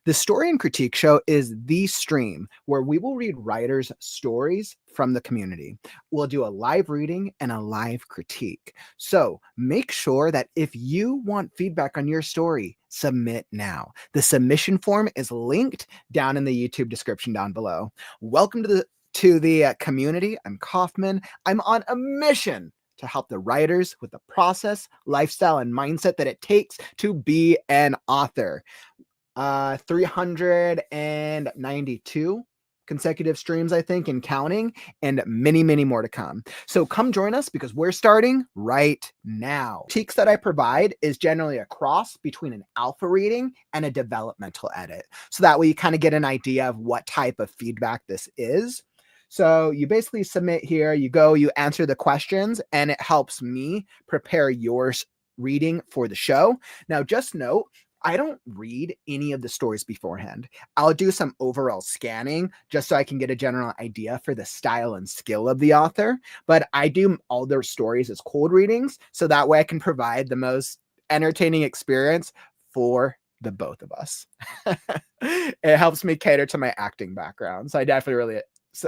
The Story and Critique Show is the stream where we will read writers' stories from the community. We'll do a live reading and a live critique. So make sure that if you want feedback on your story, submit now. The submission form is linked down in the YouTube description down below. Welcome to the community. I'm Kauffman. I'm on a mission to help the writers with the process, lifestyle, and mindset that it takes to be an author. 392 consecutive streams, I think, and counting, and many, many more to come. So come join us because we're starting right now. Critiques that I provide is generally a cross between an alpha reading and a developmental edit. So that way you kind of get an idea of what type of feedback this is. So you basically submit here, you go, you answer the questions, and it helps me prepare your reading for the show. Now, just note, I don't read any of the stories beforehand. I'll do some overall scanning just so I can get a general idea for the style and skill of the author, but I do all their stories as cold readings, so that way I can provide the most entertaining experience for the both of us. It helps me cater to my acting background, so I definitely really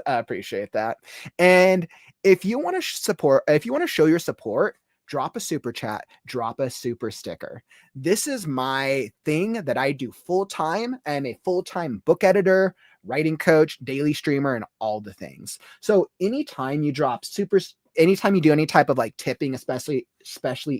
appreciate that. And if you want to support, if you want to show your support, drop a super chat, drop a super sticker. This is my thing that I do full time. I'm a full-time book editor, writing coach, daily streamer, and all the things. So anytime you drop anytime you do any type of like tipping, especially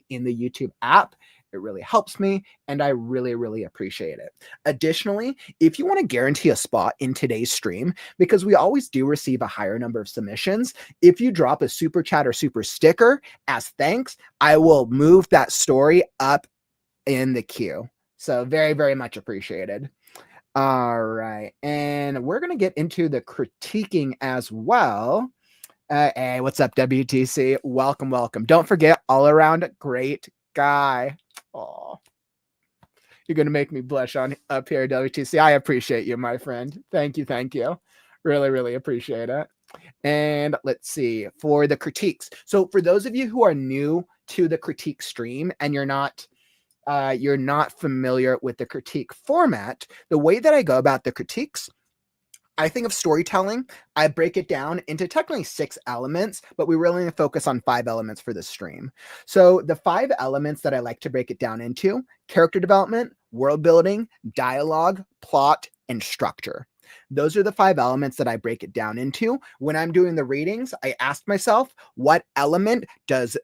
in the YouTube app, it really helps me, and I really, really appreciate it. Additionally, if you want to guarantee a spot in today's stream, because we always do receive a higher number of submissions, if you drop a super chat or super sticker as thanks, I will move that story up in the queue. So very, very much appreciated. All right. And we're going to get into the critiquing as well. Hey, what's up, WTC? Welcome, welcome. Don't forget, all around great guy. Oh, you're going to make me blush on up here, WTC. I appreciate you, my friend. Thank you. Thank you. Really, really appreciate it. And let's see for the critiques. So for those of you who are new to the critique stream and you're not familiar with the critique format, the way that I go about the critiques, I think of storytelling. I break it down into technically 6 elements, but we really focus on 5 elements for this stream. So the 5 elements that I like to break it down into: character development, world building, dialogue, plot, and structure. Those are the 5 elements that I break it down into. When I'm doing the readings, I ask myself, what element does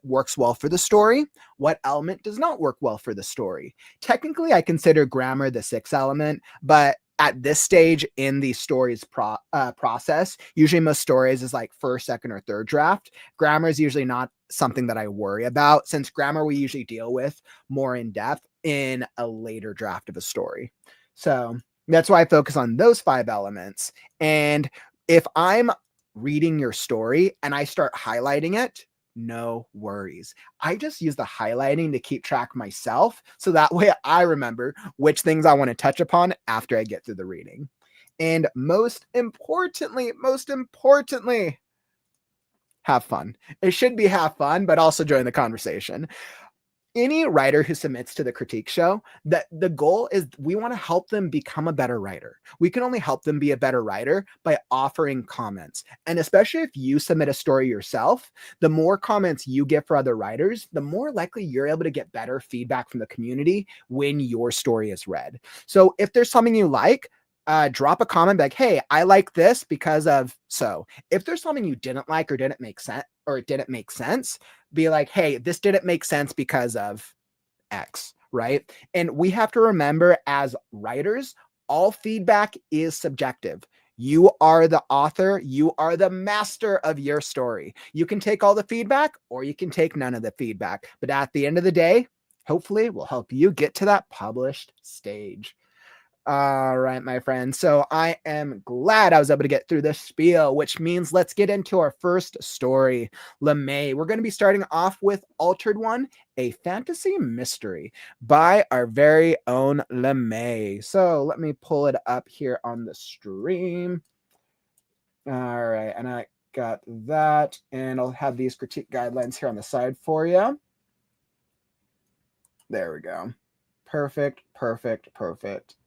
works well for the story? What element does not work well for the story? Technically, I consider grammar the 6th element, but at this stage in the stories process, usually most stories is like first, second, or third draft. Grammar is usually not something that I worry about, since grammar we usually deal with more in depth in a later draft of a story. So that's why I focus on those 5 elements. And if I'm reading your story and I start highlighting it, no worries. I just use the highlighting to keep track myself, so that way I remember which things I want to touch upon after I get through the reading. And most importantly, have fun. It should be have fun, but also join the conversation. Any writer who submits to the critique show, that the goal is we want to help them become a better writer. We can only help them be a better writer by offering comments. And especially if you submit a story yourself, the more comments you get for other writers, the more likely you're able to get better feedback from the community when your story is read. So if there's something you like, drop a comment like, hey, I like this because of so. If there's something you didn't like or didn't make sense, be like, hey, this didn't make sense because of X, right? And we have to remember, as writers, all feedback is subjective. You are the author. You are the master of your story. You can take all the feedback or you can take none of the feedback. But at the end of the day, hopefully we'll help you get to that published stage. All right, my friends. So I am glad I was able to get through this spiel, which means let's get into our first story, Lmae. We're going to be starting off with Altered One, a fantasy mystery by our very own Lmae. So let me pull it up here on the stream. All right, and I got that, and I'll have these critique guidelines here on the side for you. There we go. Perfect, perfect, perfect.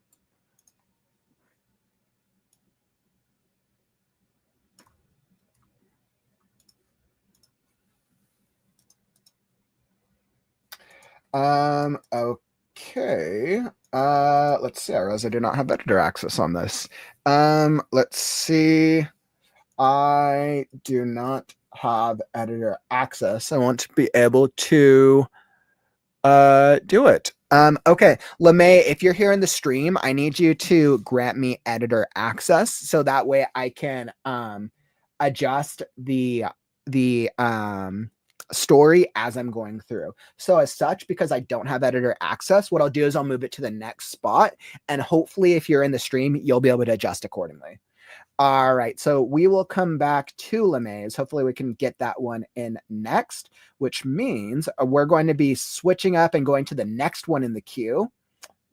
Okay. Let's see. I realize I do not have editor access on this. Let's see. I do not have editor access. I want to be able to do it. Okay, Lmae, if you're here in the stream, I need you to grant me editor access so that way I can adjust the story as I'm going through. So as such, because I don't have editor access, what I'll do is I'll move it to the next spot, and hopefully if you're in the stream, you'll be able to adjust accordingly. All right, so we will come back to Lmae's. Hopefully we can get that one in next, which means we're going to be switching up and going to the next one in the queue.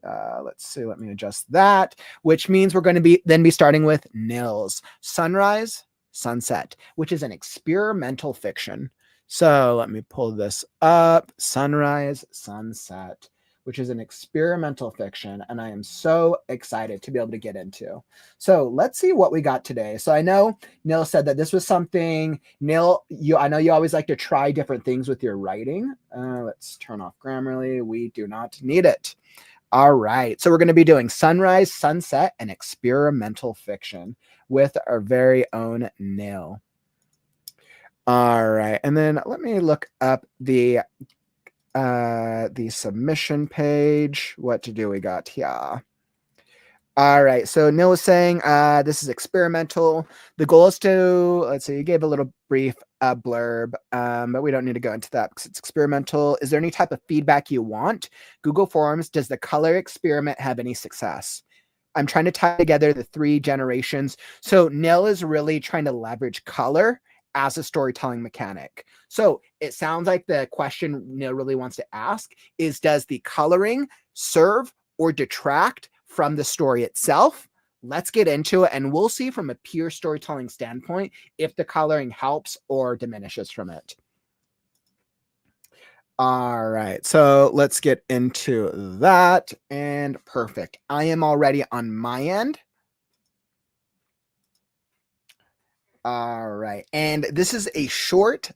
Let's see, let me adjust that, which means we're going to be starting with Nils, Sonrise, Sonset, which is an experimental fiction. So let me pull this up, Sonrise, Sonset, which is an experimental fiction, and I am so excited to be able to get into. So let's see what we got today. So I know Nil said that this was something, Nil, I know you always like to try different things with your writing. Let's turn off Grammarly. We do not need it. All right. So we're going to be doing Sonrise, Sonset, and experimental fiction with our very own Nil. All right. And then let me look up the submission page. What to do we got here? All right, so Neil was saying this is experimental. The goal is to, let's see, you gave a little brief blurb, but we don't need to go into that because it's experimental. Is there any type of feedback you want? Google Forms, does the color experiment have any success? I'm trying to tie together the 3 generations. So Neil is really trying to leverage color as a storytelling mechanic. So it sounds like the question Neil really wants to ask is, does the coloring serve or detract from the story itself? Let's get into it, and we'll see from a pure storytelling standpoint if the coloring helps or diminishes from it. All right, so let's get into that. And perfect. I am already on my end. All right. And this is a short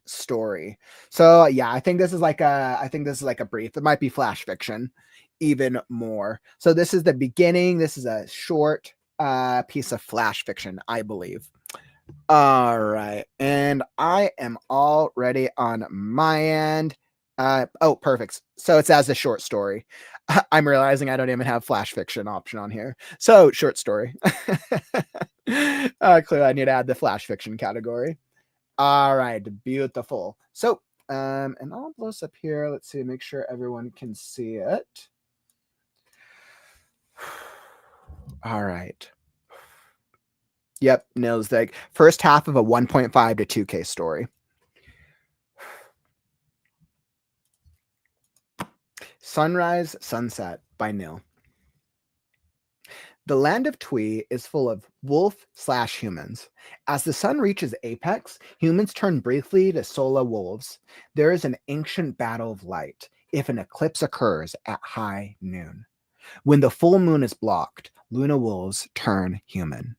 story. So yeah, I think this is like a brief. It might be flash fiction even more. So this is the beginning. This is a short piece of flash fiction, I believe. All right. And I am already on my end. Oh, perfect. So it's as a short story. I'm realizing I don't even have flash fiction option on here. So short story. Clearly I need to add the flash fiction category. All right, beautiful. So, and I'll blow this up here. Let's see, make sure everyone can see it. All right. Yep, nails the first half of a 1.5 to 2K story. Sonrise, Sonset by Nil. The land of Twee is full of wolf/humans. As the sun reaches apex, humans turn briefly to Sola wolves. There is an ancient battle of light if an eclipse occurs at high noon. When the full moon is blocked, Luna wolves turn human.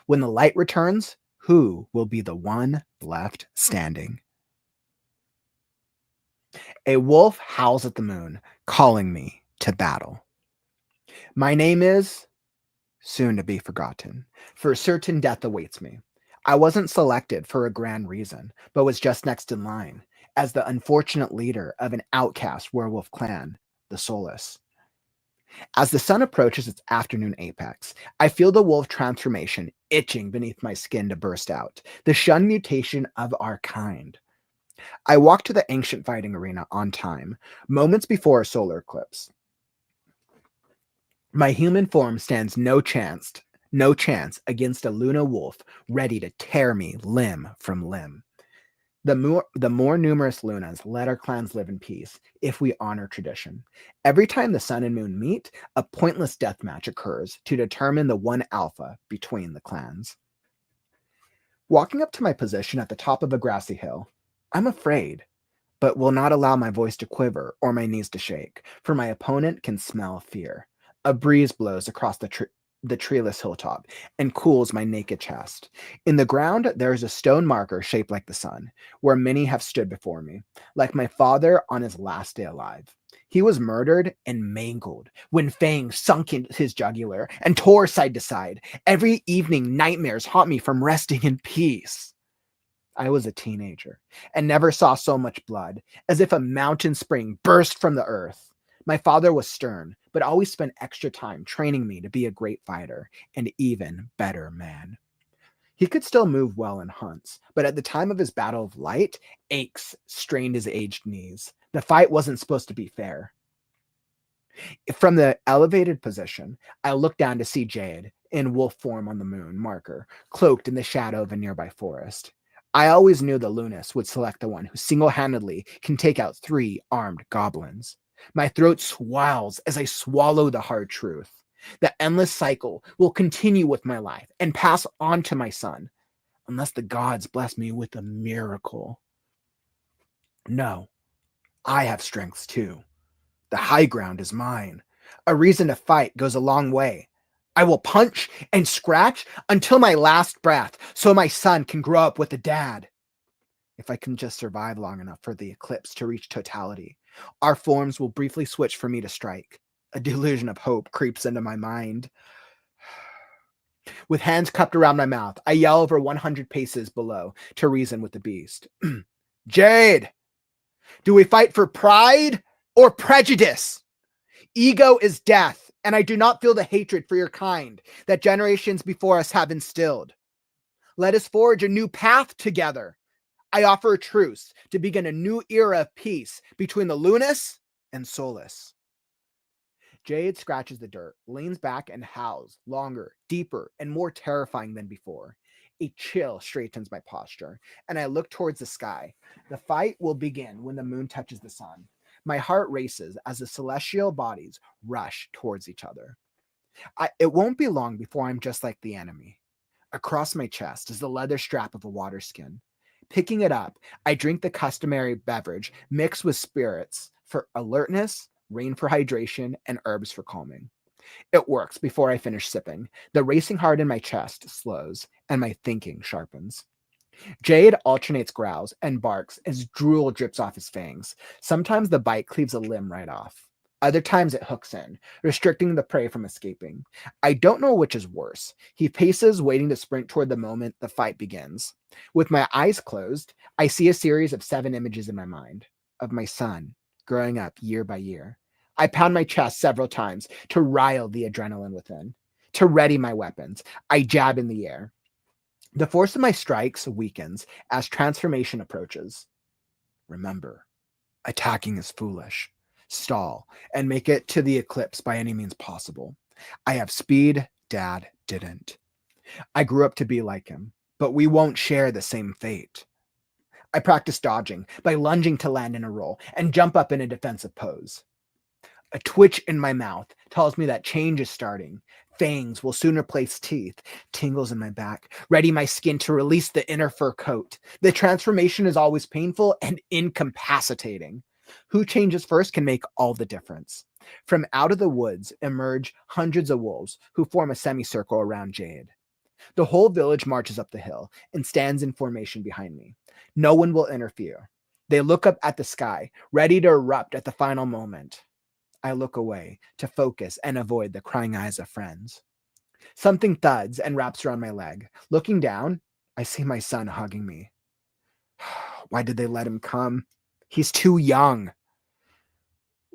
When the light returns, who will be the one left standing? A wolf howls at the moon, calling me to battle. My name is soon to be forgotten, for certain death awaits me. I wasn't selected for a grand reason, but was just next in line as the unfortunate leader of an outcast werewolf clan, the Soulless. As the sun approaches its afternoon apex, I feel the wolf transformation itching beneath my skin to burst out, the shunned mutation of our kind. I walk to the ancient fighting arena on time, moments before a solar eclipse. My human form stands no chance against a Luna wolf ready to tear me limb from limb. The more numerous Lunas let our clans live in peace if we honor tradition. Every time the sun and moon meet, a pointless death match occurs to determine the one alpha between the clans. Walking up to my position at the top of a grassy hill, I'm afraid, but will not allow my voice to quiver or my knees to shake, for my opponent can smell fear. A breeze blows across the the treeless hilltop and cools my naked chest. In the ground, there is a stone marker shaped like the sun, where many have stood before me, like my father on his last day alive. He was murdered and mangled when fangs sunk in his jugular and tore side to side. Every evening, nightmares haunt me from resting in peace. I was a teenager and never saw so much blood, as if a mountain spring burst from the earth. My father was stern, but always spent extra time training me to be a great fighter and even better man. He could still move well in hunts, but at the time of his battle of light, aches strained his aged knees. The fight wasn't supposed to be fair. From the elevated position, I looked down to see Jade in wolf form on the moon marker, cloaked in the shadow of a nearby forest. I always knew the Lunas would select the one who single-handedly can take out 3 armed goblins. My throat swells as I swallow the hard truth. The endless cycle will continue with my life and pass on to my son, unless the gods bless me with a miracle. No, I have strengths too. The high ground is mine. A reason to fight goes a long way. I will punch and scratch until my last breath so my son can grow up with a dad. If I can just survive long enough for the eclipse to reach totality, our forms will briefly switch for me to strike. A delusion of hope creeps into my mind. With hands cupped around my mouth, I yell over 100 paces below to reason with the beast. Jade, do we fight for pride or prejudice? Ego is death, and I do not feel the hatred for your kind that generations before us have instilled. Let us forge a new path together. I offer a truce to begin a new era of peace between the Lunas and Solus. Jade scratches the dirt, leans back, and howls, longer, deeper, and more terrifying than before. A chill straightens my posture, and I look towards the sky. The fight will begin when the moon touches the sun. My heart races as the celestial bodies rush towards each other. It won't be long before I'm just like the enemy. Across my chest is the leather strap of a water skin. Picking it up, I drink the customary beverage mixed with spirits for alertness, rain for hydration, and herbs for calming. It works before I finish sipping. The racing heart in my chest slows, and my thinking sharpens. Jade alternates growls and barks as drool drips off his fangs. Sometimes the bite cleaves a limb right off. Other times it hooks in, restricting the prey from escaping. I don't know which is worse. He paces, waiting to sprint toward the moment the fight begins. With my eyes closed, I see a series of 7 images in my mind of my son growing up year by year. I pound my chest several times to rile the adrenaline within. To ready my weapons, I jab in the air. The force of my strikes weakens as transformation approaches. Remember, attacking is foolish. Stall and make it to the eclipse by any means possible. I have speed, Dad didn't. I grew up to be like him, but we won't share the same fate. I practice dodging by lunging to land in a roll and jump up in a defensive pose. A twitch in my mouth tells me that change is starting. Fangs will soon replace teeth. Tingles in my back, ready my skin to release the inner fur coat. The transformation is always painful and incapacitating. Who changes first can make all the difference. From out of the woods emerge hundreds of wolves who form a semicircle around Jade. The whole village marches up the hill and stands in formation behind me. No one will interfere. They look up at the sky, ready to erupt at the final moment. I look away to focus and avoid the prying eyes of friends. Something thuds and wraps around my leg. Looking down, I see my son hugging me. Why did they let him come? He's too young.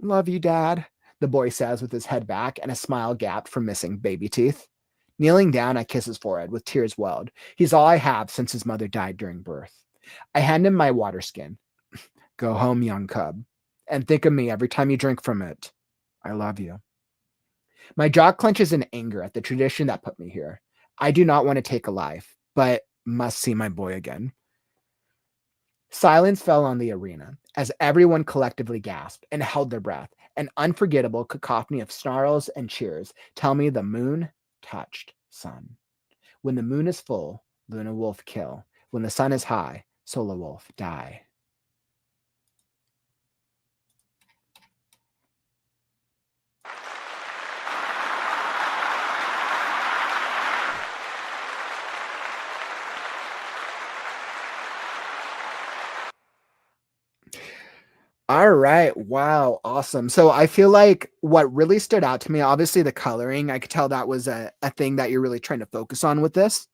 Love you, Dad, the boy says with his head back and a smile gapped from missing baby teeth. Kneeling down, I kiss his forehead with tears welled. He's all I have since his mother died during birth. I hand him my water skin. Go home, young cub, and think of me every time you drink from it. I love you. My jaw clenches in anger at the tradition that put me here. I do not want to take a life, but must see my boy again. Silence fell on the arena as everyone collectively gasped and held their breath. An unforgettable cacophony of snarls and cheers tell me the moon touched sun. When the moon is full, Luna Wolf kill. When the sun is high, Solar Wolf die. All right. Wow. Awesome. So I feel like what really stood out to me, obviously the coloring, I could tell that was a thing that you're really trying to focus on with this.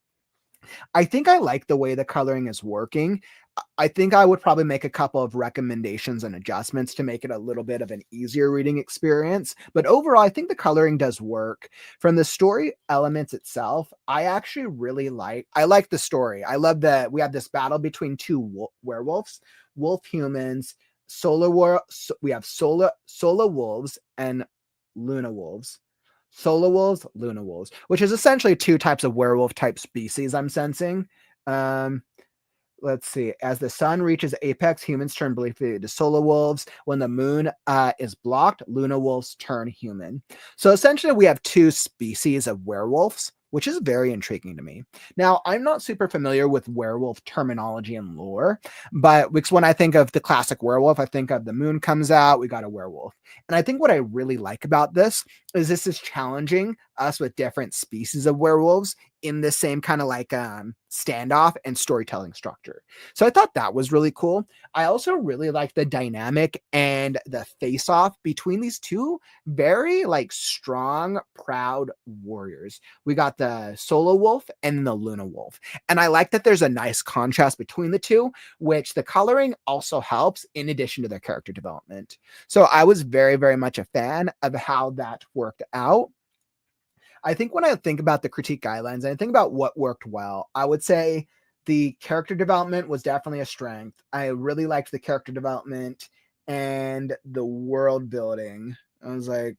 I think I like the way the coloring is working. I think I would probably make a couple of recommendations and adjustments to make it a little bit of an easier reading experience. But overall, I think the coloring does work. From the story elements itself, I actually really I like the story. I love that we have this battle between two werewolves, wolf humans, we have solar wolves and Luna wolves. Solar wolves, Luna wolves, which is essentially two types of werewolf type species I'm sensing. Um, let's see. As the sun reaches apex, humans turn briefly to solar wolves. When the moon is blocked, Luna wolves turn human. So essentially, we have two species of werewolves, which is very intriguing to me. Now, I'm not super familiar with werewolf terminology and lore, but because when I think of the classic werewolf, I think of the moon comes out, we got a werewolf. And I think what I really like about this is challenging us with different species of werewolves in the same kind of like standoff and storytelling structure. So I thought that was really cool. I also really like the dynamic and the face off between these two very like strong, proud warriors. We got the Solo Wolf and the Luna Wolf. And I like that there's a nice contrast between the two, which the coloring also helps in addition to their character development. So I was very, very much a fan of how that worked out. I think when I think about the critique guidelines and I think about what worked well, I would say the character development was definitely a strength. I really liked the character development and the world building. I was like,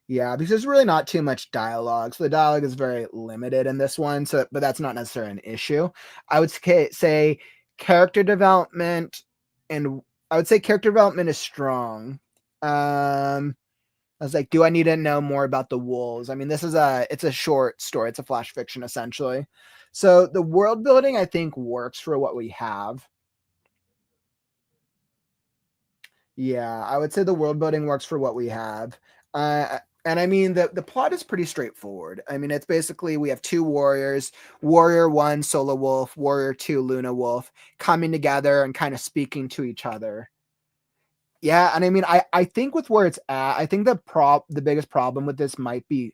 yeah, because there's really not too much dialogue. So the dialogue is very limited in this one. So, but that's not necessarily an issue. I would say character development, and I would say character development is strong. I was like, do I need to know more about the wolves? I mean, it's a short story. It's a flash fiction essentially. So the world building, I think, works for what we have. Yeah, I would say the world building works for what we have. And I mean, the plot is pretty straightforward. I mean, it's basically we have two warriors, warrior one, Solo Wolf, warrior two, Luna Wolf, coming together and kind of speaking to each other. Yeah, and I mean, I think with where it's at, I think the biggest problem with this might be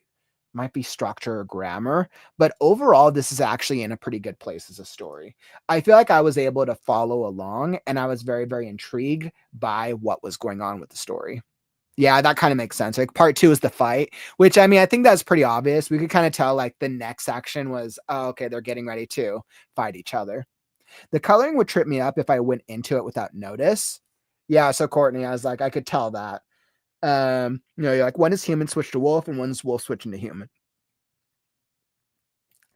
structure or grammar, but overall, this is actually in a pretty good place as a story. I feel like I was able to follow along, and I was very, very intrigued by what was going on with the story. Yeah, that kind of makes sense. Like part two is the fight, which I mean, I think that's pretty obvious. We could kind of tell like the next section was, oh, okay, they're getting ready to fight each other. The coloring would trip me up if I went into it without notice. Yeah, so Courtney, I was like, I could tell that. You're like, one is human switch to wolf, and one is wolf switching to human.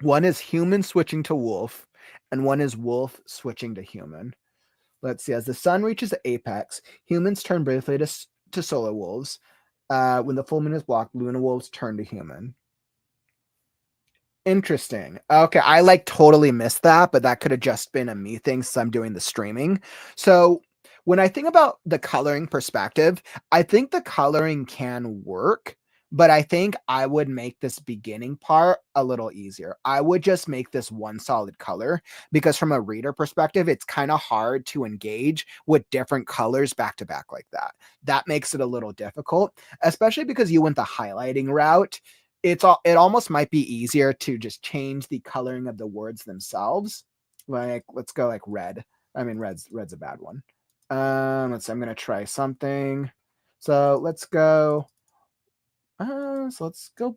One is human switching to wolf, and one is wolf switching to human. Let's see. As the sun reaches the apex, humans turn briefly to solar wolves. When the full moon is blocked, Luna wolves turn to human. Interesting. Okay, I like totally missed that, but that could have just been a me thing since I'm doing the streaming. So when I think about the coloring perspective, I think the coloring can work, but I think I would make this beginning part a little easier. I would just make this one solid color because from a reader perspective, it's kind of hard to engage with different colors back to back like that. That makes it a little difficult, especially because you went the highlighting route. It almost might be easier to just change the coloring of the words themselves. Like let's go like red. I mean red's a bad one. Let's see, I'm gonna try something. So let's go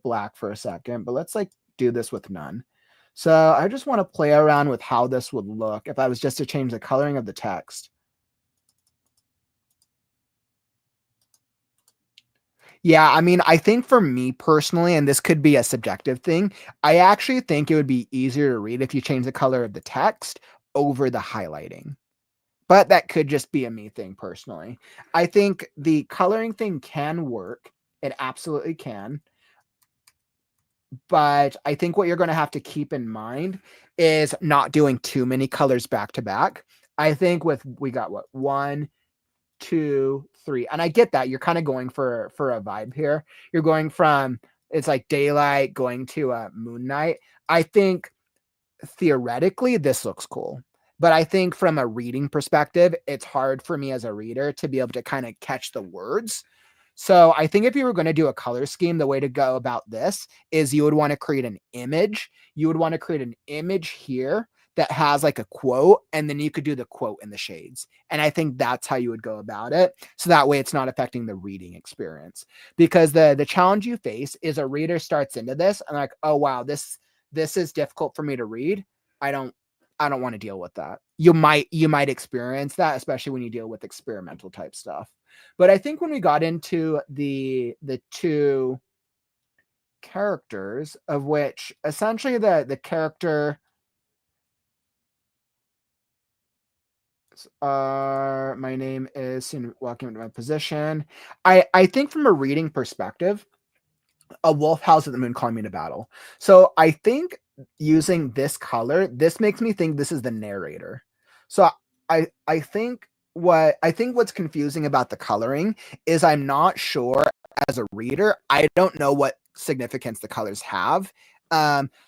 black for a second, but let's like do this with none. So I just want to play around with how this would look if I was just to change the coloring of the text. Yeah, I mean, I think for me personally, and this could be a subjective thing, I actually think it would be easier to read if you change the color of the text over the highlighting. But that could just be a me thing personally. I think the coloring thing can work. It absolutely can. But I think what you're going to have to keep in mind is not doing too many colors back to back. I think we got what, 1, 2, 3. And I get that you're kind of going for a vibe here. You're going from it's like daylight going to moon night. I think theoretically this looks cool, But I think from a reading perspective, it's hard for me as a reader to be able to kind of catch the words. So I think if you were going to do a color scheme, the way to go about this is you would want to create an image. You would want to create an image here that has like a quote, and then you could do the quote in the shades. And I think that's how you would go about it. So that way it's not affecting the reading experience. Because the challenge you face is a reader starts into this and like, oh wow, this is difficult for me to read. I don't want to deal with that. You might experience that, especially when you deal with experimental type stuff. But I think when we got into the two characters, of which essentially the character my name is walking into my position. I think from a reading perspective, a wolf howls at the moon calling me to battle. So I think using this color, this makes me think this is the narrator. So I think what's confusing about the coloring is I'm not sure as a reader, I don't know what significance the colors have.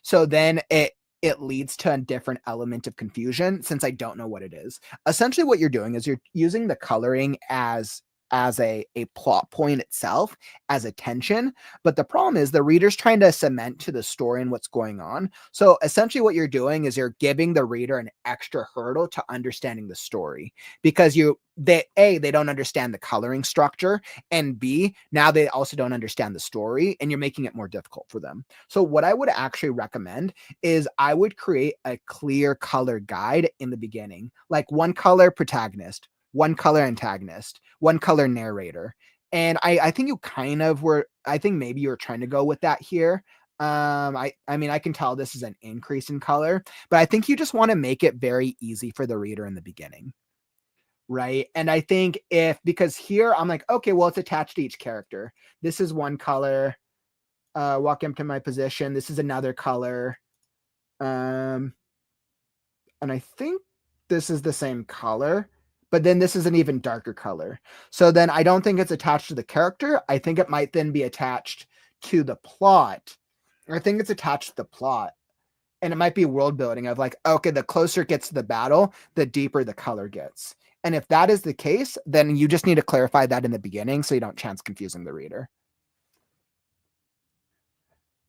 So then it leads to a different element of confusion since I don't know what it is. Essentially what you're doing is you're using the coloring as a plot point itself, as a tension. But the problem is the reader's trying to cement to the story and what's going on. So essentially what you're doing is you're giving the reader an extra hurdle to understanding the story, because they don't understand the coloring structure, and B, now they also don't understand the story, and you're making it more difficult for them. So what I would actually recommend is I would create a clear color guide in the beginning, like one color protagonist, one color antagonist, one color narrator. And I think you kind of were, I think maybe you were trying to go with that here. I mean, I can tell this is an increase in color, but I think you just want to make it very easy for the reader in the beginning. Right. And I think because here I'm like, okay, well, it's attached to each character. This is one color. Walk up to my position. This is another color. And I think this is the same color, but then this is an even darker color. So then I don't think it's attached to the character. I think it might then be attached to the plot. I think it's attached to the plot. And it might be world building of like, okay, the closer it gets to the battle, the deeper the color gets. And if that is the case, then you just need to clarify that in the beginning so you don't chance confusing the reader.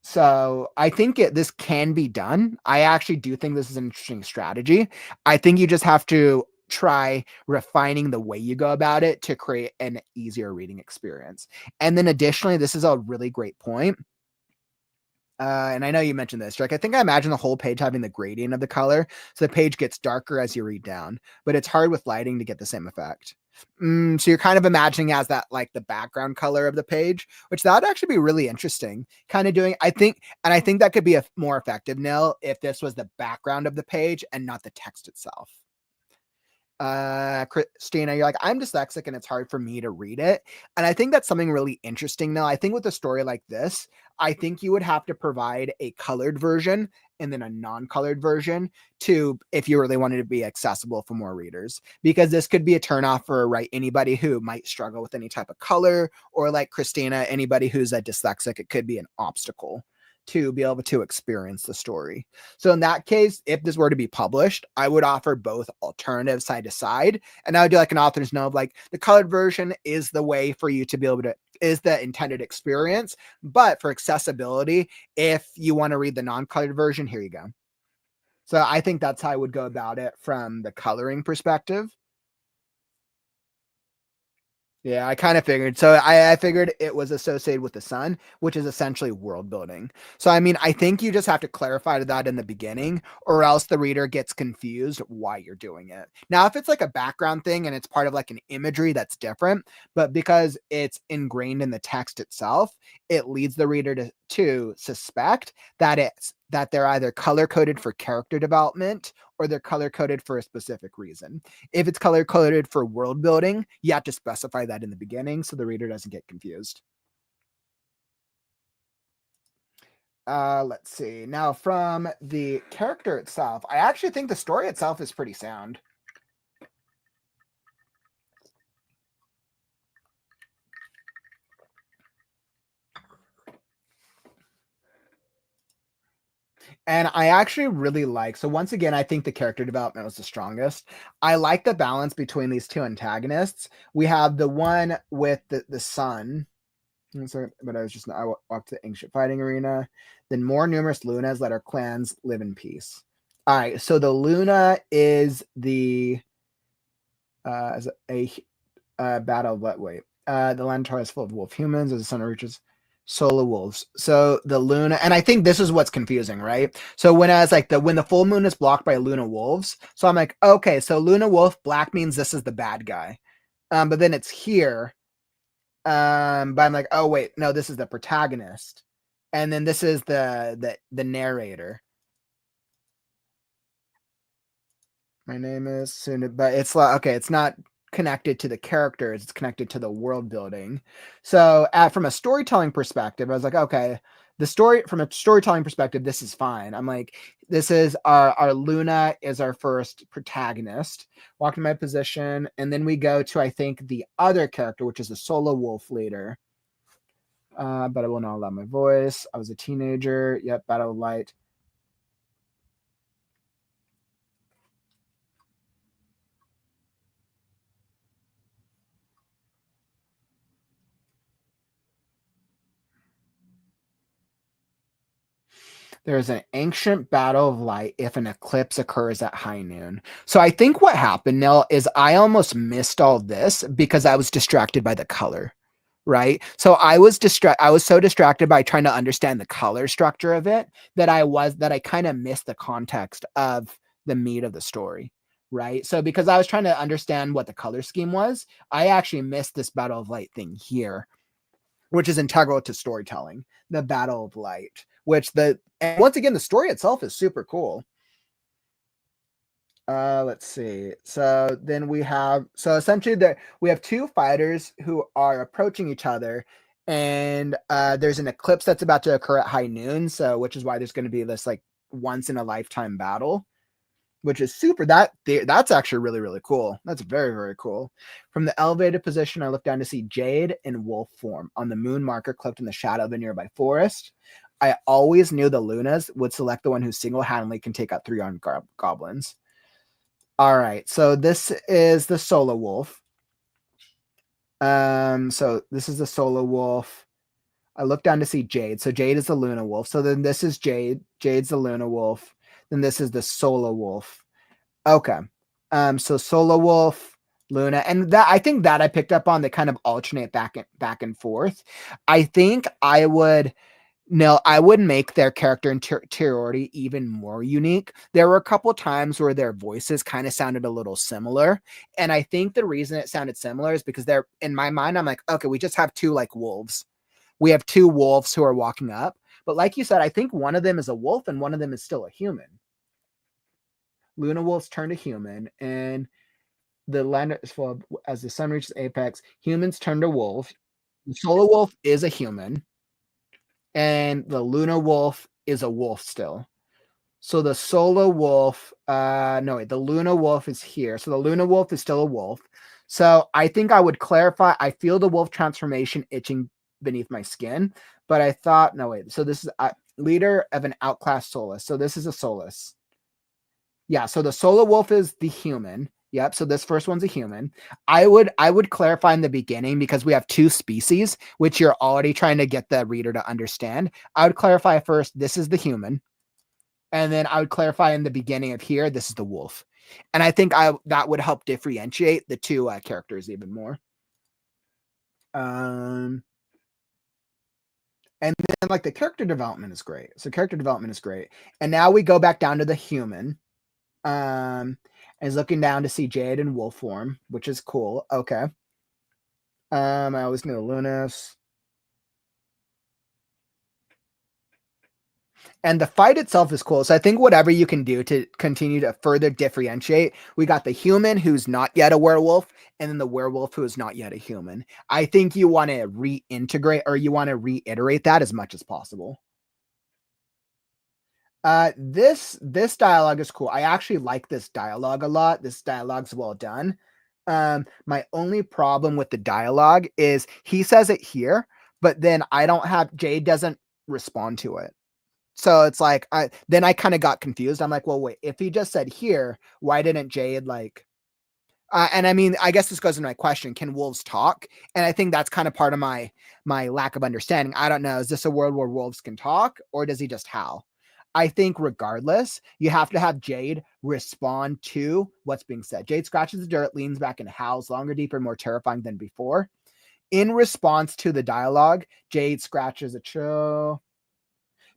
So I think this can be done. I actually do think this is an interesting strategy. I think you just have to try refining the way you go about it to create an easier reading experience. And then additionally, this is a really great point. And I know you mentioned this, like I think I imagine the whole page having the gradient of the color, so the page gets darker as you read down, but it's hard with lighting to get the same effect. So you're kind of imagining as that like the background color of the page, which that would actually be really interesting. Kind of doing, I think that could be a more effective, Nil, if this was the background of the page and not the text itself. Christina, you're like, I'm dyslexic and it's hard for me to read it. And I think that's something really interesting. Now, I think with a story like this, I think you would have to provide a colored version and then a non-colored version to, if you really wanted to be accessible for more readers, because this could be a turnoff for anybody who might struggle with any type of color, or like Christina, anybody who's a dyslexic, it could be an obstacle to be able to experience the story. So in that case, if this were to be published, I would offer both alternatives side to side. And I would do like an author's note of like the colored version is the way for you to be able to, is the intended experience. But for accessibility, if you want to read the non-colored version, here you go. So I think that's how I would go about it from the coloring perspective. Yeah, I kind of figured. So I figured it was associated with the sun, which is essentially world building. So, I mean, I think you just have to clarify that in the beginning, or else the reader gets confused why you're doing it. Now, if it's like a background thing and it's part of like an imagery, that's different. But because it's ingrained in the text itself, it leads the reader to suspect that they're either color coded for character development or they're color coded for a specific reason. If it's color coded for world building, you have to specify that in the beginning so the reader doesn't get confused. Let's see. Now, from the character itself, I actually think the story itself is pretty sound. And I actually really like, so once again, I think the character development was the strongest. I like the balance between these two antagonists. We have the one with the sun, but I walked to the ancient fighting arena. Then more numerous Lunas let our clans live in peace. All right, so the Luna is the is a battle of what? Wait, the Lantar is full of wolf humans as the sun reaches solar wolves. So the Luna, and I think this is what's confusing, right? So when I was like when the full moon is blocked by Luna wolves, so I'm like, okay, so Luna wolf black means this is the bad guy, but then it's here, but I'm like, oh wait, no, this is the protagonist, and then this is the narrator. My name is soon, but it's like, okay, it's not connected to the characters, it's connected to the world building. So from a storytelling perspective, I was like, okay, from a storytelling perspective, this is fine. I'm like, this is our Luna is our first protagonist. Walk in my position, and then we go to, I think, the other character, which is the solo wolf leader. But I will not allow my voice. I was a teenager. Yep, Battle of Light. There's an ancient battle of light if an eclipse occurs at high noon. So I think what happened, Nell, is I almost missed all this because I was distracted by the color, right? So I was so distracted by trying to understand the color structure of it that I kind of missed the context of the meat of the story, right? So because I was trying to understand what the color scheme was, I actually missed this battle of light thing here, which is integral to storytelling, the Battle of Light, and once again, the story itself is super cool. Let's see. So then essentially we have two fighters who are approaching each other, and there's an eclipse that's about to occur at high noon. So, which is why there's going to be this like once in a lifetime battle, which is super. That's actually really, really cool. That's very, very cool. From the elevated position, I look down to see Jade in wolf form on the moon marker cloaked in the shadow of a nearby forest. I always knew the Lunas would select the one who single-handedly can take out 3 armed goblins. All right, so this is the solo wolf. So this is the solo wolf. I look down to see Jade. So Jade is the Luna wolf. So then this is Jade. Jade's the Luna wolf. Then this is the solo wolf. Okay. So solo wolf, Luna, and that I think that I picked up on. They kind of alternate back and forth. I think I would make their character interiority even more unique. There were a couple times where their voices kind of sounded a little similar, and I think the reason it sounded similar is because they're, in my mind, I'm like, okay, we just have two like wolves. We have two wolves who are walking up, but like you said, I think one of them is a wolf and one of them is still a human. Luna wolves turn to human, and the land is full of, as the sun reaches apex, humans turn to wolf. The solo wolf is a human, and the Luna wolf is a wolf still. So the solo wolf, no, wait, the Luna wolf is here. So the Luna wolf is still a wolf. So I think I would clarify. I feel the wolf transformation itching beneath my skin, but I thought, no, wait. So this is a leader of an outclassed Solus. So this is a Solus. Yeah. So the solo wolf is the human. Yep. So this first one's a human. I would clarify in the beginning because we have two species, which you're already trying to get the reader to understand. I would clarify first, this is the human. And then I would clarify in the beginning of here, this is the wolf. And I think that would help differentiate the two characters even more. And then like the character development is great. So character development is great. And now we go back down to the human. Is looking down to see Jade in wolf form, which is cool. Okay. I always knew Lunas. And the fight itself is cool. So I think whatever you can do to continue to further differentiate, we got the human who's not yet a werewolf, and then the werewolf who is not yet a human. I think you want to reintegrate, or you want to reiterate that as much as possible. This dialogue is cool. I actually like this dialogue a lot. This dialogue's well done. My only problem with the dialogue is he says it here, but then Jade doesn't respond to it. So it's like, then I kind of got confused. I'm like, well, wait, if he just said here, why didn't Jade like, and I mean, I guess this goes into my question, can wolves talk? And I think that's kind of part of my lack of understanding. I don't know. Is this a world where wolves can talk, or does he just howl? I think regardless, you have to have Jade respond to what's being said. Jade scratches the dirt, leans back and howls, longer, deeper, more terrifying than before. In response to the dialogue, Jade scratches a chill.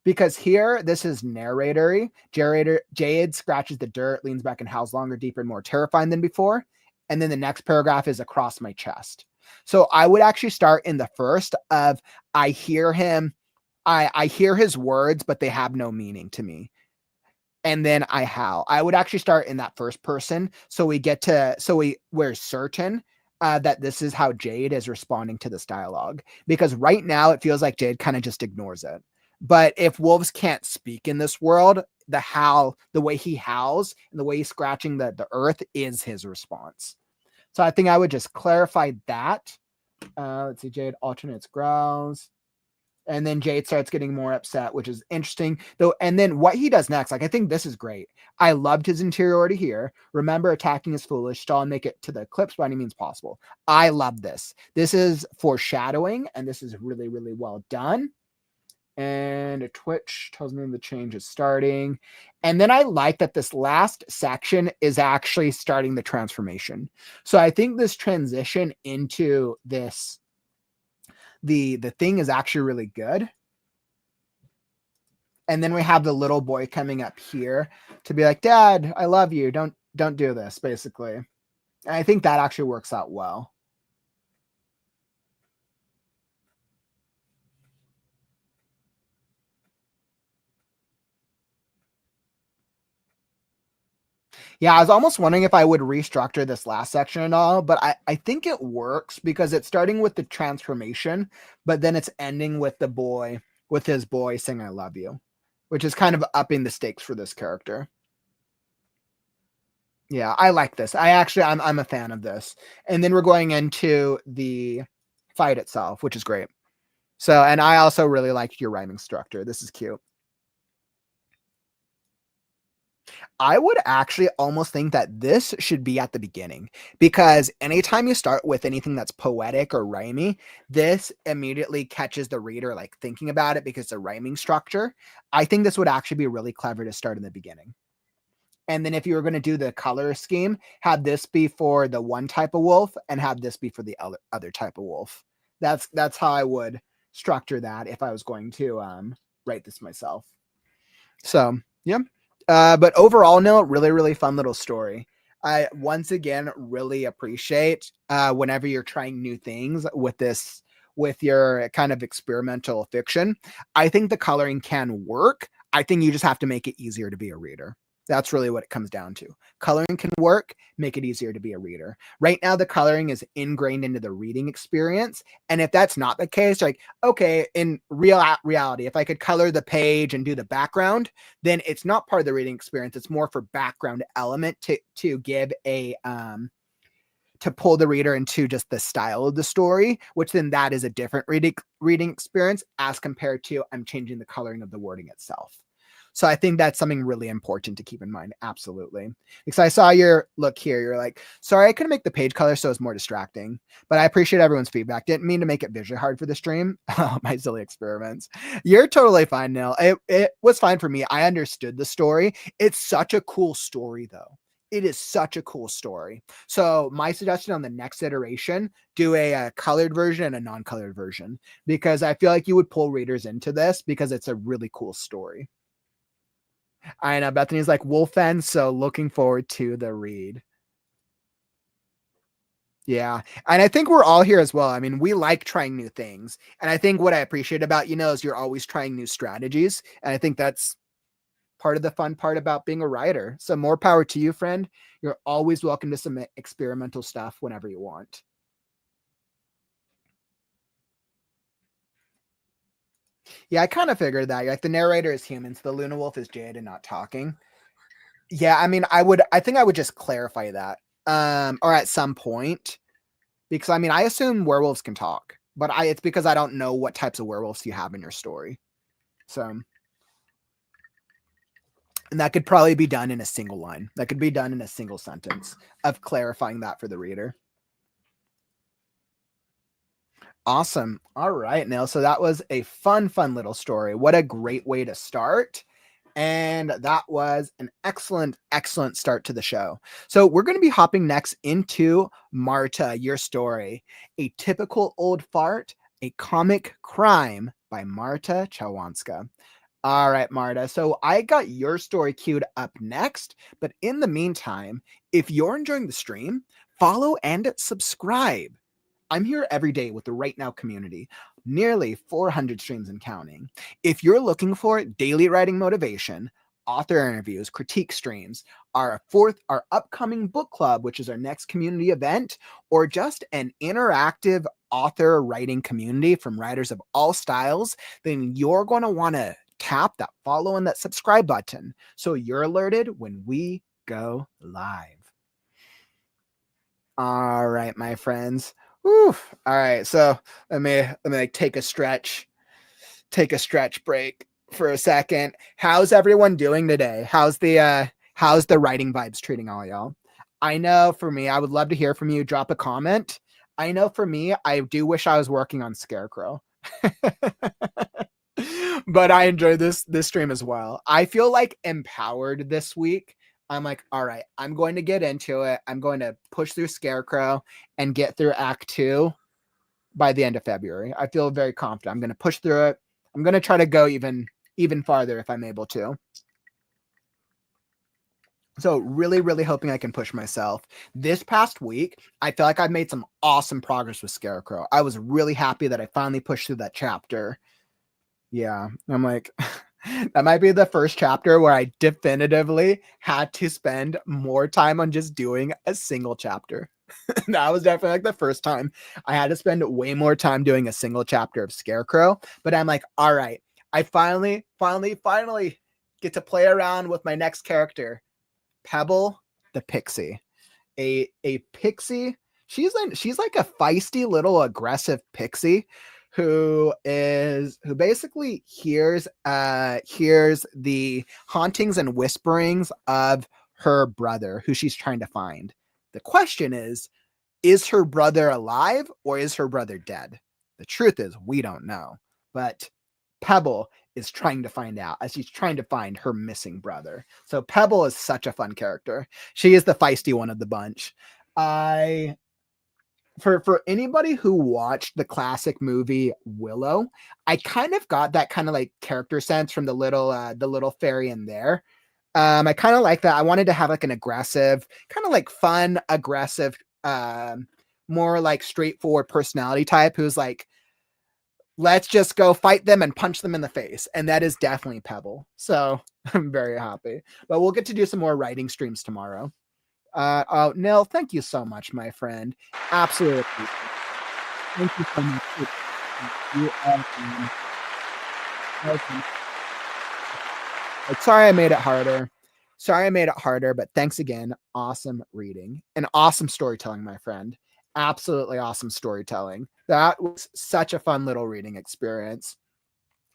Because here, this is narratory. Jade scratches the dirt, leans back and howls, longer, deeper, and more terrifying than before. And then the next paragraph is across my chest. So I would actually start in the first of, I hear him, I hear his words, but they have no meaning to me. And then I howl. I would actually start in that first person. So we're certain that this is how Jade is responding to this dialogue. Because right now it feels like Jade kind of just ignores it. But if wolves can't speak in this world, the way he howls and the way he's scratching the earth is his response. So I think I would just clarify that. Let's see, Jade alternates growls. And then Jade starts getting more upset, which is interesting. Though, and then what he does next, like I think this is great. I loved his interiority here. Remember, attacking is foolish. Stall and make it to the eclipse by any means possible. I love this. This is foreshadowing, and this is really, really well done. And a twitch tells me the change is starting. And then I like that this last section is actually starting the transformation. So I think this transition into this, the thing is actually really good. And then we have the little boy coming up here to be like, Dad, I love you. Don't do this, basically. And I think that actually works out well. Yeah, I was almost wondering if I would restructure this last section and all, but I think it works because it's starting with the transformation, but then it's ending with his boy saying, I love you, which is kind of upping the stakes for this character. Yeah, I like this. I'm a fan of this. And then we're going into the fight itself, which is great. So, and I also really liked your rhyming structure. This is cute. I would actually almost think that this should be at the beginning, because anytime you start with anything that's poetic or rhymey, this immediately catches the reader like thinking about it because the rhyming structure. I think this would actually be really clever to start in the beginning. And then if you were going to do the color scheme, have this be for the one type of wolf and have this be for the other type of wolf. That's how I would structure that if I was going to write this myself. So, yeah. But overall, no, really, really fun little story. I once again really appreciate whenever you're trying new things with your kind of experimental fiction. I think the coloring can work. I think you just have to make it easier to be a reader. That's really what it comes down to. Coloring can work, make it easier to be a reader. Right now, the coloring is ingrained into the reading experience. And if that's not the case, like, okay, in reality, if I could color the page and do the background, then it's not part of the reading experience. It's more for background element to give a, to pull the reader into just the style of the story, which then that is a different reading experience as compared to I'm changing the coloring of the wording itself. So I think that's something really important to keep in mind. Absolutely. Because I saw your look here. You're like, sorry, I couldn't make the page color, so it's more distracting. But I appreciate everyone's feedback. Didn't mean to make it visually hard for the stream. My silly experiments. You're totally fine, Nil. It was fine for me. I understood the story. It's such a cool story, though. It is such a cool story. So my suggestion on the next iteration, do a colored version and a non-colored version, because I feel like you would pull readers into this because it's a really cool story. I know Bethany's like wolf fan, so looking forward to the read. Yeah. And I think we're all here as well. I mean, we like trying new things. And I think what I appreciate about you know is you're always trying new strategies. And I think that's part of the fun part about being a writer. So more power to you, friend. You're always welcome to submit experimental stuff whenever you want. Yeah, I kind of figured that. Like the narrator is human, so the Luna Wolf is Jade and not talking. Yeah, I mean, I think I would just clarify that. Or at some point. Because I mean, I assume werewolves can talk, but it's because I don't know what types of werewolves you have in your story. So And that could probably be done in a single line. That could be done in a single sentence of clarifying that for the reader. Awesome. All right, Neil. So that was a fun little story. What a great way to start. And that was an excellent start to the show. So we're going to be hopping next into Marta, your story. A typical old fart, a comic crime by Marta Chowanska. All right, Marta. So I got your story queued up next. But in the meantime, if you're enjoying the stream, follow and subscribe. I'm here every day with the WriteNow community, nearly 400 streams and counting. If you're looking for daily writing motivation, author interviews, critique streams, our upcoming book club, which is our next community event, or just an interactive author writing community from writers of all styles, then you're going to want to tap that follow and that subscribe button so you're alerted when we go live. All right, my friends. Whew. All right, so let me like take a stretch break for a second. How's everyone doing today? How's the writing vibes treating all y'all? I know for me, I would love to hear from you. Drop a comment. I know for me, I do wish I was working on Scarecrow. But I enjoy this stream as well. I feel like empowered this week. I'm like, all right, I'm going to get into it. I'm going to push through Scarecrow and get through Act 2 by the end of February. I feel very confident. I'm going to push through it. I'm going to try to go even farther if I'm able to. So really hoping I can push myself. This past week, I feel like I've made some awesome progress with Scarecrow. I was really happy that I finally pushed through that chapter. Yeah, I'm like, that might be the first chapter where I definitively had to spend more time on just doing a single chapter. That was definitely like the first time I had to spend way more time doing a single chapter of Scarecrow. But I'm like, all right, I finally get to play around with my next character, Pebble the Pixie. A pixie. She's like a feisty little aggressive pixie who basically hears the hauntings and whisperings of her brother, who she's trying to find. The question is her brother alive or is her brother dead? The truth is we don't know, but Pebble is trying to find out as she's trying to find her missing brother. So Pebble is such a fun character. She is the feisty one of the bunch. For anybody who watched the classic movie Willow, I kind of got that kind of like character sense from the little fairy in there. I kind of like that. I wanted to have like an aggressive, kind of like fun, aggressive, more like straightforward personality type who's like, let's just go fight them and punch them in the face. And that is definitely Pebble. So I'm very happy. But we'll get to do some more writing streams tomorrow. Nil, thank you so much, my friend. Absolutely. Thank you so much. You sorry I made it harder. But thanks again. Awesome reading and awesome storytelling, my friend. Absolutely awesome storytelling. That was such a fun little reading experience.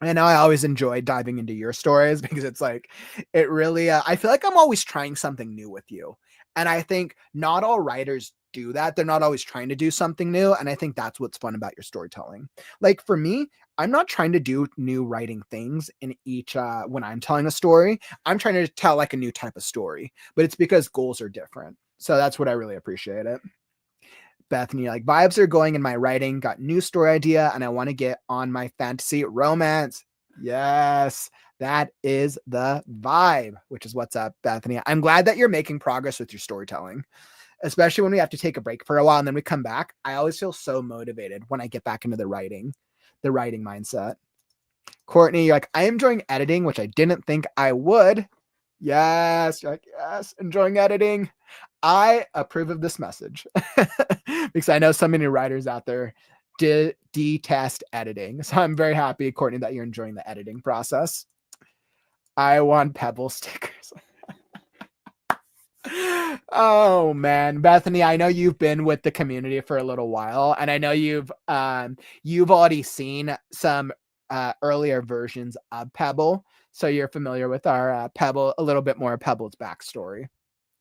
And I always enjoy diving into your stories because it's like, it really, I feel like I'm always trying something new with you. And I think not all writers do that. They're not always trying to do something new. And I think that's what's fun about your storytelling. Like for me, I'm not trying to do new writing things in each, when I'm telling a story, I'm trying to tell like a new type of story, but it's because goals are different. So that's what I really appreciate it. Bethany, like vibes are going in my writing, got new story idea, and I want to get on my fantasy romance. Yes, that is the vibe, which is what's up, Bethany. I'm glad that you're making progress with your storytelling, especially when we have to take a break for a while and then we come back. I always feel so motivated when I get back into the writing mindset. Courtney, you're like, I am enjoying editing, which I didn't think I would. Yes, you're like, yes, enjoying editing. I approve of this message because I know so many writers out there detest editing. So I'm very happy, Courtney, that you're enjoying the editing process. I want Pebble stickers. Oh man, Bethany, I know you've been with the community for a little while, and I know you've already seen some earlier versions of Pebble. So you're familiar with our Pebble, a little bit more Pebble's backstory.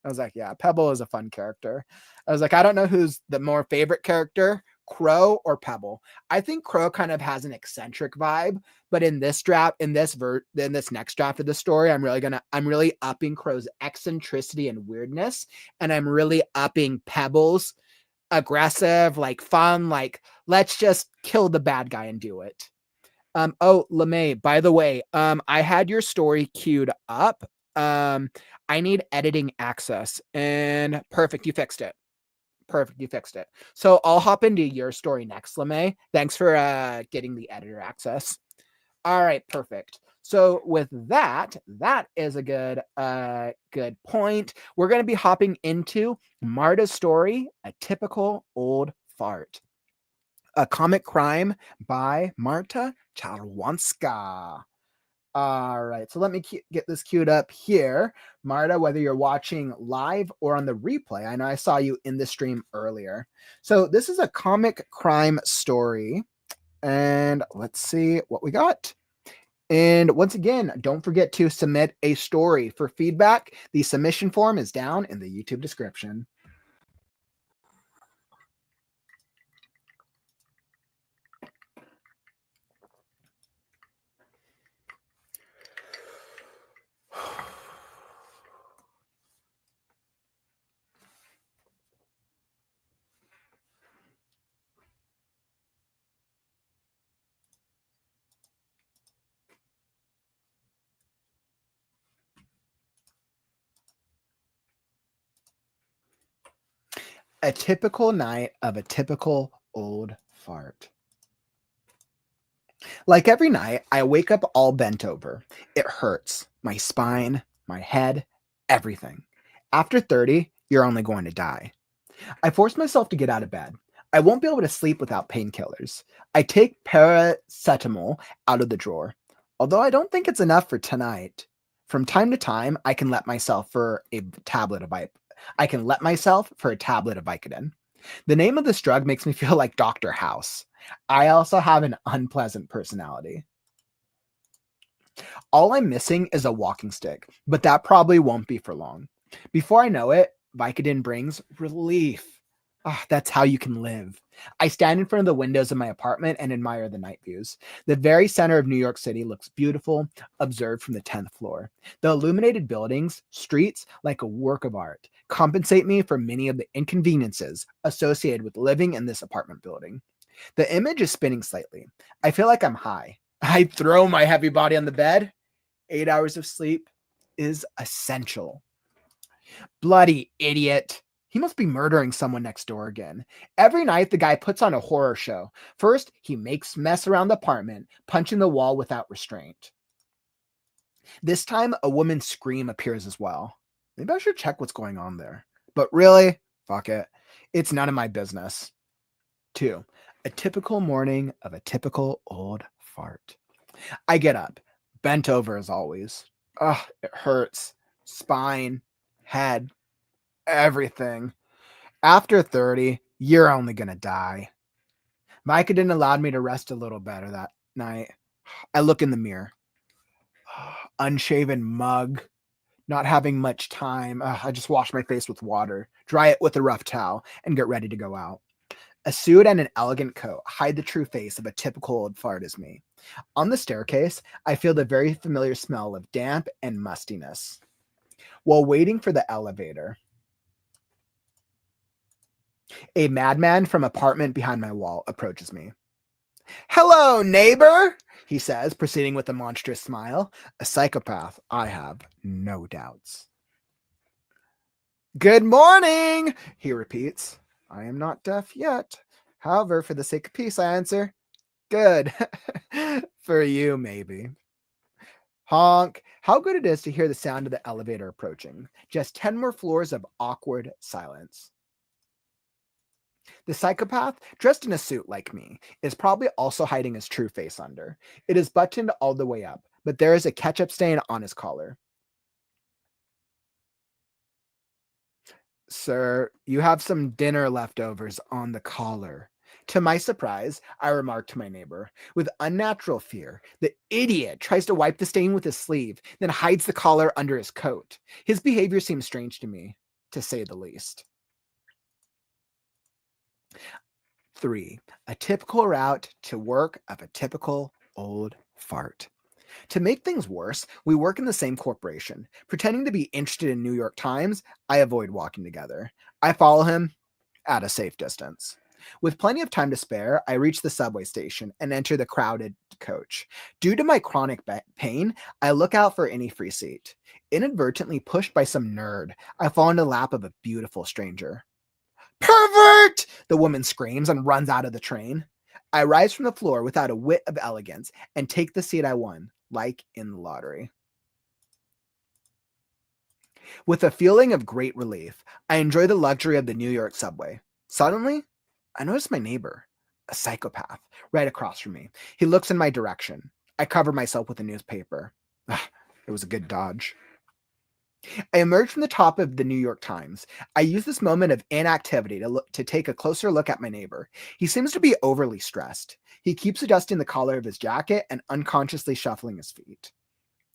I was like, yeah, Pebble is a fun character. I was like, I don't know who's the more favorite character, Crow or Pebble. I think Crow kind of has an eccentric vibe, but in this draft, in this next draft of the story, I'm really upping Crow's eccentricity and weirdness, and I'm really upping Pebble's aggressive, like fun, like let's just kill the bad guy and do it. Oh, Lmae, by the way, I had your story queued up. I need editing access, and perfect, you fixed it. Perfect, you fixed it. So I'll hop into your story next, Lmae. Thanks for getting the editor access. All right, perfect. So with that is a good point. We're going to be hopping into Marta's story, A Typical Old Fart. A Comic Crime by Marta Chowanska. All right, so let me get this queued up here. Marta, whether you're watching live or on the replay, I know I saw you in the stream earlier. So this is a comic crime story, and let's see what we got. And once again, don't forget to submit a story. For feedback, the submission form is down in the YouTube description. A typical night of a typical old fart. Like every night, I wake up all bent over. It hurts. My spine, my head, everything. After 30, you're only going to die. I force myself to get out of bed. I won't be able to sleep without painkillers. I take paracetamol out of the drawer, although I don't think it's enough for tonight. From time to time, I can let myself for a tablet of Vicodin. The name of this drug makes me feel like Dr. House. I also have an unpleasant personality. All I'm missing is a walking stick, but that probably won't be for long. Before I know it, Vicodin brings relief. That's how you can live. I stand in front of the windows of my apartment and admire the night views. The very center of New York City looks beautiful, observed from the 10th floor. The illuminated buildings, streets, like a work of art, compensate me for many of the inconveniences associated with living in this apartment building. The image is spinning slightly. I feel like I'm high. I throw my heavy body on the bed. 8 hours of sleep is essential. Bloody idiot. He must be murdering someone next door again. Every night, the guy puts on a horror show. First, he makes mess around the apartment, punching the wall without restraint. This time, a woman's scream appears as well. Maybe I should check what's going on there. But really, fuck it. It's none of my business. 2. A typical morning of a typical old fart. I get up, bent over as always. Ugh, it hurts. Spine, head, everything. After 30, you're only going to die. Vicodin allowed me to rest a little better that night. I look in the mirror. Unshaven mug, not having much time. I just wash my face with water, dry it with a rough towel, and get ready to go out. A suit and an elegant coat hide the true face of a typical old fart as me. On the staircase, I feel the very familiar smell of damp and mustiness. While waiting for the elevator, a madman from apartment behind my wall approaches me. "Hello, neighbor," he says, proceeding with a monstrous smile. A psychopath, I have no doubts. "Good morning," he repeats. I am not deaf yet. However, for the sake of peace, I answer, "Good." For you, maybe. Honk. How good it is to hear the sound of the elevator approaching. Just 10 more floors of awkward silence. The psychopath, dressed in a suit like me, is probably also hiding his true face under. It is buttoned all the way up, but there is a ketchup stain on his collar. "Sir, you have some dinner leftovers on the collar." To my surprise, I remarked to my neighbor, with unnatural fear, the idiot tries to wipe the stain with his sleeve, then hides the collar under his coat. His behavior seems strange to me, to say the least. 3. A typical route to work of a typical old fart. To make things worse, we work in the same corporation. Pretending to be interested in New York Times, I avoid walking together. I follow him at a safe distance. With plenty of time to spare, I reach the subway station and enter the crowded coach. Due to my chronic pain, I look out for any free seat. Inadvertently pushed by some nerd, I fall into the lap of a beautiful stranger. Pervert! The woman screams and runs out of the train. I rise from the floor without a whit of elegance and take the seat I won, like in the lottery. With a feeling of great relief, I enjoy the luxury of the New York subway. Suddenly, I notice my neighbor, a psychopath, right across from me. He looks in my direction. I cover myself with a newspaper. It was a good dodge. I emerge from the top of the New York Times. I use this moment of inactivity to take a closer look at my neighbor. He seems to be overly stressed. He keeps adjusting the collar of his jacket and unconsciously shuffling his feet.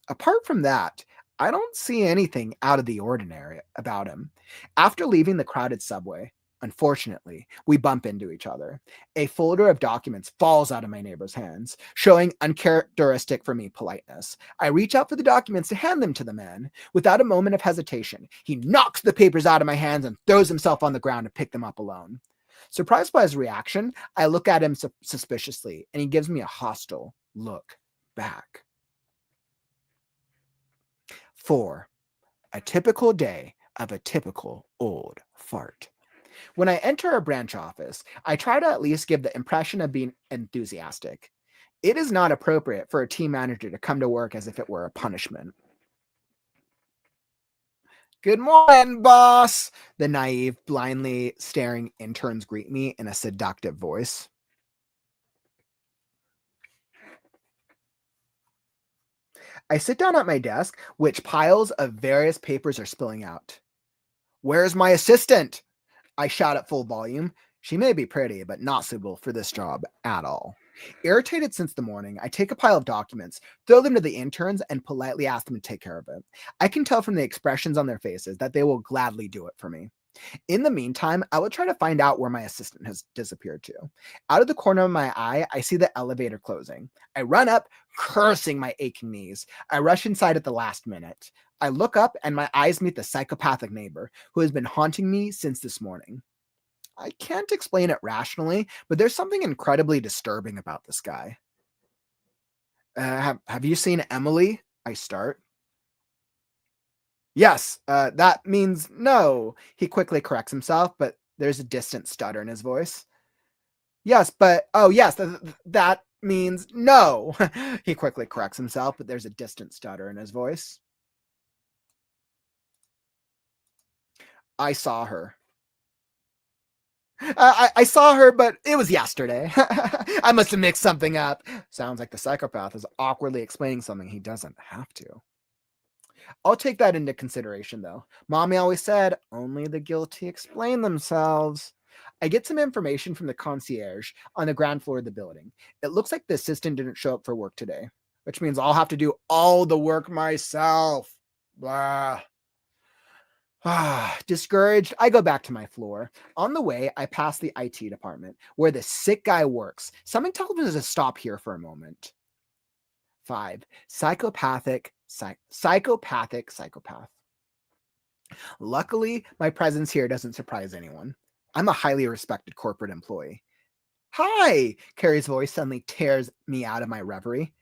Apart from that, I don't see anything out of the ordinary about him. After leaving the crowded subway, unfortunately, we bump into each other. A folder of documents falls out of my neighbor's hands, showing uncharacteristic for me politeness. I reach out for the documents to hand them to the man. Without a moment of hesitation, he knocks the papers out of my hands and throws himself on the ground to pick them up alone. Surprised by his reaction, I look at him suspiciously, and he gives me a hostile look back. 4. A typical day of a typical old fart. When I enter a branch office, I try to at least give the impression of being enthusiastic. It is not appropriate for a team manager to come to work as if it were a punishment. Good morning, boss! The naive, blindly staring interns greet me in a seductive voice. I sit down at my desk, which piles of various papers are spilling out. Where's my assistant? I shout at full volume. She may be pretty, but not suitable for this job at all. Irritated since the morning, I take a pile of documents, throw them to the interns, and politely ask them to take care of it. I can tell from the expressions on their faces that they will gladly do it for me. In the meantime, I will try to find out where my assistant has disappeared to. Out of the corner of my eye, I see the elevator closing. I run up, cursing my aching knees. I rush inside at the last minute. I look up and my eyes meet the psychopathic neighbor who has been haunting me since this morning. I can't explain it rationally, but there's something incredibly disturbing about this guy. Have you seen Emily? I start. Yes, that means no. He quickly corrects himself, but there's a distant stutter in his voice. Yes, but, oh, yes, that means no. He quickly corrects himself, but there's a distant stutter in his voice. I saw her. I saw her, but it was yesterday. I must have mixed something up. Sounds like the psychopath is awkwardly explaining something he doesn't have to. I'll take that into consideration, though. Mommy always said, only the guilty explain themselves. I get some information from the concierge on the ground floor of the building. It looks like the assistant didn't show up for work today, which means I'll have to do all the work myself. Blah. Discouraged, I go back to my floor. On the way, I pass the IT department, where the sick guy works. Something tells me to stop here for a moment. 5. Psychopath. Luckily, my presence here doesn't surprise anyone. I'm a highly respected corporate employee. Hi! Carrie's voice suddenly tears me out of my reverie.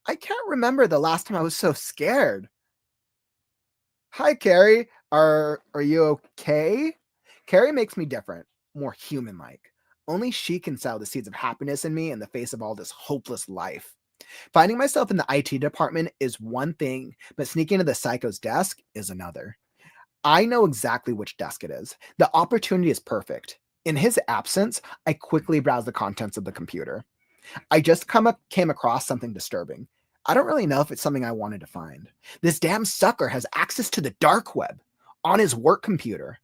I can't remember the last time I was so scared. Hi, Carrie. Are you okay? Carrie makes me different, more human-like. Only she can sow the seeds of happiness in me in the face of all this hopeless life. Finding myself in the IT department is one thing, but sneaking into the psycho's desk is another. I know exactly which desk it is. The opportunity is perfect. In his absence, I quickly browse the contents of the computer. I just came across something disturbing. I don't really know if it's something I wanted to find. This damn sucker has access to the dark web on his work computer.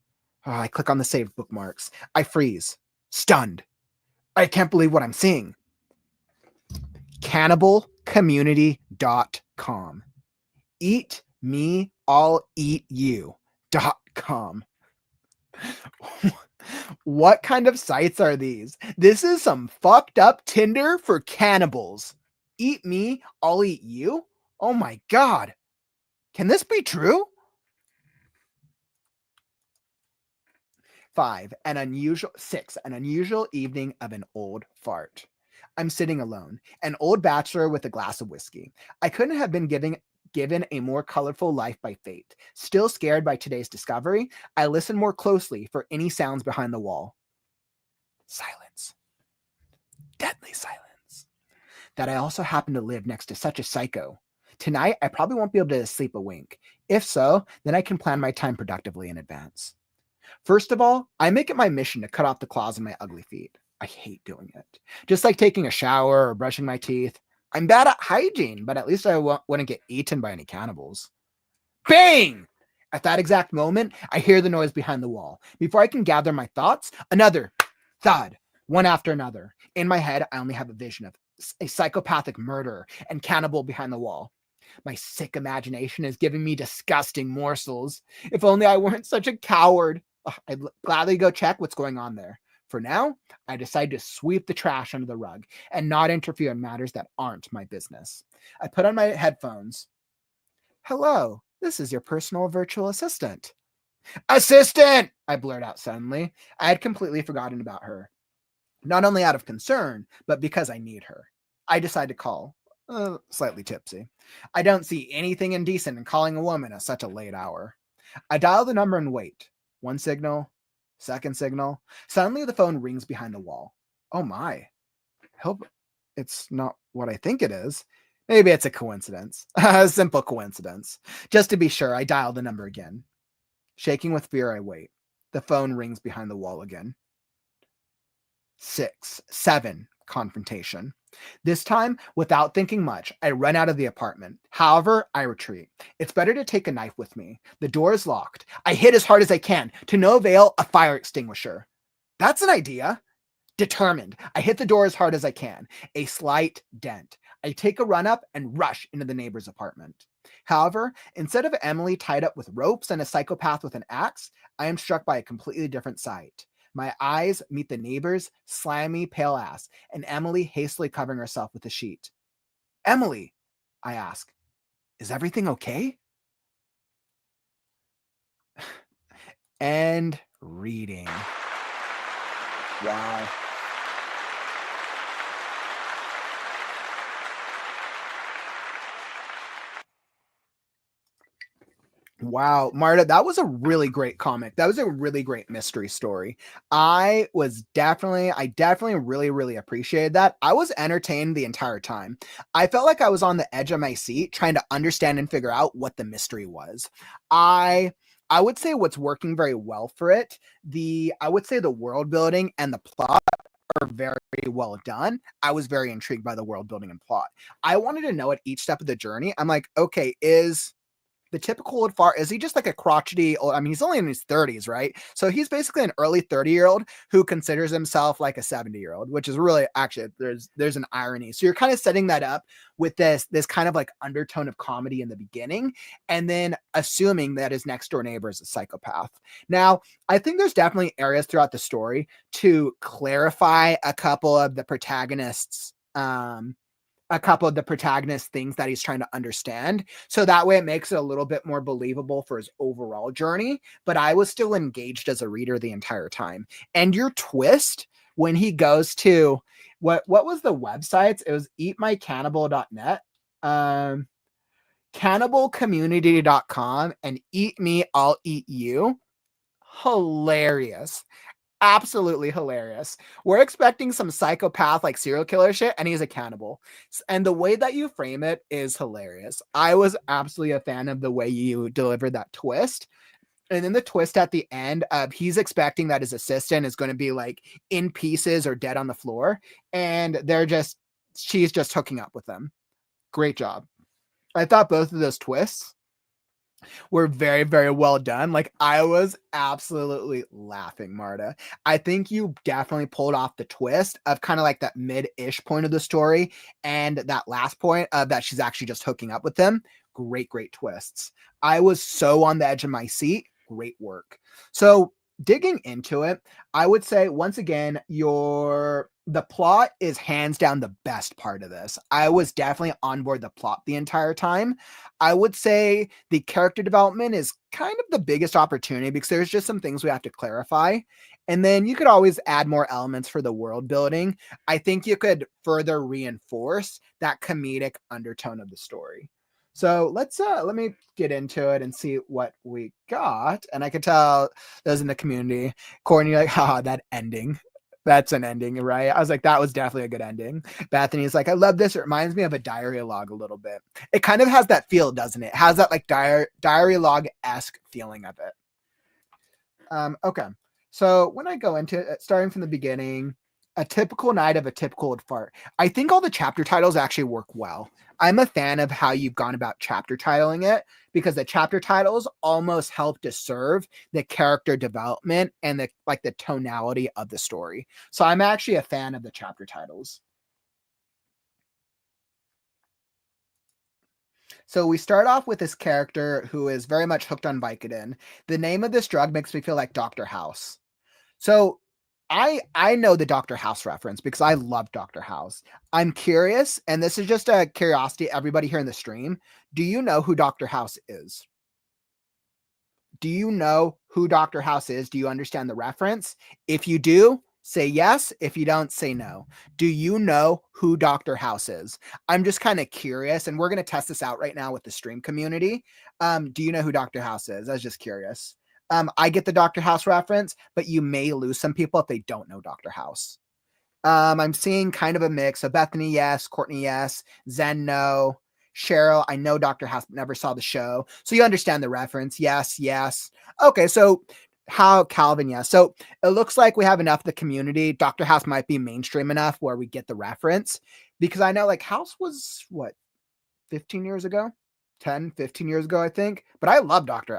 I click on the saved bookmarks. I freeze, stunned. I can't believe what I'm seeing. Cannibalcommunity.com. Eat me, I'll eat you.com. What kind of sites are these? This is some fucked up Tinder for cannibals. Eat me, I'll eat you? Oh my God. Can this be true? 6, an unusual evening of an old fart. I'm sitting alone, an old bachelor with a glass of whiskey. I couldn't have been given a more colorful life by fate. Still scared by today's discovery, I listen more closely for any sounds behind the wall. Silence. Deadly silence. That I also happen to live next to such a psycho. Tonight, I probably won't be able to sleep a wink. If so, then I can plan my time productively in advance. First of all, I make it my mission to cut off the claws on my ugly feet. I hate doing it. Just like taking a shower or brushing my teeth. I'm bad at hygiene, but at least I wouldn't get eaten by any cannibals. Bang! At that exact moment, I hear the noise behind the wall. Before I can gather my thoughts, another thud, one after another. In my head, I only have a vision of a psychopathic murderer and cannibal behind the wall. My sick imagination is giving me disgusting morsels. If only I weren't such a coward. I'd gladly go check what's going on there. For now, I decide to sweep the trash under the rug and not interfere in matters that aren't my business. I put on my headphones. Hello, this is your personal virtual assistant. Assistant! I blurt out suddenly. I had completely forgotten about her. Not only out of concern, but because I need her. I decide to call. Slightly tipsy. I don't see anything indecent in calling a woman at such a late hour. I dial the number and wait. One signal, second signal. Suddenly the phone rings behind the wall. Oh my. I hope it's not what I think it is. Maybe it's a coincidence. A simple coincidence. Just to be sure, I dial the number again. Shaking with fear, I wait. The phone rings behind the wall again. 6, 7, confrontation. This time, without thinking much, I run out of the apartment. However, I retreat. It's better to take a knife with me. The door is locked. I hit as hard as I can. To no avail, a fire extinguisher. That's an idea. Determined, I hit the door as hard as I can. A slight dent. I take a run up and rush into the neighbor's apartment. However, instead of Emily tied up with ropes and a psychopath with an axe, I am struck by a completely different sight. My eyes meet the neighbor's slimy, pale ass, and Emily hastily covering herself with a sheet. Emily, I ask, is everything okay? End reading. Wow. Wow, Marta, that was a really great comic. That was a really great mystery story. I definitely really appreciated that. I was entertained the entire time. I felt like I was on the edge of my seat trying to understand and figure out what the mystery was. I would say what's working very well for it, I would say the world building and the plot are very well done. I was very intrigued by the world building and plot. I wanted to know at each step of the journey. I'm like, okay, is the typical old fart, is he just like a crotchety old, I mean, he's only in his 30s, right? So he's basically an early 30-year-old who considers himself like a 70-year-old, which is really actually there's an irony. So you're kind of setting that up with this kind of like undertone of comedy in the beginning, and then assuming that his next door neighbor is a psychopath. Now, I think there's definitely areas throughout the story to clarify a couple of the protagonists' things that he's trying to understand. So that way it makes it a little bit more believable for his overall journey. But I was still engaged as a reader the entire time. And your twist when he goes to what was the websites? It was eatmycannibal.net, cannibalcommunity.com, and eat me, I'll eat you. Hilarious. Absolutely hilarious. We're expecting some psychopath like serial killer shit, and he's a cannibal. And the way that you frame it is hilarious. I was absolutely a fan of the way you delivered that twist. And then the twist at the end of he's expecting that his assistant is going to be like in pieces or dead on the floor, and she's just hooking up with them. Great job. I thought both of those twists were very, very well done. Like, I was absolutely laughing, Marta. I think you definitely pulled off the twist of kind of like that mid-ish point of the story and that last point of that she's actually just hooking up with them. Great, great twists. I was so on the edge of my seat. Great work. So digging into it, I would say once again, the plot is hands down the best part of this. I was definitely on board the plot the entire time. I would say the character development is kind of the biggest opportunity because there's just some things we have to clarify. And then you could always add more elements for the world building. I think you could further reinforce that comedic undertone of the story. So let me get into it and see what we got. And I could tell those in the community, Courtney, like, haha, that ending. That's an ending, right? I was like, that was definitely a good ending. Bethany's like, I love this. It reminds me of a diary log a little bit. It kind of has that feel, doesn't it? It has that like diary log-esque feeling of it. Okay. So when I go into it, starting from the beginning, a typical night of a typical old fart. I think all the chapter titles actually work well. I'm a fan of how you've gone about chapter titling it because the chapter titles almost help to serve the character development and the tonality of the story. So I'm actually a fan of the chapter titles. So we start off with this character who is very much hooked on Vicodin. The name of this drug makes me feel like Dr. House. So I know the Dr. House reference because I love Dr. House. I'm curious, and this is just a curiosity, everybody here in the stream. Do you know who Dr. House is? Do you know who Dr. House is? Do you understand the reference? If you do, say yes. If you don't, say no. Do you know who Dr. House is? I'm just kind of curious, and we're going to test this out right now with the stream community. Do you know who Dr. House is? I was just curious. I get the Dr. House reference, but you may lose some people if they don't know Dr. House. I'm seeing kind of a mix. So Bethany, yes. Courtney, yes. Zen, no. Cheryl, I know Dr. House never saw the show. So you understand the reference. Yes, yes. Okay, so how Calvin, yes. So it looks like we have enough of the community. Dr. House might be mainstream enough where we get the reference because I know like House was what, 15 years ago? 10, 15 years ago, I think. But I love Dr.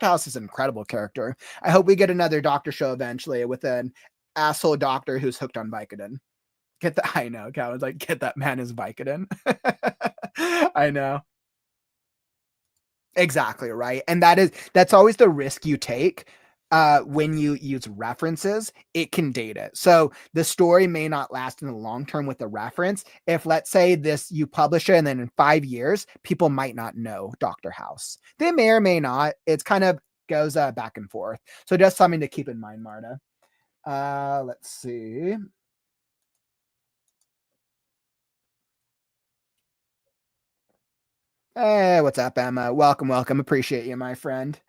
House is an incredible character. I hope we get another Doctor show eventually with an asshole doctor who's hooked on Vicodin. I know, Calvin's like, get that man his Vicodin. I know. Exactly, right? And that's always the risk you take. When you use references, it can date it. So the story may not last in the long term with the reference. If let's say this you publish it and then in 5 years, people might not know Dr. House. They may or may not. It's kind of goes back and forth. So just something to keep in mind, Marta. Let's see. Hey, what's up, Emma? Welcome, welcome. Appreciate you, my friend.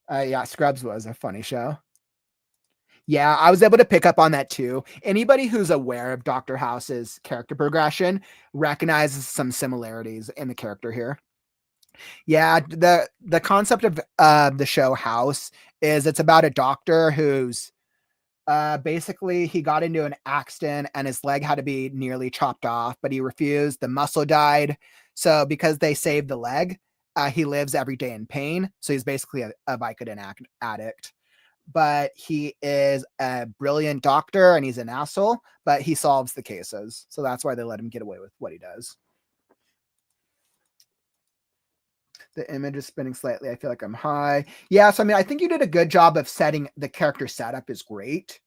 Yeah, Scrubs was a funny show. Yeah, I was able to pick up on that too. Anybody who's aware of Dr. House's character progression recognizes some similarities in the character here. Yeah, the concept of the show House is it's about a doctor who's basically he got into an accident and his leg had to be nearly chopped off, but he refused. The muscle died. So because they saved the leg, he lives every day in pain. So he's basically a Vicodin addict. But he is a brilliant doctor and he's an asshole, but he solves the cases. So that's why they let him get away with what he does. The image is spinning slightly. I feel like I'm high. Yeah, so I mean, I think you did a good job of setting the character setup is great.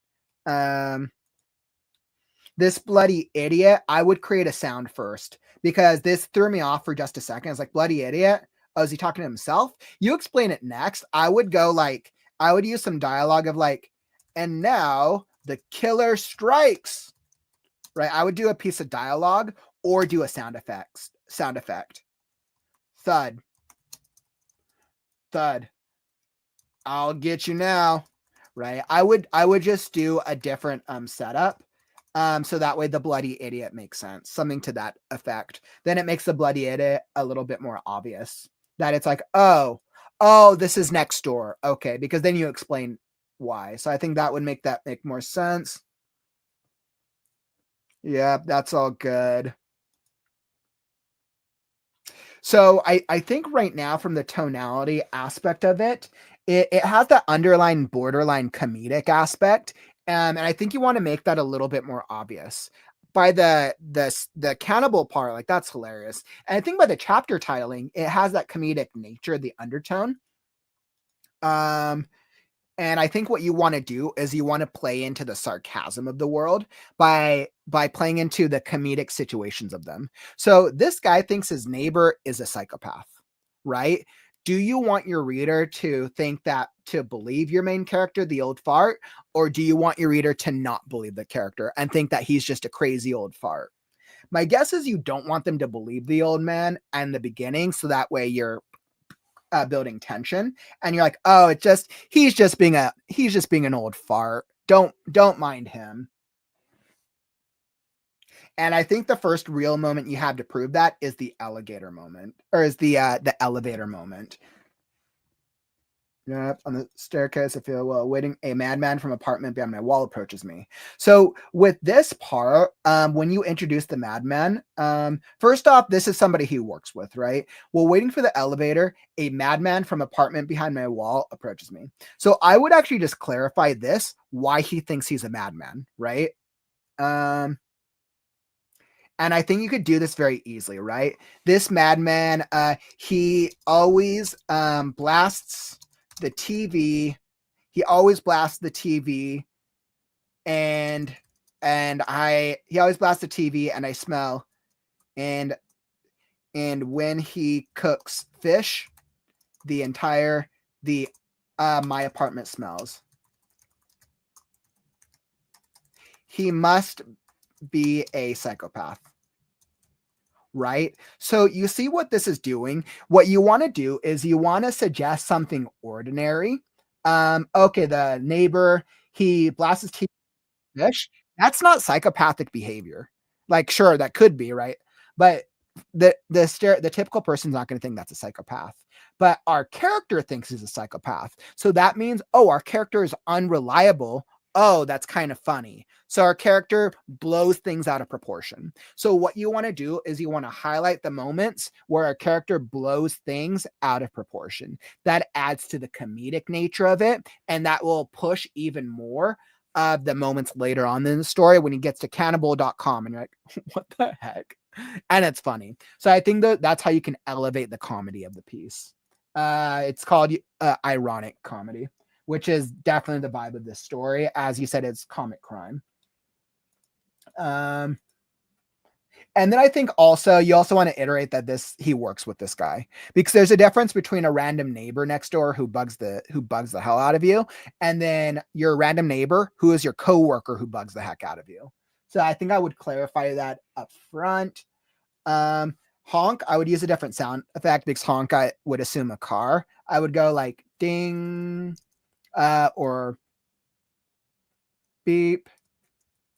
This bloody idiot, I would create a sound first because this threw me off for just a second. I was like, bloody idiot. Oh, is he talking to himself? You explain it next. I would use some dialogue of like, and now the killer strikes, right? I would do a piece of dialogue or do a sound effect. Thud. Thud. I'll get you now. Right. I would just do a different setup. So that way the bloody idiot makes sense. Something to that effect. Then it makes the bloody idiot a little bit more obvious. That it's like, oh, this is next door. Okay, because then you explain why. So I think that would make more sense. Yeah, that's all good. So I think right now from the tonality aspect of it, it has that underlying borderline comedic aspect. And I think you want to make that a little bit more obvious. By the cannibal part, like that's hilarious. And I think by the chapter titling, it has that comedic nature, the undertone. Um, and I think what you want to do is you want to play into the sarcasm of the world by playing into the comedic situations of them. So this guy thinks his neighbor is a psychopath, right? Do you want your reader to think that, to believe your main character, the old fart, or do you want your reader to not believe the character and think that he's just a crazy old fart? My guess is you don't want them to believe the old man in the beginning, so that way you're building tension, and you're like, oh, he's just being an old fart. Don't mind him. And I think the first real moment you have to prove that is the alligator moment, or is the elevator moment. Yep, on the staircase, I feel well waiting. A madman from apartment behind my wall approaches me. So with this part, when you introduce the madman, first off, this is somebody he works with, right? While waiting for the elevator, a madman from apartment behind my wall approaches me. So I would actually just clarify this, why he thinks he's a madman, right? Um, and I think you could do this very easily, right? This madman, he always blasts the TV. He always blasts the TV, and he always blasts the TV, and I smell, and when he cooks fish, the my apartment smells. He must be a psychopath. Right? So you see what this is doing. What you want to do is you want to suggest something ordinary. Okay, the neighbor, he blasts his fish. That's not psychopathic behavior. Like, sure, that could be, right? But the typical person's not going to think that's a psychopath. But our character thinks he's a psychopath. So that means, oh, our character is unreliable. Oh, that's kind of funny. So our character blows things out of proportion. So what you want to do is you want to highlight the moments where our character blows things out of proportion. That adds to the comedic nature of it, and that will push even more of the moments later on in the story when he gets to cannibal.com and you're like, what the heck? And it's funny. So I think that's how you can elevate the comedy of the piece. It's called ironic comedy, which is definitely the vibe of this story. As you said, it's comic crime. And then I think also you also want to iterate that he works with this guy, because there's a difference between a random neighbor next door who bugs the hell out of you, and then your random neighbor who is your coworker who bugs the heck out of you. So I think I would clarify that up front. Honk, I would use a different sound effect, because honk, I would assume a car. I would go like ding, or beep.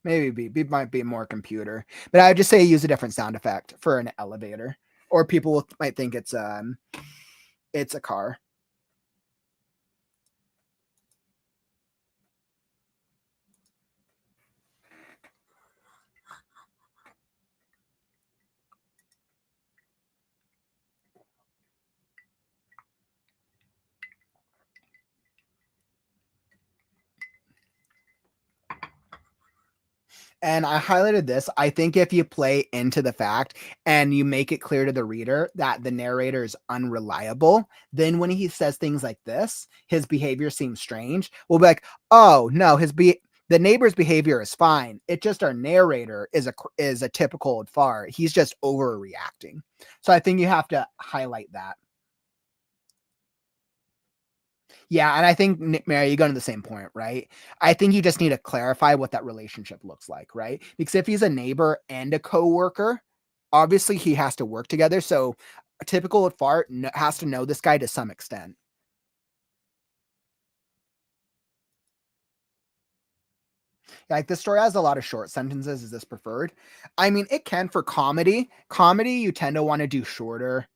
Maybe beep might be more computer, but I would just say use a different sound effect for an elevator, or people might think it's a car. And I highlighted this. I think if you play into the fact and you make it clear to the reader that the narrator is unreliable, then when he says things like this, his behavior seems strange. We'll be like, oh no, the neighbor's behavior is fine. It's just our narrator is a typical old fart. He's just overreacting. So I think you have to highlight that. Yeah, and I think, Mary, you go to the same point, right? I think you just need to clarify what that relationship looks like, right? Because if he's a neighbor and a coworker, obviously he has to work together. So a typical fart has to know this guy to some extent. Like, this story has a lot of short sentences. Is this preferred? I mean, it can for comedy. Comedy, you tend to want to do shorter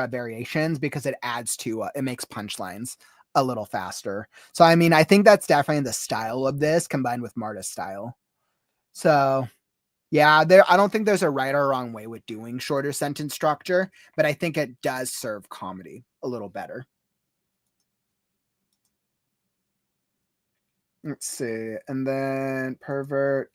variations, because it adds to it makes punchlines a little faster. So I mean, I think that's definitely the style of this combined with Marta's style. So Yeah, I don't think there's a right or wrong way with doing shorter sentence structure, but I think it does serve comedy a little better. Let's see. And then pervert.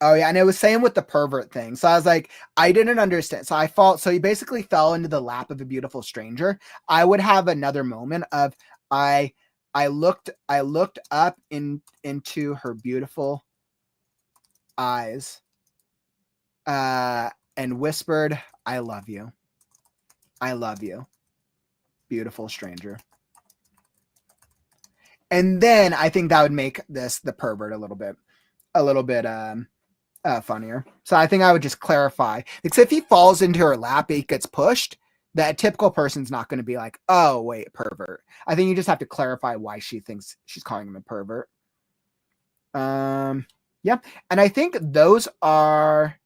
Oh yeah, and it was same with the pervert thing. So I was like, I didn't understand. So he basically fell into the lap of a beautiful stranger. I would have another moment of I looked up into her beautiful eyes and whispered, I love you. I love you, beautiful stranger. And then I think that would make the pervert a little bit funnier. So I think I would just clarify, because if he falls into her lap, he gets pushed. That typical person's not going to be like, oh wait, pervert. I think you just have to clarify why she thinks she's calling him a pervert. Yeah, and I think those are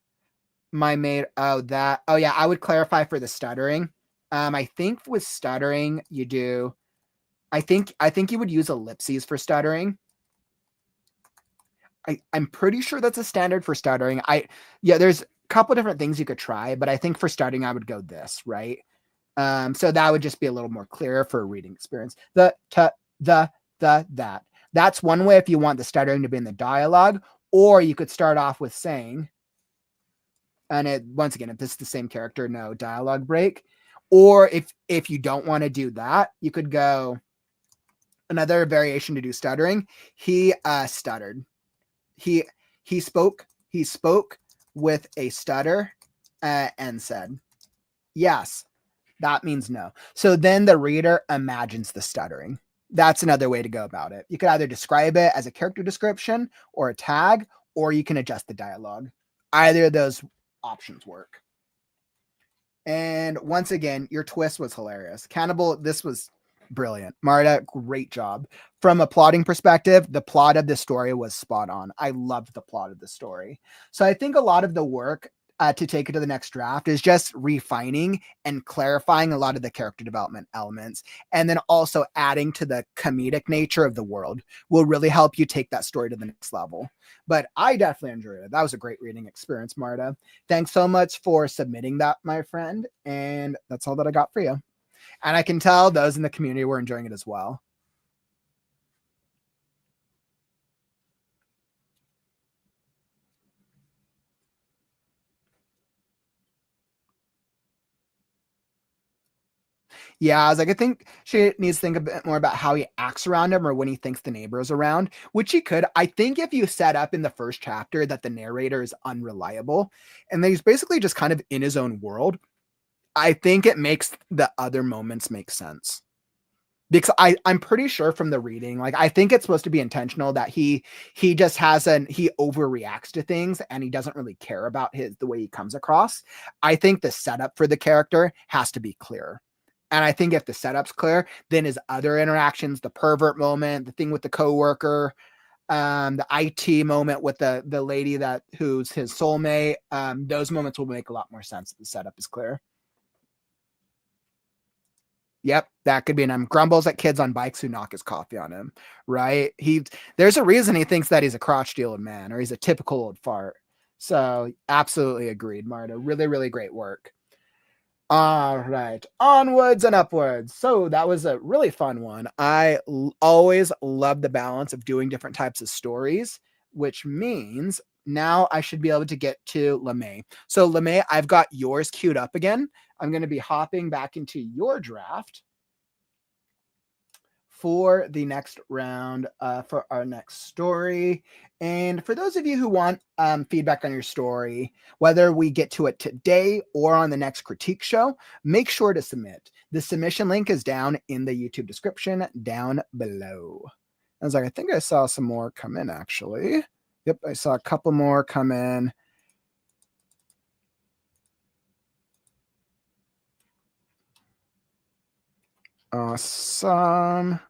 my main. Oh yeah, I would clarify for the stuttering. I think with stuttering you do. I think you would use ellipses for stuttering. I'm pretty sure that's a standard for stuttering. There's a couple different things you could try, but I think for stuttering I would go this, right? So that would just be a little more clear for a reading experience. That. That's one way if you want the stuttering to be in the dialogue, or you could start off with saying, and once again, if this is the same character, no dialogue break. Or if you don't want to do that, you could go another variation to do stuttering. He stuttered. He spoke with a stutter and said, yes. That means no. So then the reader imagines the stuttering. That's another way to go about it. You could either describe it as a character description or a tag, or you can adjust the dialogue. Either of those options work. And once again, your twist was hilarious. Cannibal, this was brilliant. Marta, great job. From a plotting perspective, the plot of the story was spot on. I loved the plot of the story. So I think a lot of the work to take it to the next draft is just refining and clarifying a lot of the character development elements, and then also adding to the comedic nature of the world will really help you take that story to the next level. But I definitely enjoyed it. That was a great reading experience, Marta. Thanks so much for submitting that, my friend. And that's all that I got for you. And I can tell those in the community were enjoying it as well. Yeah, I was like, I think she needs to think a bit more about how he acts around him or when he thinks the neighbor is around, which he could. I think if you set up in the first chapter that the narrator is unreliable and that he's basically just kind of in his own world, I think it makes the other moments make sense. Because I'm pretty sure from the reading, like I think it's supposed to be intentional that he just he overreacts to things and he doesn't really care about the way he comes across. I think the setup for the character has to be clear. And I think if the setup's clear, then his other interactions, the pervert moment, the thing with the coworker, the IT moment with the lady who's his soulmate, those moments will make a lot more sense if the setup is clear. Yep, that could be an grumbles at kids on bikes who knock his coffee on him, right? There's a reason he thinks that he's a crotchety old man or he's a typical old fart. So absolutely agreed, Marta. Really, really great work. All right, onwards and upwards. So that was a really fun one. I always love the balance of doing different types of stories, which means now I should be able to get to Lmae. So Lmae, I've got yours queued up again. I'm going to be hopping back into your draft for the next round for our next story. And for those of you who want feedback on your story, whether we get to it today or on the next critique show, make sure to submit. The submission link is down in the YouTube description down below. I was like, I think I saw some more come in actually. Yep, I saw a couple more come in. Awesome.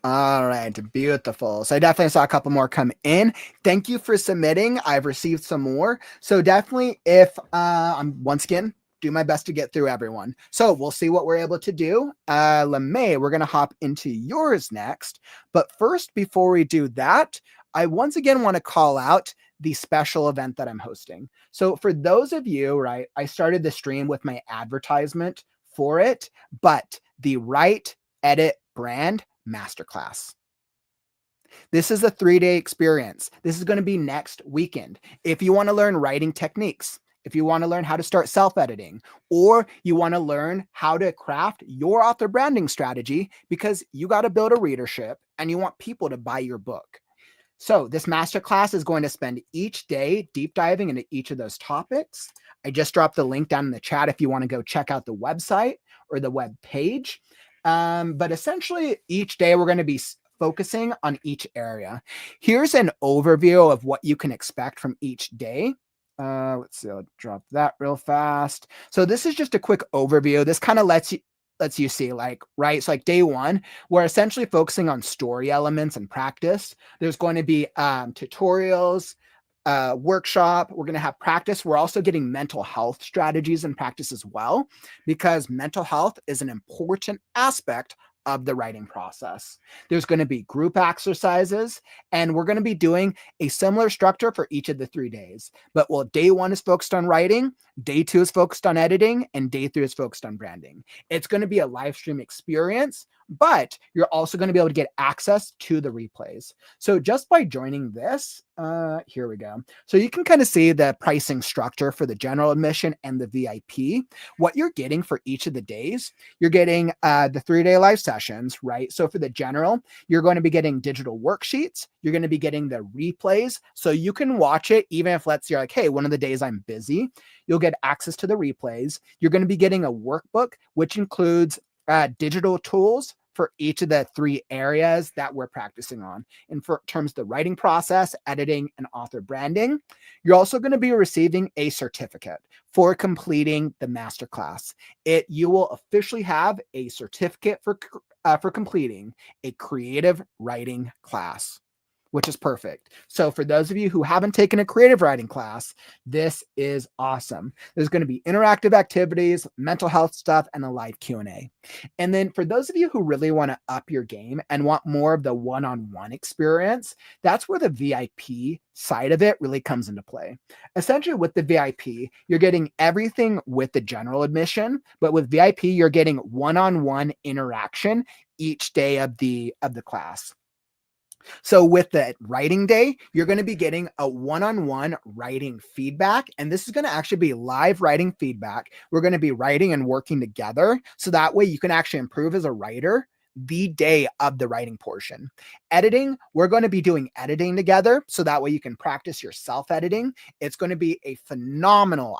All right, beautiful. So I definitely saw a couple more come in. Thank you for submitting. I've received some more. So definitely if I'm once again, do my best to get through everyone. So we'll see what we're able to do. Lmae, we're going to hop into yours next. But first, before we do that, I once again want to call out the special event that I'm hosting. So for those of you, right, I started the stream with my advertisement for it, but the Write, Edit, Brand Masterclass. This is a 3-day experience. This is going to be next weekend. If you want to learn writing techniques, if you want to learn how to start self-editing, or you want to learn how to craft your author branding strategy because you got to build a readership and you want people to buy your book. So this masterclass is going to spend each day deep diving into each of those topics. I just dropped the link down in the chat if you want to go check out the website or the web page. But essentially each day we're going to be focusing on each area. Here's an overview of what you can expect from each day. Let's see, I'll drop that real fast. So this is just a quick overview. This kind of lets you see, like, right? So like day one, we're essentially focusing on story elements and practice. There's going to be tutorials, workshop. We're going to have practice. We're also getting mental health strategies and practice as well, because mental health is an important aspect of the writing process. There's going to be group exercises, and we're going to be doing a similar structure for each of the 3 days. But while day one is focused on writing, day two is focused on editing, and day three is focused on branding. It's going to be a live stream experience, but you're also going to be able to get access to the replays. So just by joining this, here we go. So you can kind of see the pricing structure for the general admission and the VIP. What you're getting for each of the days, you're getting the 3-day live sessions, right? So for the general, you're going to be getting digital worksheets. You're going to be getting the replays. So you can watch it, even if let's say you're like, hey, one of the days I'm busy, you'll get access to the replays. You're going to be getting a workbook, which includes digital tools for each of the 3 areas that we're practicing on. In terms of the writing process, editing, and author branding, you're also going to be receiving a certificate for completing the masterclass. You will officially have a certificate for completing a creative writing class, which is perfect. So for those of you who haven't taken a creative writing class, this is awesome. There's going to be interactive activities, mental health stuff, and a live Q&A. And then for those of you who really want to up your game and want more of the one-on-one experience, that's where the VIP side of it really comes into play. Essentially with the VIP, you're getting everything with the general admission, but with VIP, you're getting one-on-one interaction each day of the class. So with the writing day, you're going to be getting a one-on-one writing feedback. And this is going to actually be live writing feedback. We're going to be writing and working together. So that way you can actually improve as a writer the day of the writing portion. Editing, we're going to be doing editing together. So that way you can practice your self-editing. It's going to be I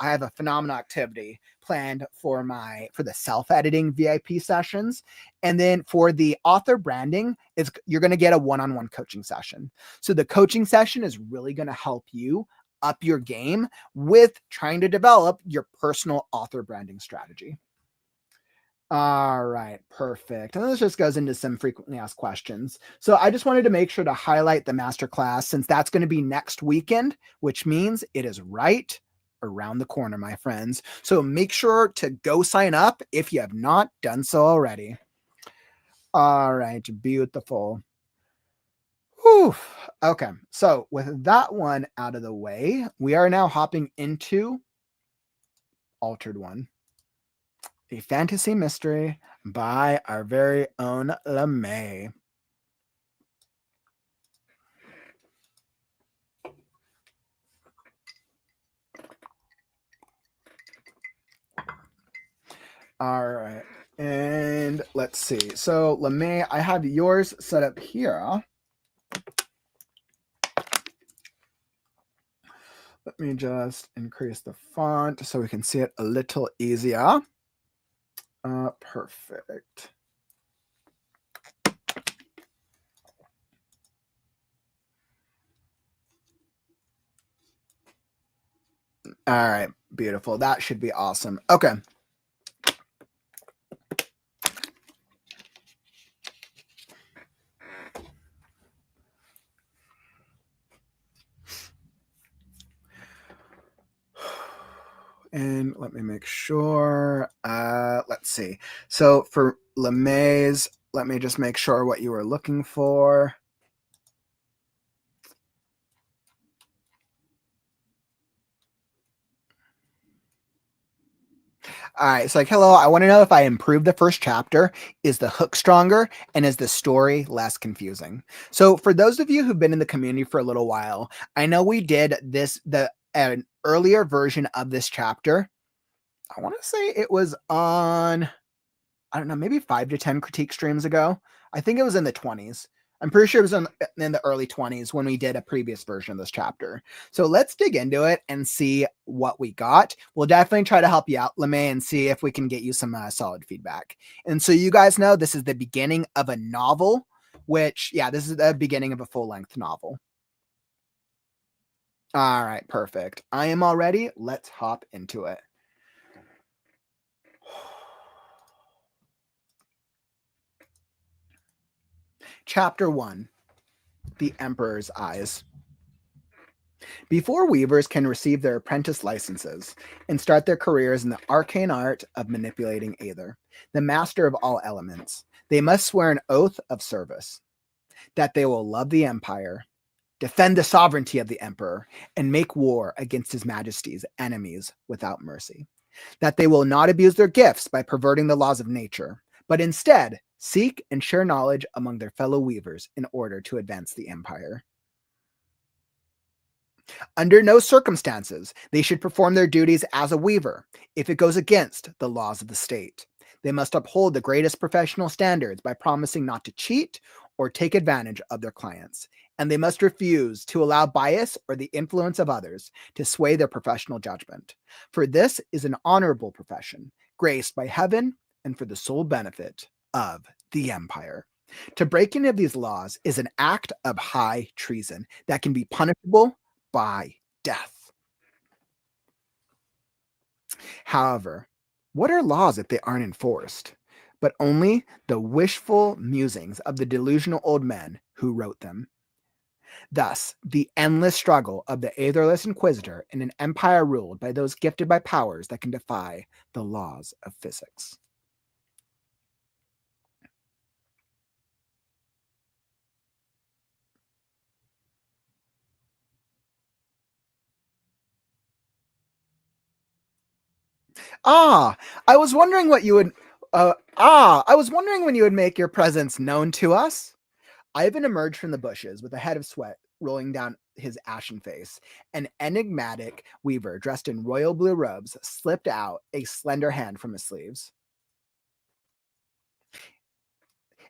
have a phenomenal activity planned for the self-editing VIP sessions. And then for the author branding, you're going to get a one-on-one coaching session. So the coaching session is really going to help you up your game with trying to develop your personal author branding strategy. All right, perfect. And this just goes into some frequently asked questions. So I just wanted to make sure to highlight the masterclass, since that's going to be next weekend, which means it is right around the corner, my friends. So make sure to go sign up if you have not done so already. All right, beautiful. Whew. Okay, so with that one out of the way, we are now hopping into Altered One, a fantasy mystery by our very own Lmae. All right, and let's see. So Lmae, I have yours set up here. Let me just increase the font so we can see it a little easier. Perfect. All right, beautiful. That should be awesome. Okay. And let me make sure. Let's see. So for Lmae's, let me just make sure what you were looking for. All right, it's like, hello, I want to know if I improved the first chapter. Is the hook stronger? And is the story less confusing? So for those of you who've been in the community for a little while, I know we did an earlier version of this chapter. I want to say it was on, I don't know, maybe 5 to 10 critique streams ago. I think it was in the 20s. I'm pretty sure it was in the early 20s when we did a previous version of this chapter. So let's dig into it and see what we got. We'll definitely try to help you out, Lmae, and see if we can get you some solid feedback. And so you guys know this is the beginning of a novel, which, yeah, this is the beginning of a full-length novel. All right, perfect. I am all ready. Let's hop into it. Chapter 1, The Emperor's Eyes. Before weavers can receive their apprentice licenses and start their careers in the arcane art of manipulating Aether, the master of all elements, they must swear an oath of service, that they will love the empire, defend the sovereignty of the emperor, and make war against his majesty's enemies without mercy, that they will not abuse their gifts by perverting the laws of nature, but instead seek and share knowledge among their fellow weavers in order to advance the empire. Under no circumstances they should perform their duties as a weaver if it goes against the laws of the state. They must uphold the greatest professional standards by promising not to cheat or take advantage of their clients, and they must refuse to allow bias or the influence of others to sway their professional judgment. For this is an honorable profession, graced by heaven and for the sole benefit of the empire. To break any of these laws is an act of high treason that can be punishable by death. However, what are laws if they aren't enforced? But only the wishful musings of the delusional old men who wrote them. Thus, the endless struggle of the aetherless inquisitor in an empire ruled by those gifted by powers that can defy the laws of physics. I was wondering what you would. I was wondering when you would make your presence known to us. Ivan emerged from the bushes with a head of sweat rolling down his ashen face. An enigmatic weaver dressed in royal blue robes slipped out a slender hand from his sleeves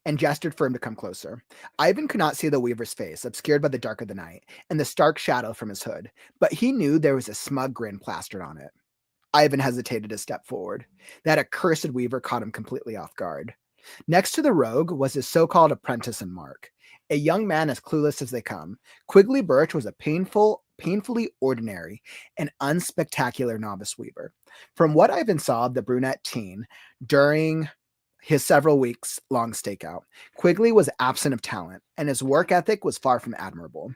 and gestured for him to come closer. Ivan could not see the weaver's face, obscured by the dark of the night and the stark shadow from his hood, but he knew there was a smug grin plastered on it. Ivan hesitated to step forward. That accursed weaver caught him completely off guard. Next to the rogue was his so-called apprentice and mark, a young man as clueless as they come. Quigley Birch was a painfully ordinary and unspectacular novice weaver. From what Ivan saw of the brunette teen during his several weeks long stakeout, Quigley was absent of talent, and his work ethic was far from admirable.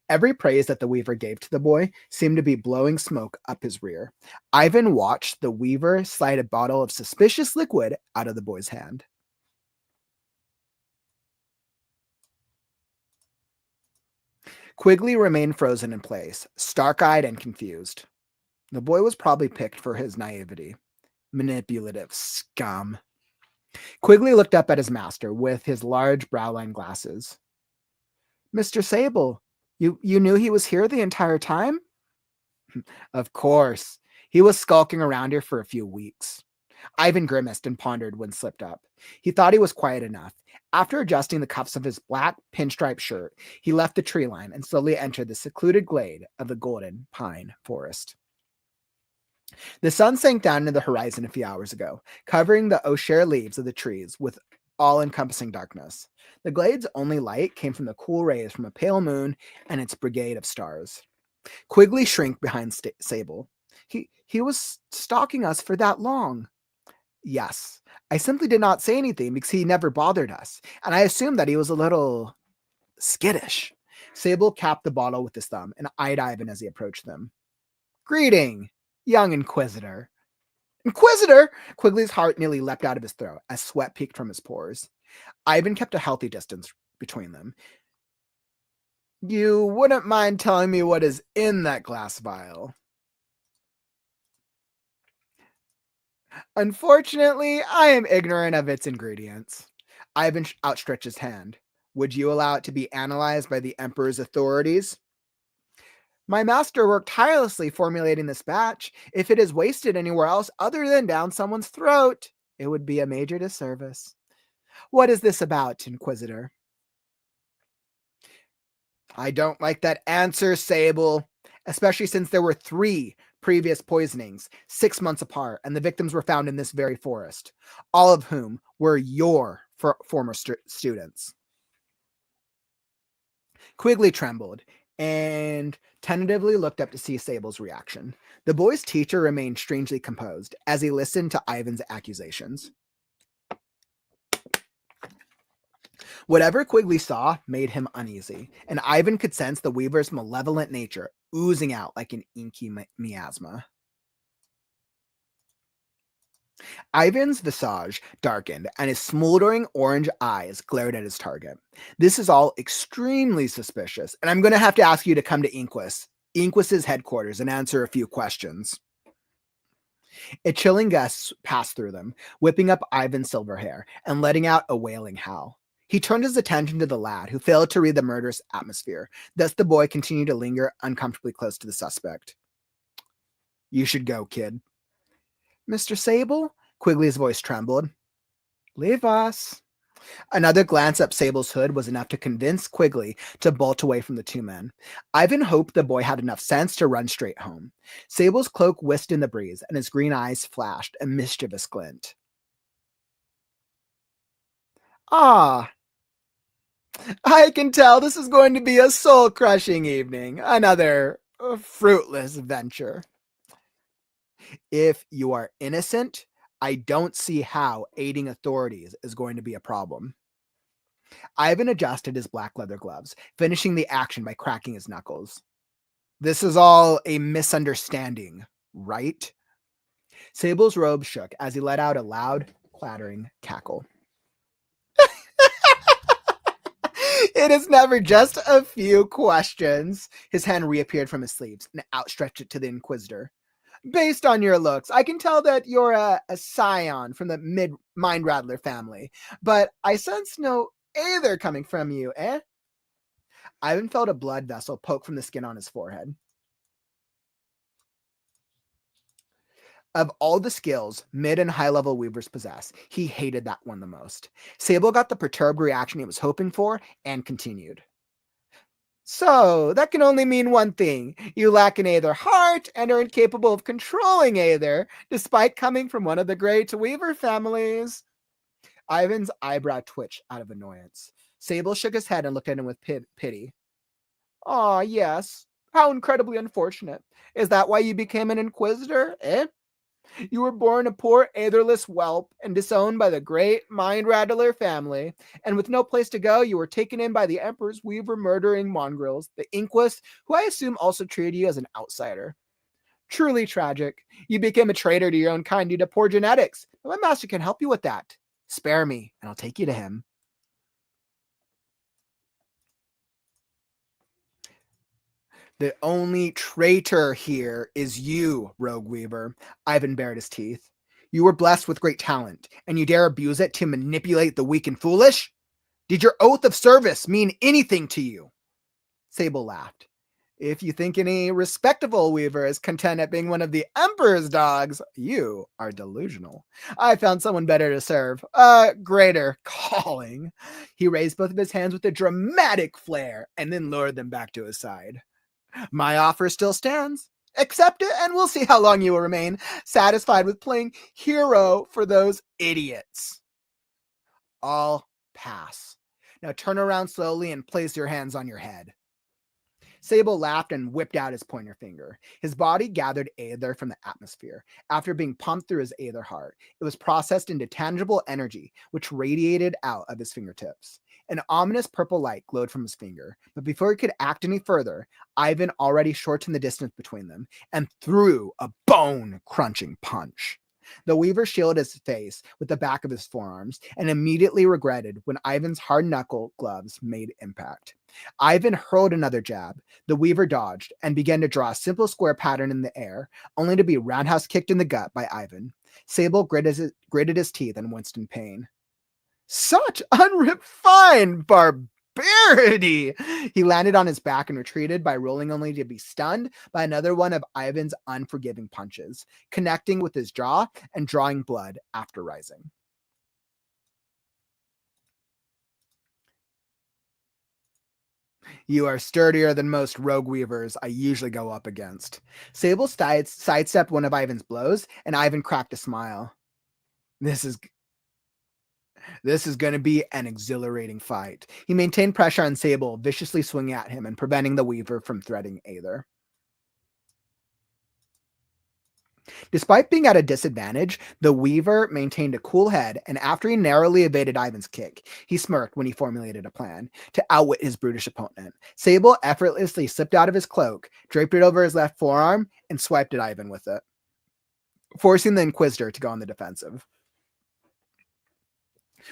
Every praise that the weaver gave to the boy seemed to be blowing smoke up his rear. Ivan watched the weaver slide a bottle of suspicious liquid out of the boy's hand. Quigley remained frozen in place, stark-eyed and confused. The boy was probably picked for his naivety. Manipulative scum. Quigley looked up at his master with his large brow-line glasses. Mr. Sable, you knew he was here the entire time? Of course. He was skulking around here for a few weeks. Ivan grimaced and pondered when slipped up. He thought he was quiet enough. After adjusting the cuffs of his black pinstripe shirt, he left the tree line and slowly entered the secluded glade of the golden pine forest. The sun sank down into the horizon a few hours ago, covering the osier leaves of the trees with all-encompassing darkness. The glade's only light came from the cool rays from a pale moon and its brigade of stars. Quigley shrank behind Sable. He was stalking us for that long. Yes, I simply did not say anything because he never bothered us, and I assumed that he was a little skittish. Sable capped the bottle with his thumb and eyed Ivan as he approached them. Greeting, Young Inquisitor. Inquisitor! Quigley's heart nearly leapt out of his throat as sweat peeked from his pores. Ivan kept a healthy distance between them. You wouldn't mind telling me what is in that glass vial? Unfortunately, I am ignorant of its ingredients. Ivan outstretched his hand. Would you allow it to be analyzed by the Emperor's authorities? My master worked tirelessly formulating this batch. If it is wasted anywhere else other than down someone's throat, it would be a major disservice. What is this about, Inquisitor? I don't like that answer, Sable, especially since there were 3 previous poisonings 6 months apart, and the victims were found in this very forest, all of whom were your former students. Quigley trembled and tentatively looked up to see Sable's reaction. The boy's teacher remained strangely composed as he listened to Ivan's accusations. Whatever Quigley saw made him uneasy, and Ivan could sense the Weaver's malevolent nature oozing out like an inky miasma. Ivan's visage darkened, and his smoldering orange eyes glared at his target. This is all extremely suspicious, and I'm going to have to ask you to come to Inquis's headquarters, and answer a few questions. A chilling gust passed through them, whipping up Ivan's silver hair and letting out a wailing howl. He turned his attention to the lad, who failed to read the murderous atmosphere. Thus the boy continued to linger uncomfortably close to the suspect. You should go, kid. Mr. Sable? Quigley's voice trembled. Leave us. Another glance up Sable's hood was enough to convince Quigley to bolt away from the 2 men. Ivan hoped the boy had enough sense to run straight home. Sable's cloak whisked in the breeze, and his green eyes flashed a mischievous glint. Ah, I can tell this is going to be a soul-crushing evening. Another fruitless venture. If you are innocent, I don't see how aiding authorities is going to be a problem. Ivan adjusted his black leather gloves, finishing the action by cracking his knuckles. This is all a misunderstanding, right? Sable's robe shook as he let out a loud, clattering cackle. It is never just a few questions. His hand reappeared from his sleeves and outstretched it to the Inquisitor. Based on your looks, I can tell that you're a scion from the Mind Rattler family, but I sense no either coming from you, eh? Ivan felt a blood vessel poke from the skin on his forehead. Of all the skills mid and high level weavers possess, he hated that one the most. Sable got the perturbed reaction he was hoping for and continued. So, that can only mean one thing. You lack an Aether heart and are incapable of controlling Aether, despite coming from one of the great Weaver families. Ivan's eyebrow twitched out of annoyance. Sable shook his head and looked at him with pity. Ah, yes. How incredibly unfortunate. Is that why you became an Inquisitor, eh? You were born a poor aetherless whelp and disowned by the great Mind Rattler family, and with no place to go, you were taken in by the Emperor's Weaver murdering mongrels, the Inquis, who I assume also treated you as an outsider. Truly tragic. You became a traitor to your own kind due to poor genetics, but my master can help you with that. Spare me, and I'll take you to him. The only traitor here is you, Rogue Weaver. Ivan bared his teeth. You were blessed with great talent, and you dare abuse it to manipulate the weak and foolish? Did your oath of service mean anything to you? Sable laughed. If you think any respectable weaver is content at being one of the Emperor's dogs, you are delusional. I found someone better to serve, a greater calling. He raised both of his hands with a dramatic flair and then lowered them back to his side. My offer still stands. Accept it, and we'll see how long you will remain satisfied with playing hero for those idiots. I'll pass. Now turn around slowly and place your hands on your head. Sable laughed and whipped out his pointer finger. His body gathered aether from the atmosphere. After being pumped through his aether heart, it was processed into tangible energy, which radiated out of his fingertips. An ominous purple light glowed from his finger, but before he could act any further, Ivan already shortened the distance between them and threw a bone-crunching punch. The weaver shielded his face with the back of his forearms and immediately regretted when Ivan's hard-knuckle gloves made impact. Ivan hurled another jab. The weaver dodged and began to draw a simple square pattern in the air, only to be roundhouse kicked in the gut by Ivan. Sable gritted his teeth and winced in pain. Such unrefined barbarity! He landed on his back and retreated by rolling, only to be stunned by another one of Ivan's unforgiving punches, connecting with his jaw and drawing blood after rising. You are sturdier than most rogue weavers I usually go up against. Sable sidestepped one of Ivan's blows, and Ivan cracked a smile. This is going to be an exhilarating fight. He maintained pressure on Sable, viciously swinging at him and preventing the weaver from threatening either. Despite being at a disadvantage, the weaver maintained a cool head, and after he narrowly evaded Ivan's kick, he smirked when he formulated a plan to outwit his brutish opponent. Sable effortlessly slipped out of his cloak, draped it over his left forearm, and swiped at Ivan with it, forcing the Inquisitor to go on the defensive.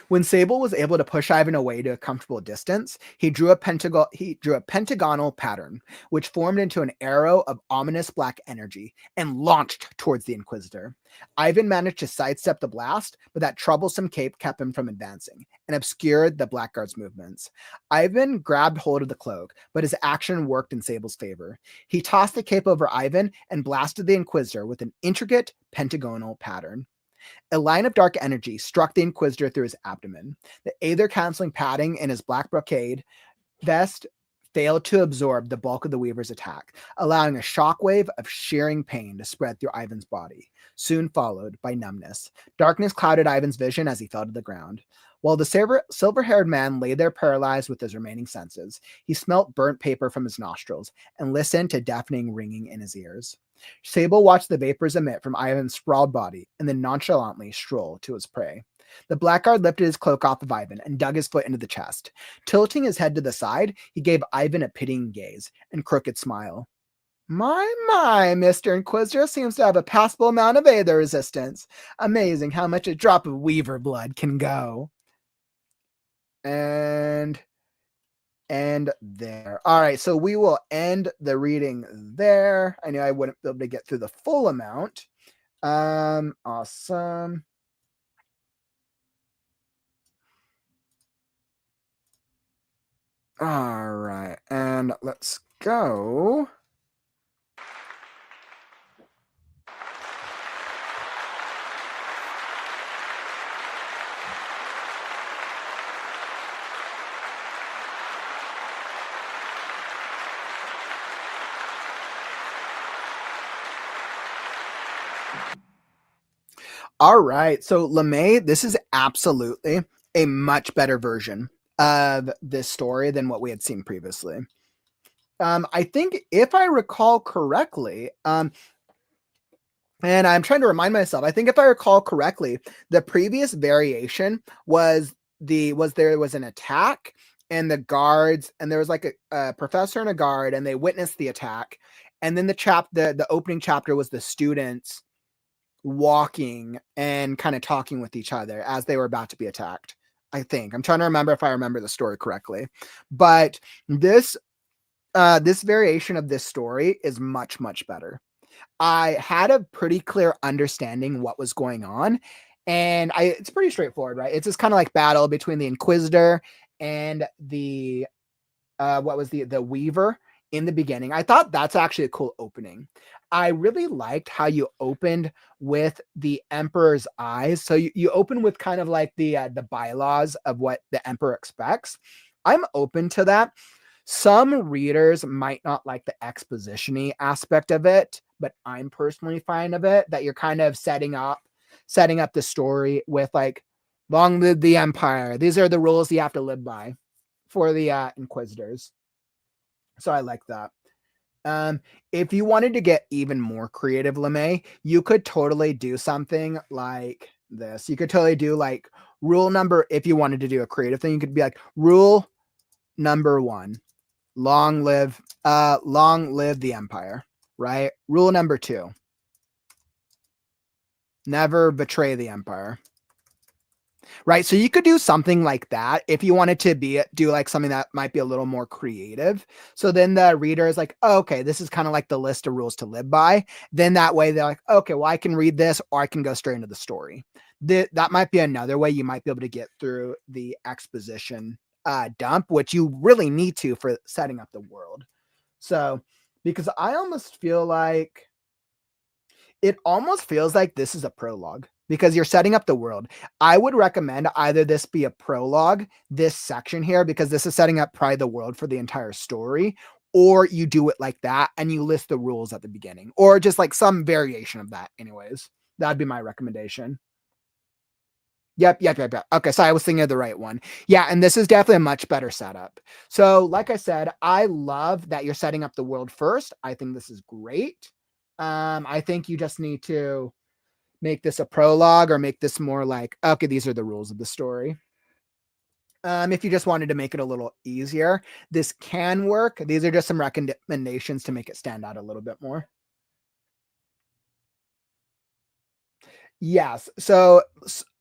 When Sable was able to push Ivan away to a comfortable distance, he drew a pentagonal pattern, which formed into an arrow of ominous black energy and launched towards the Inquisitor. Ivan managed to sidestep the blast, but that troublesome cape kept him from advancing and obscured the Blackguard's movements. Ivan grabbed hold of the cloak, but his action worked in Sable's favor. He tossed the cape over Ivan and blasted the Inquisitor with an intricate pentagonal pattern. A line of dark energy struck the Inquisitor through his abdomen. The aether-canceling padding in his black brocade vest failed to absorb the bulk of the Weaver's attack, allowing a shockwave of shearing pain to spread through Ivan's body, soon followed by numbness. Darkness clouded Ivan's vision as he fell to the ground. While the silver-haired man lay there paralyzed with his remaining senses, he smelt burnt paper from his nostrils and listened to deafening ringing in his ears. Sable watched the vapors emit from Ivan's sprawled body and then nonchalantly stroll to his prey. The Blackguard lifted his cloak off of Ivan and dug his foot into the chest. Tilting his head to the side, he gave Ivan a pitying gaze and crooked smile. My, Mr. Inquisitor seems to have a passable amount of aether resistance. Amazing how much a drop of Weaver blood can go. And there. All right, so we will end the reading there. I knew I wouldn't be able to get through the full amount. Awesome. All right, and let's go. All right, so Lmae, this is absolutely a much better version of this story than what we had seen previously. I think if I recall correctly, and I'm trying to remind myself, I think if I recall correctly, the previous variation was there was an attack and the guards, and there was like a professor and a guard, and they witnessed the attack. And then the opening chapter was the students walking and kind of talking with each other as they were about to be attacked. I think I'm trying to remember if I remember the story correctly, but this variation of this story is much, much better. I had a pretty clear understanding what was going on, and it's pretty straightforward, right? It's just kind of like battle between the Inquisitor and the the Weaver in the beginning. I thought that's actually a cool opening. I really liked how you opened with the Emperor's eyes. So you open with kind of like the bylaws of what the Emperor expects. I'm open to that. Some readers might not like the exposition-y aspect of it, but I'm personally fine of it, that you're kind of setting up the story with like, long live the Empire. These are the rules you have to live by for the Inquisitors. So I like that. If you wanted to get even more creative, Lmae, you could totally do something like this. You could totally do like rule number, if you wanted to do a creative thing, you could be like, rule number 1, long live the empire, right? Rule number 2, never betray the empire. Right. So you could do something like that if you wanted to do like something that might be a little more creative. So then the reader is like, oh, okay, this is kind of like the list of rules to live by. Then that way they're like, okay, well, I can read this or I can go straight into the story. That might be another way you might be able to get through the exposition dump, which you really need to for setting up the world. So, because I almost feel like it almost feels like this is a prologue because you're setting up the world. I would recommend either this be a prologue, this section here, because this is setting up probably the world for the entire story, or you do it like that and you list the rules at the beginning, or just like some variation of that anyways. That'd be my recommendation. Yep. Okay, so I was thinking of the right one. Yeah, and this is definitely a much better setup. So like I said, I love that you're setting up the world first. I think this is great. I think you just need to make this a prologue or make this more like, okay, these are the rules of the story. If you just wanted to make it a little easier, this can work. These are just some recommendations to make it stand out a little bit more. Yes. So,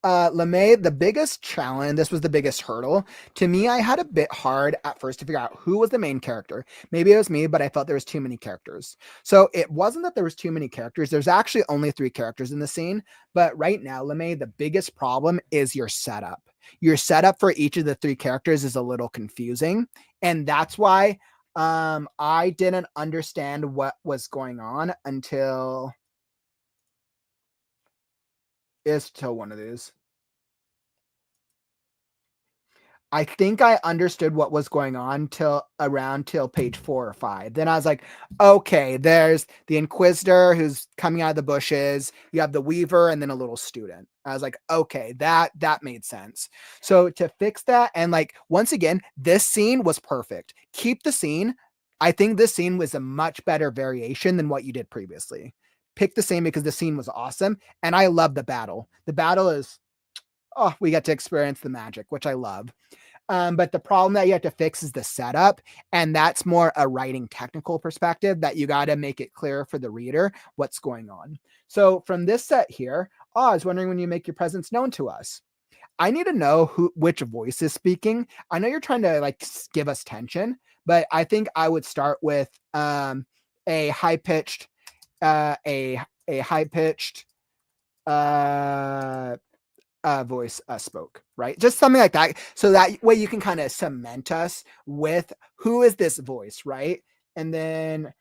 Lmae, the biggest challenge, this was the biggest hurdle. To me, I had a bit hard at first to figure out who was the main character. Maybe it was me, but I felt there was too many characters. So it wasn't that there was too many characters. There's actually only 3 characters in the scene. But right now, Lmae, the biggest problem is your setup. Your setup for each of the 3 characters is a little confusing. And that's why I didn't understand what was going on until one of these. I think I understood what was going on till page 4 or 5. Then I was like, okay, there's the Inquisitor who's coming out of the bushes. You have the Weaver and then a little student. I was like, okay, that made sense. So to fix that, and like, once again, this scene was perfect. Keep the scene. I think this scene was a much better variation than what you did previously. Pick the scene because the scene was awesome. And I love the battle. The battle is, oh, we get to experience the magic, which I love. But the problem that you have to fix is the setup. And that's more a writing technical perspective that you got to make it clear for the reader what's going on. So from this set here, I was wondering when you make your presence known to us. I need to know which voice is speaking. I know you're trying to like give us tension, but I think I would start with a high-pitched voice spoke, right? Just something like that. So that way you can kind of cement us with who is this voice, right? And then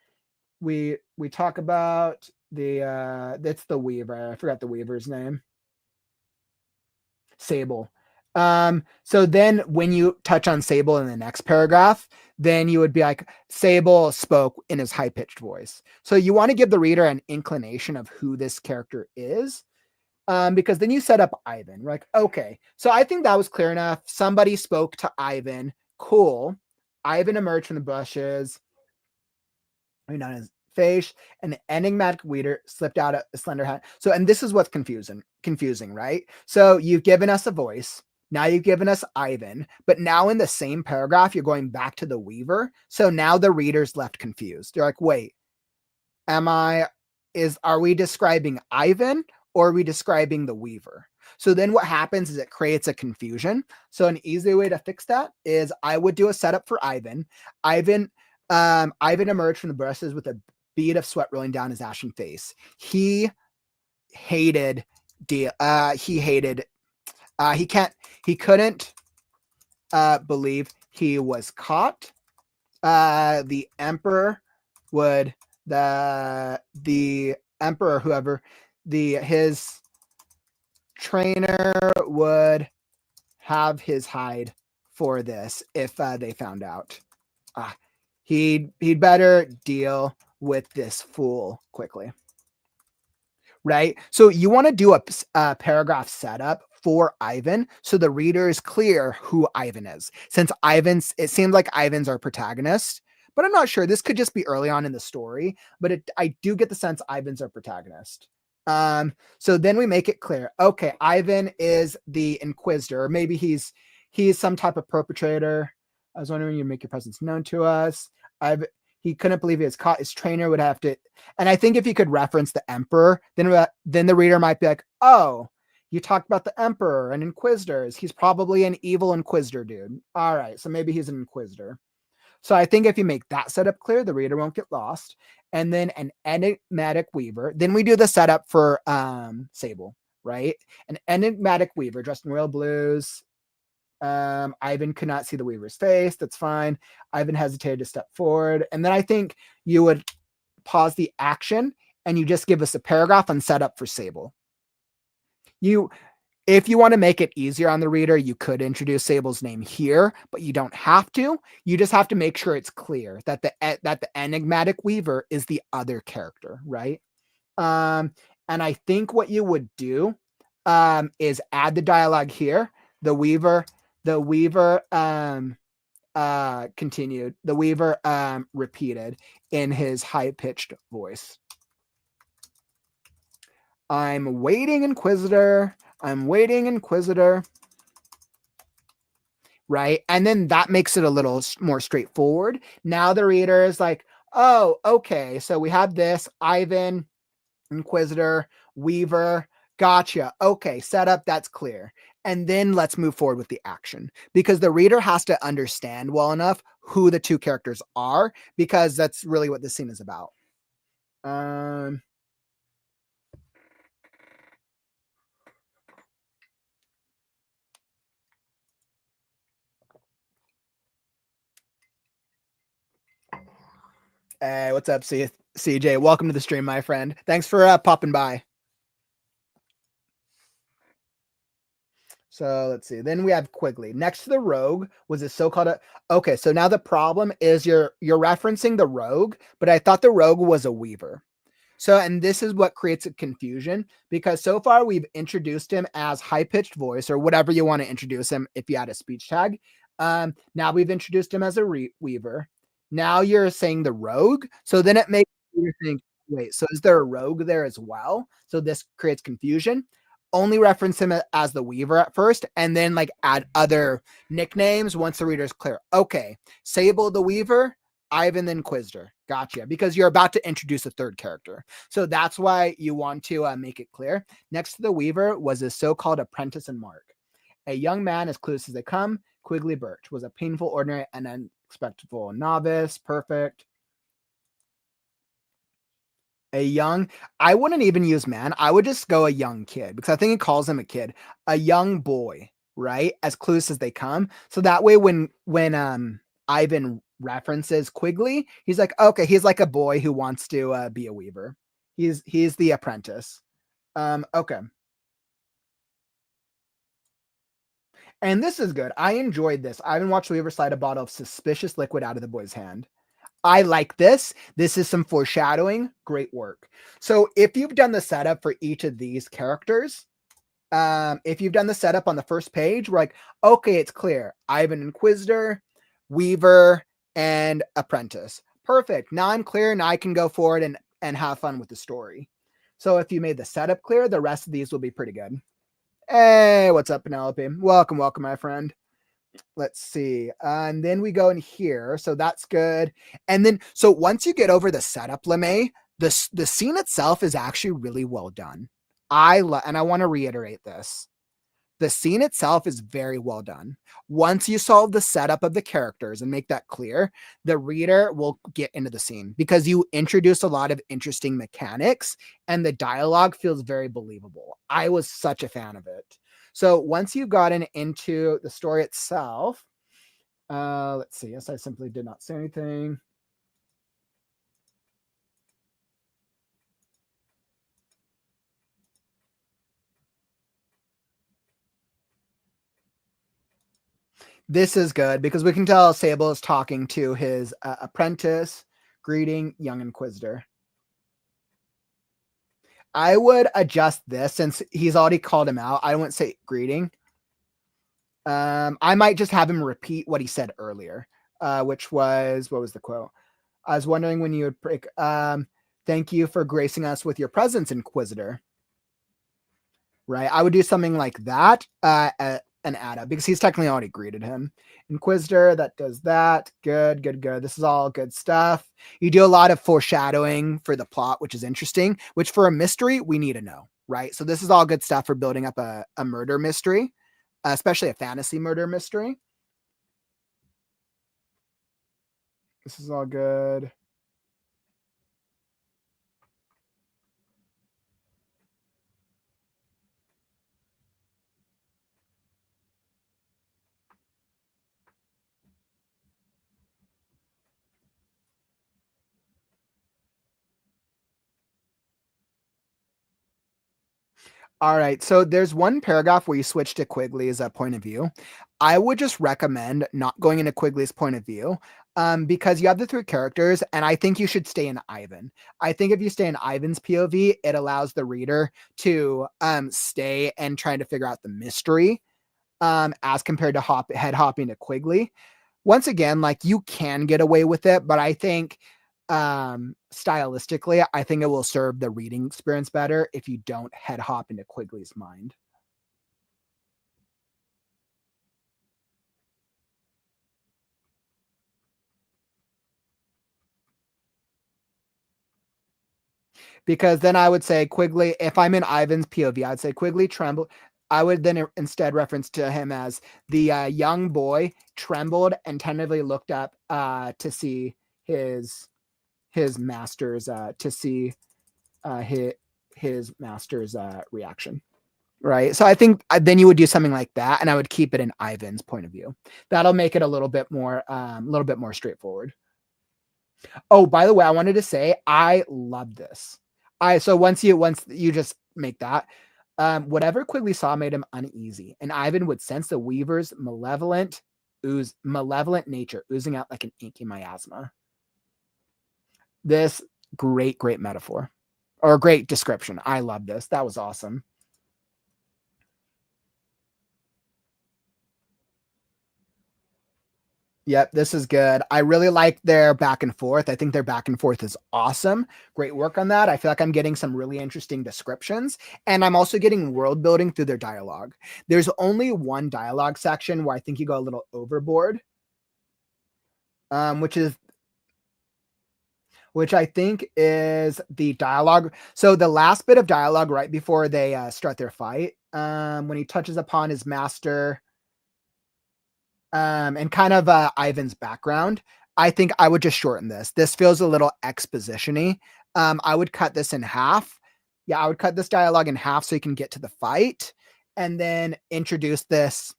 we talk about that's the Weaver. I forgot the Weaver's name. Sable. So then when you touch on Sable in the next paragraph, then you would be like, Sable spoke in his high-pitched voice. So you want to give the reader an inclination of who this character is. Because then you set up Ivan. We're like, okay, so I think that was clear enough. Somebody spoke to Ivan. Cool. Ivan emerged from the bushes, on his face, and the enigmatic weeder slipped out a slender hand. So, and this is what's confusing, right? So you've given us a voice. Now you've given us Ivan, but now in the same paragraph, you're going back to the Weaver. So now the reader's left confused. They're like, wait, are we describing Ivan or are we describing the Weaver? So then what happens is it creates a confusion. So an easy way to fix that is I would do a setup for Ivan. Ivan emerged from the bushes with a bead of sweat rolling down his ashen face. He couldn't believe he was caught. The emperor would the emperor, whoever his trainer would have his hide for this if they found out. He'd better deal with this fool quickly. Right? So you want to do a paragraph setup for Ivan so the reader is clear who Ivan is. Since it seems like Ivan's our protagonist, but I'm not sure. This could just be early on in the story, but I do get the sense Ivan's our protagonist. So then we make it clear. Okay, Ivan is the Inquisitor, or maybe he's some type of perpetrator. I was wondering, you make your presence known to us. He couldn't believe he was caught. His trainer would have to, and I think if he could reference the Emperor, then the reader might be like, oh, you talked about the Emperor and Inquisitors. He's probably an evil Inquisitor dude. All right, so maybe he's an Inquisitor. So I think if you make that setup clear, the reader won't get lost. And then an enigmatic weaver. Then we do the setup for Sable, right? An enigmatic weaver dressed in royal blues. Ivan could not see the weaver's face. That's fine. Ivan hesitated to step forward. And then I think you would pause the action and you just give us a paragraph on setup for Sable. If you want to make it easier on the reader, you could introduce Sable's name here, but you don't have to. You just have to make sure it's clear that the enigmatic weaver is the other character, right? And I think what you would do is add the dialogue here. The weaver continued. The weaver repeated in his high-pitched voice. I'm waiting, Inquisitor. I'm waiting, Inquisitor. Right? And then that makes it a little more straightforward. Now the reader is like, oh, okay. So we have this Ivan, Inquisitor, Weaver. Gotcha. Okay. Setup. That's clear. And then let's move forward with the action, because the reader has to understand well enough who the two characters are, because that's really what this scene is about. Hey, what's up, CJ? Welcome to the stream, my friend. Thanks for popping by. So let's see. Then we have Quigley. Next to the rogue was a so-called. Okay, so now the problem is you're referencing the rogue, but I thought the rogue was a weaver. So, and this is what creates a confusion, because so far we've introduced him as high-pitched voice, or whatever you want to introduce him if you add a speech tag. Now we've introduced him as a weaver. Now you're saying the rogue. So then it makes you think, wait, so is there a rogue there as well? So this creates confusion. Only reference him as the weaver at first, and then like add other nicknames once the reader's clear. Okay, Sable the Weaver, Ivan the Inquisitor. Gotcha. Because you're about to introduce a third character. So that's why you want to make it clear. Next to the Weaver was a so-called apprentice and mark. A young man as clueless as they come. Quigley Birch was a painful, ordinary, and unexpected novice. Perfect. I wouldn't even use man. I would just go a young kid, because I think it calls him a kid. A young boy, right? As clueless as they come. So that way when Ivan references Quigley, he's like, okay, he's like a boy who wants to be a weaver. He's the apprentice. Okay. And this is good. I enjoyed this. Ivan watched Weaver slide a bottle of suspicious liquid out of the boy's hand. I like this. This is some foreshadowing. Great work. So if you've done the setup for each of these characters, if you've done the setup on the first page, we're like, okay, it's clear. Ivan Inquisitor, Weaver, and Apprentice. Perfect. Now I'm clear, and I can go forward and have fun with the story. So if you made the setup clear, the rest of these will be pretty good. Hey, what's up, Penelope? Welcome, my friend. Let's see. And then we go in here. So that's good. And then, so once you get over the setup, Lmae, the scene itself is actually really well done. And I want to reiterate this. The scene itself is very well done. Once you solve the setup of the characters and make that clear, the reader will get into the scene, because you introduce a lot of interesting mechanics and the dialogue feels very believable. I was such a fan of it. So once you've gotten into the story itself, let's see. Yes, I simply did not say anything. This is good because we can tell Sable is talking to his apprentice. Greeting, young Inquisitor. I would adjust this since he's already called him out. I wouldn't say greeting. I might just have him repeat what he said earlier, which was, what was the quote? I was wondering when you would break. Thank you for gracing us with your presence, Inquisitor. right? I would do something like that, an add-up, because he's technically already greeted him. Inquisitor, that does that. Good, good, good. This is all good stuff. You do a lot of foreshadowing for the plot, which is interesting, which for a mystery, we need to know, right? So this is all good stuff for building up a murder mystery, especially a fantasy murder mystery. This is all good. All right. So there's one paragraph where you switch to Quigley's point of view. I would just recommend not going into Quigley's point of view, because you have the three characters, and I think you should stay in Ivan. I think if you stay in Ivan's POV, it allows the reader to stay and trying to figure out the mystery, as compared to head hopping to Quigley. Once again, like, you can get away with it, but I think stylistically, I think it will serve the reading experience better if you don't head hop into Quigley's mind. Because then I would say Quigley, if I'm in Ivan's POV, I'd say Quigley trembled. I would then instead reference to him as the young boy trembled and tentatively looked up to see his master's his master's reaction. Right. So I think then you would do something like that, and I would keep it in Ivan's point of view. That'll make it a little bit more straightforward. Oh, by the way, I wanted to say I love this. So once you just make that, whatever Quigley saw made him uneasy, and Ivan would sense the Weaver's malevolent nature oozing out like an inky miasma. This great metaphor, or great description. I love this. That was awesome. Yep, this is good. I really like their back and forth. I think their back and forth is awesome. Great work on that. I feel like I'm getting some really interesting descriptions, and I'm also getting world building through their dialogue. There's only one dialogue section where I think you go a little overboard, which I think is the dialogue. So the last bit of dialogue right before they start their fight, when he touches upon his master, and kind of Ivan's background, I think I would just shorten this. This feels a little exposition-y. I would cut this in half. Yeah, I would cut this dialogue in half so you can get to the fight, and then introduce this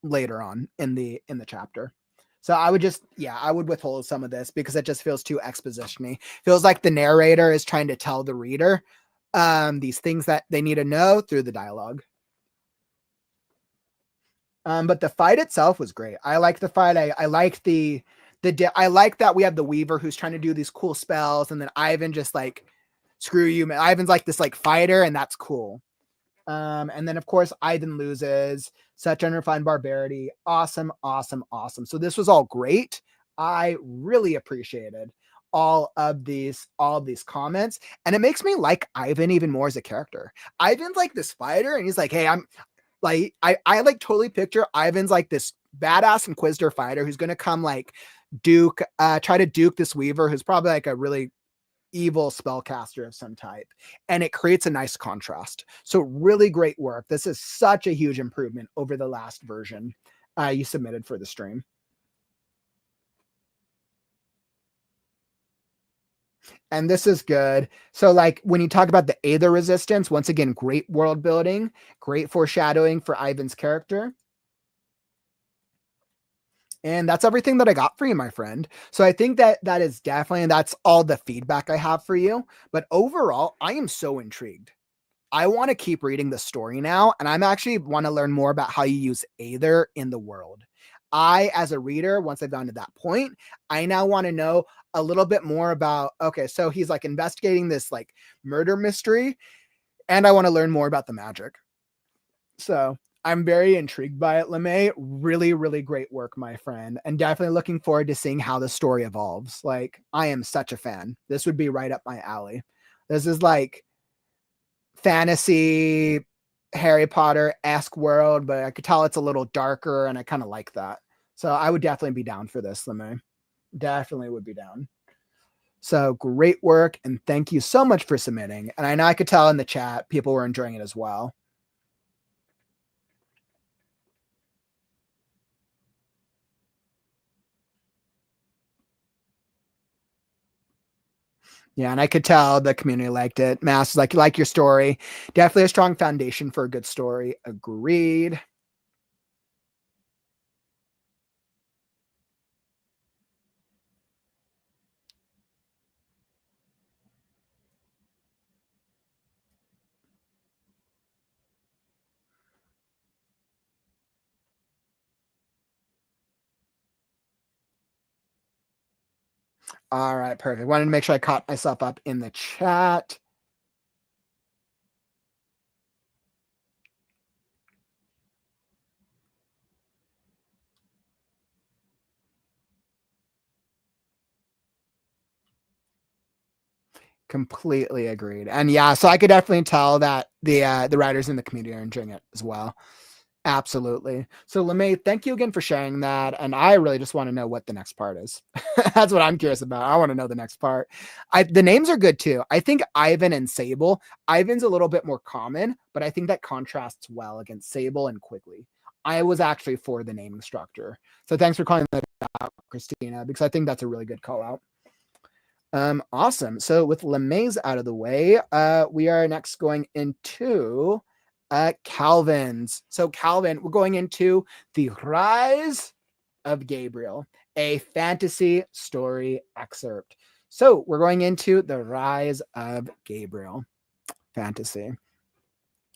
later on in the chapter. So I would withhold some of this because it just feels too exposition-y. Feels like the narrator is trying to tell the reader these things that they need to know through the dialogue. But the fight itself was great. I like the fight. I like I like that we have the Weaver who's trying to do these cool spells, and then Ivan just like, screw you, man. Ivan's like this like fighter, and that's cool. And then of course Ivan loses. Such unrefined barbarity. Awesome. So this was all great. I really appreciated all of these comments, and it makes me like Ivan even more as a character. Ivan's like this fighter, and he's like, hey, I'm like, I like totally picture Ivan's like this badass inquisitor fighter who's gonna come like try to duke this Weaver who's probably like a really evil spellcaster of some type, and it creates a nice contrast. So really great work. This is such a huge improvement over the last version you submitted for the stream. And this is good. So like when you talk about the Aether resistance, once again, great world building, great foreshadowing for Ivan's character. And that's everything that I got for you, my friend. So I think that is definitely, that's all the feedback I have for you. But overall, I am so intrigued. I want to keep reading the story now, and I'm actually want to learn more about how you use Aether in the world. I, as a reader, once I've gotten to that point, I now want to know a little bit more about, okay, so he's like investigating this like murder mystery, and I want to learn more about the magic. So I'm very intrigued by it, Lmae. Really, really great work, my friend. And definitely looking forward to seeing how the story evolves. Like, I am such a fan. This would be right up my alley. This is like fantasy Harry Potter-esque world, but I could tell it's a little darker, and I kind of like that. So I would definitely be down for this, Lmae. Definitely would be down. So great work, and thank you so much for submitting. And I know I could tell in the chat people were enjoying it as well. Yeah, and I could tell the community liked it. Mass is like your story. Definitely a strong foundation for a good story. Agreed. All right, perfect. Wanted to make sure I caught myself up in the chat. Completely agreed. And yeah, so I could definitely tell that the writers in the community are enjoying it as well. Absolutely. So Lmae, thank you again for sharing that. And I really just want to know what the next part is. That's what I'm curious about. I want to know the next part. The names are good too. I think Ivan and Sable. Ivan's a little bit more common, but I think that contrasts well against Sable and Quickly. I was actually for the naming structure. So thanks for calling that out, Christina, because I think that's a really good call out. Awesome. So with Lmae's out of the way, we are next going into Calvin's. So Calvin, we're going into The Rise of Gabriel, a fantasy story excerpt. So we're going into The Rise of Gabriel fantasy.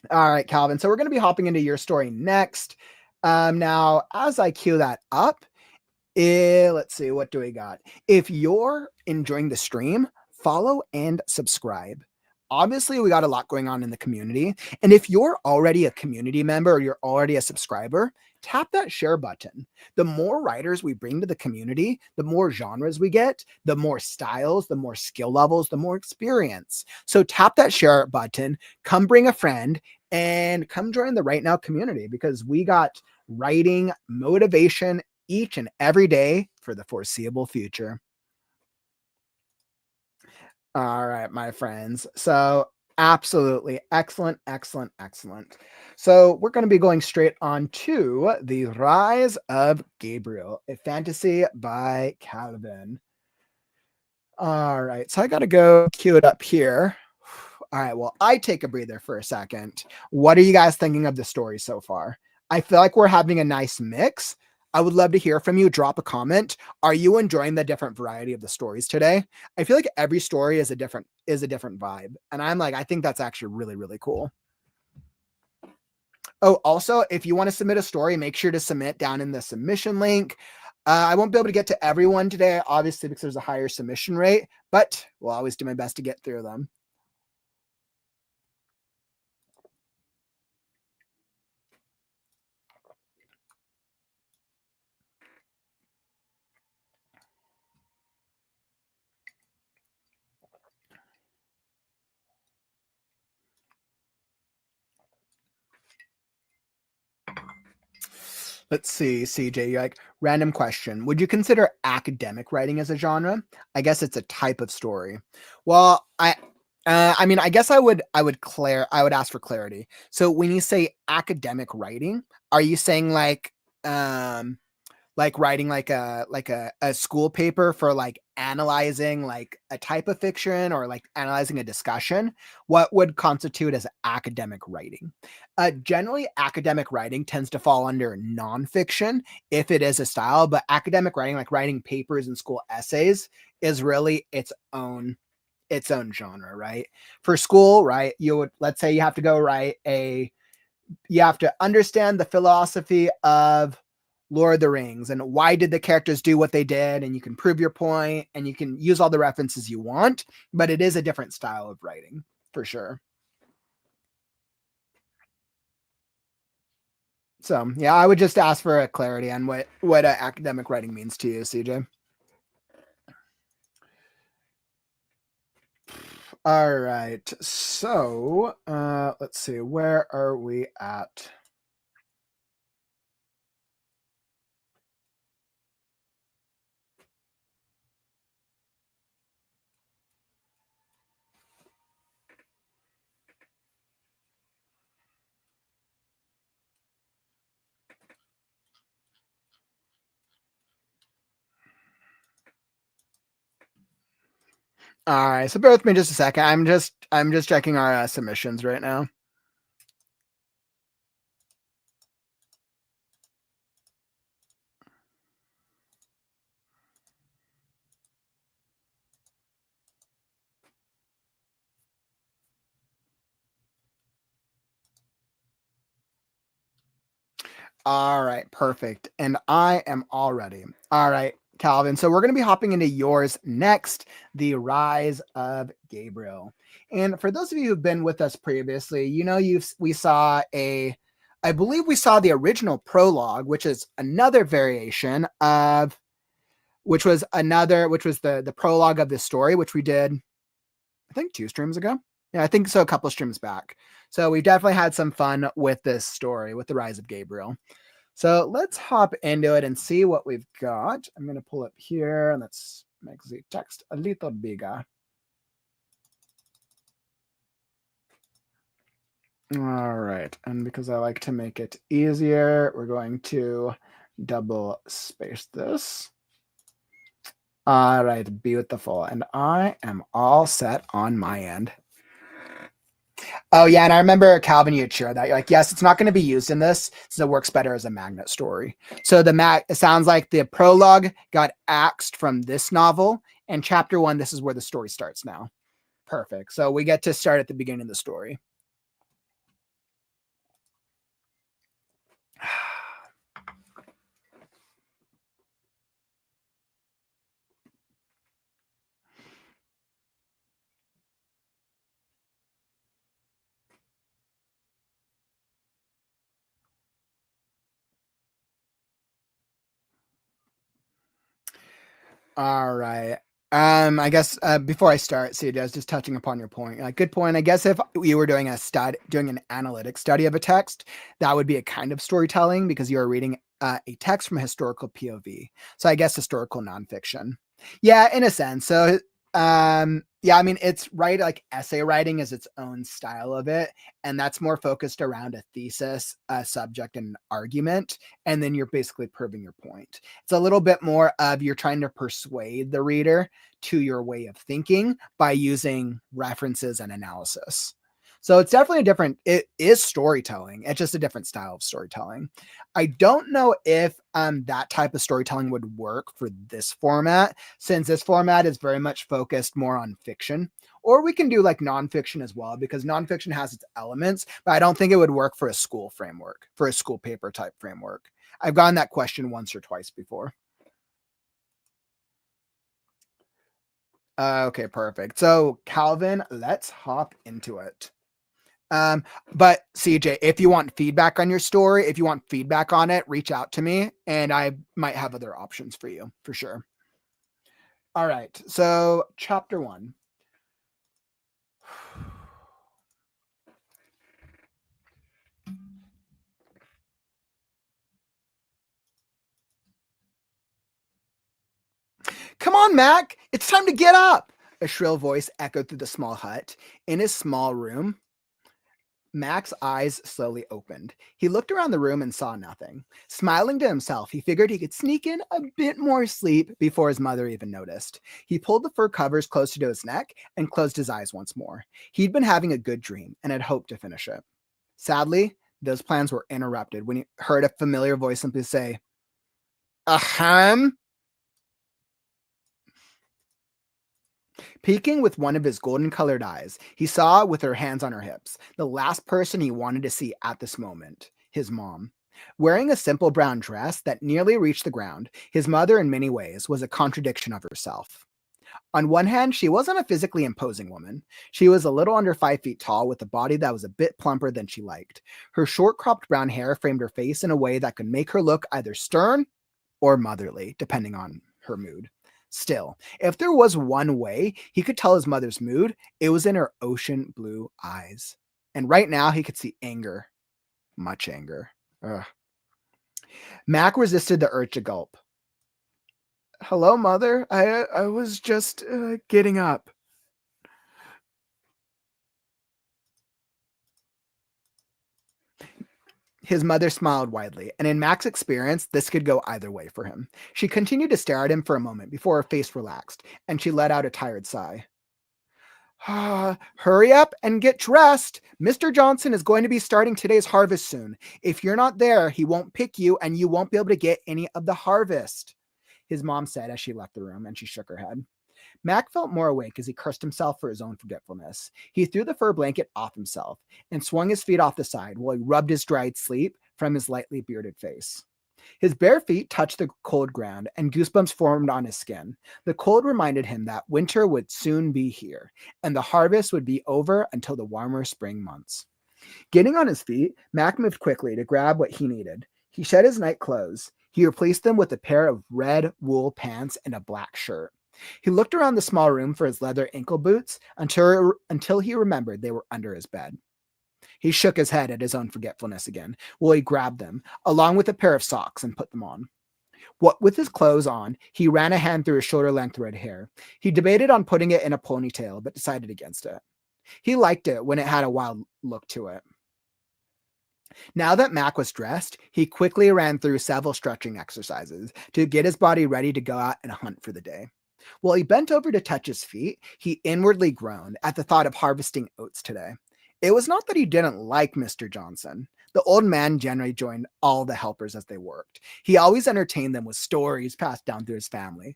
All right, Calvin. So we're going to be hopping into your story next. Now, as I cue that up, let's see, what do we got? If you're enjoying the stream, follow and subscribe. Obviously, we got a lot going on in the community. And if you're already a community member or you're already a subscriber, tap that share button. The more writers we bring to the community, the more genres we get, the more styles, the more skill levels, the more experience. So tap that share button, come bring a friend, and come join the WriteNow community, because we got writing motivation each and every day for the foreseeable future. All right, my friends. So absolutely excellent, excellent, excellent. So we're going to be going straight on to The Rise of Gabriel, a fantasy by Calvin. All right, so I got to go cue it up here. All right, well, I take a breather for a second. What are you guys thinking of the story so far? I feel like we're having a nice mix. I would love to hear from you. Drop a comment. Are you enjoying the different variety of the stories today? I feel like every story is a different vibe. And I think that's actually really, really cool. Oh, also, if you want to submit a story, make sure to submit down in the submission link. I won't be able to get to everyone today, obviously, because there's a higher submission rate, but we'll always do my best to get through them. Let's see, CJ, you're like, random question. Would you consider academic writing as a genre? I guess it's a type of story. Well, I mean, I guess I would ask for clarity. So when you say academic writing, are you saying like writing like a school paper for like analyzing like a type of fiction, or like analyzing a discussion? What would constitute as academic writing? Generally, academic writing tends to fall under nonfiction if it is a style, but academic writing, like writing papers and school essays, is really its own genre, right? For school, right, let's say you have to go write you have to understand the philosophy of Lord of the Rings and why did the characters do what they did, and you can prove your point and you can use all the references you want, but it is a different style of writing for sure. So yeah, I would just ask for a clarity on what academic writing means to you, CJ. All right. So let's see. Where are we at? All right. So bear with me just a second. I'm just checking our submissions right now. All right, perfect. And I am all ready. All right, Calvin. So we're going to be hopping into yours next, The Rise of Gabriel. And for those of you who've been with us previously, you know we saw I believe we saw the original prologue, which is another variation of which was the prologue of this story, which we did, I think 2 streams ago. Yeah, I think so, a couple of streams back. So we definitely had some fun with this story, with The Rise of Gabriel. So let's hop into it and see what we've got. I'm going to pull up here and let's make the text a little bigger. All right. And because I like to make it easier, we're going to double space this. All right. Beautiful. And I am all set on my end. Oh, yeah. And I remember, Calvin, you had shared that. You're like, yes, it's not going to be used in this, so it works better as a magnet story. So it sounds like the prologue got axed from this novel, and chapter 1, this is where the story starts now. Perfect. So we get to start at the beginning of the story. All right. I guess before I start, CJ, just touching upon your point. Good point. I guess if you were doing an analytic study of a text, that would be a kind of storytelling because you are reading a text from a historical POV. So I guess historical nonfiction. Yeah, in a sense. So yeah, I mean, it's right. Like essay writing is its own style of it, and that's more focused around a thesis, a subject, and an argument, and then you're basically proving your point. It's a little bit more of you're trying to persuade the reader to your way of thinking by using references and analysis. So it's definitely it is storytelling. It's just a different style of storytelling. I don't know if that type of storytelling would work for this format, since this format is very much focused more on fiction. Or we can do like nonfiction as well, because nonfiction has its elements, but I don't think it would work for a school framework, for a school paper type framework. I've gotten that question once or twice before. Okay, perfect. So Calvin, let's hop into it. But CJ, if you want feedback on your story, if you want feedback on it, reach out to me and I might have other options for you for sure. All right. So chapter 1. Come on, Mac. It's time to get up. A shrill voice echoed through the small hut. In his small room, Mac's eyes slowly opened. He looked around the room and saw nothing. Smiling to himself, he figured he could sneak in a bit more sleep before his mother even noticed. He pulled the fur covers closer to his neck and closed his eyes once more. He'd been having a good dream and had hoped to finish it. Sadly, those plans were interrupted when he heard a familiar voice simply say, "Ahem." Peeking with one of his golden-colored eyes, he saw, with her hands on her hips, the last person he wanted to see at this moment, his mom. Wearing a simple brown dress that nearly reached the ground, his mother in many ways was a contradiction of herself. On one hand, she wasn't a physically imposing woman. She was a little under 5 feet tall with a body that was a bit plumper than she liked. Her short cropped brown hair framed her face in a way that could make her look either stern or motherly, depending on her mood. Still, if there was one way he could tell his mother's mood, it was in her ocean blue eyes. And right now he could see anger, much anger. Ugh. Mac resisted the urge to gulp. Hello, mother. I was just getting up. His mother smiled widely, and in Mac's experience, this could go either way for him. She continued to stare at him for a moment before her face relaxed, and she let out a tired sigh. Hurry up and get dressed. Mr. Johnson is going to be starting today's harvest soon. If you're not there, he won't pick you and you won't be able to get any of the harvest, his mom said as she left the room, and she shook her head. Mac felt more awake as he cursed himself for his own forgetfulness. He threw the fur blanket off himself and swung his feet off the side while he rubbed his dried sleep from his lightly bearded face. His bare feet touched the cold ground, and goosebumps formed on his skin. The cold reminded him that winter would soon be here, and the harvest would be over until the warmer spring months. Getting on his feet, Mac moved quickly to grab what he needed. He shed his night clothes. He replaced them with a pair of red wool pants and a black shirt. He looked around the small room for his leather ankle boots until he remembered they were under his bed. He shook his head at his own forgetfulness again, while he grabbed them, along with a pair of socks, and put them on. What with his clothes on, he ran a hand through his shoulder-length red hair. He debated on putting it in a ponytail, but decided against it. He liked it when it had a wild look to it. Now that Mac was dressed, he quickly ran through several stretching exercises to get his body ready to go out and hunt for the day. While he bent over to touch his feet, he inwardly groaned at the thought of harvesting oats today. It was not that he didn't like Mr. Johnson. The old man generally joined all the helpers as they worked. He always entertained them with stories passed down through his family.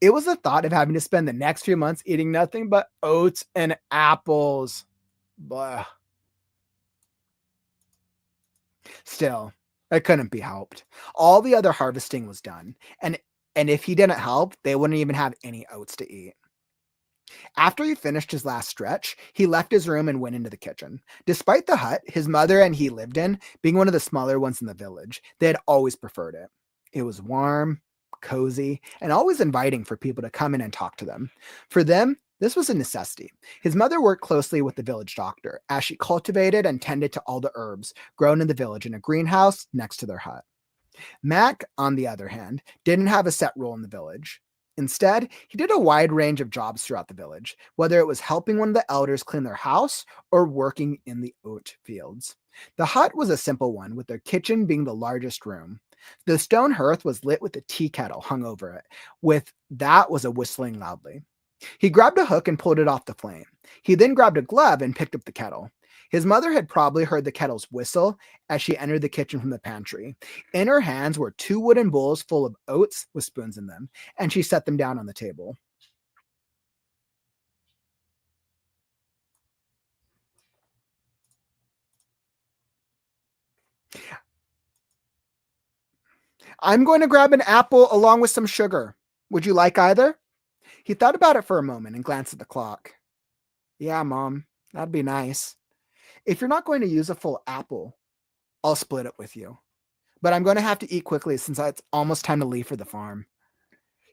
It was the thought of having to spend the next few months eating nothing but oats and apples. Blah. Still, it couldn't be helped. All the other harvesting was done, and if he didn't help, they wouldn't even have any oats to eat. After he finished his last stretch, he left his room and went into the kitchen. Despite the hut his mother and he lived in being one of the smaller ones in the village, they had always preferred it. It was warm, cozy, and always inviting for people to come in and talk to them. For them, this was a necessity. His mother worked closely with the village doctor as she cultivated and tended to all the herbs grown in the village in a greenhouse next to their hut. Mac, on the other hand, didn't have a set role in the village. Instead, he did a wide range of jobs throughout the village, whether it was helping one of the elders clean their house or working in the oat fields. The hut was a simple one, with their kitchen being the largest room. The stone hearth was lit with a tea kettle hung over it, with that was a whistling loudly. He grabbed a hook and pulled it off the flame. He then grabbed a glove and picked up the kettle. His mother had probably heard the kettle's whistle as she entered the kitchen from the pantry. In her hands were two wooden bowls full of oats with spoons in them, and she set them down on the table. I'm going to grab an apple along with some sugar. Would you like either? He thought about it for a moment and glanced at the clock. Yeah, Mom, that'd be nice. If you're not going to use a full apple, I'll split it with you. But I'm going to have to eat quickly since it's almost time to leave for the farm.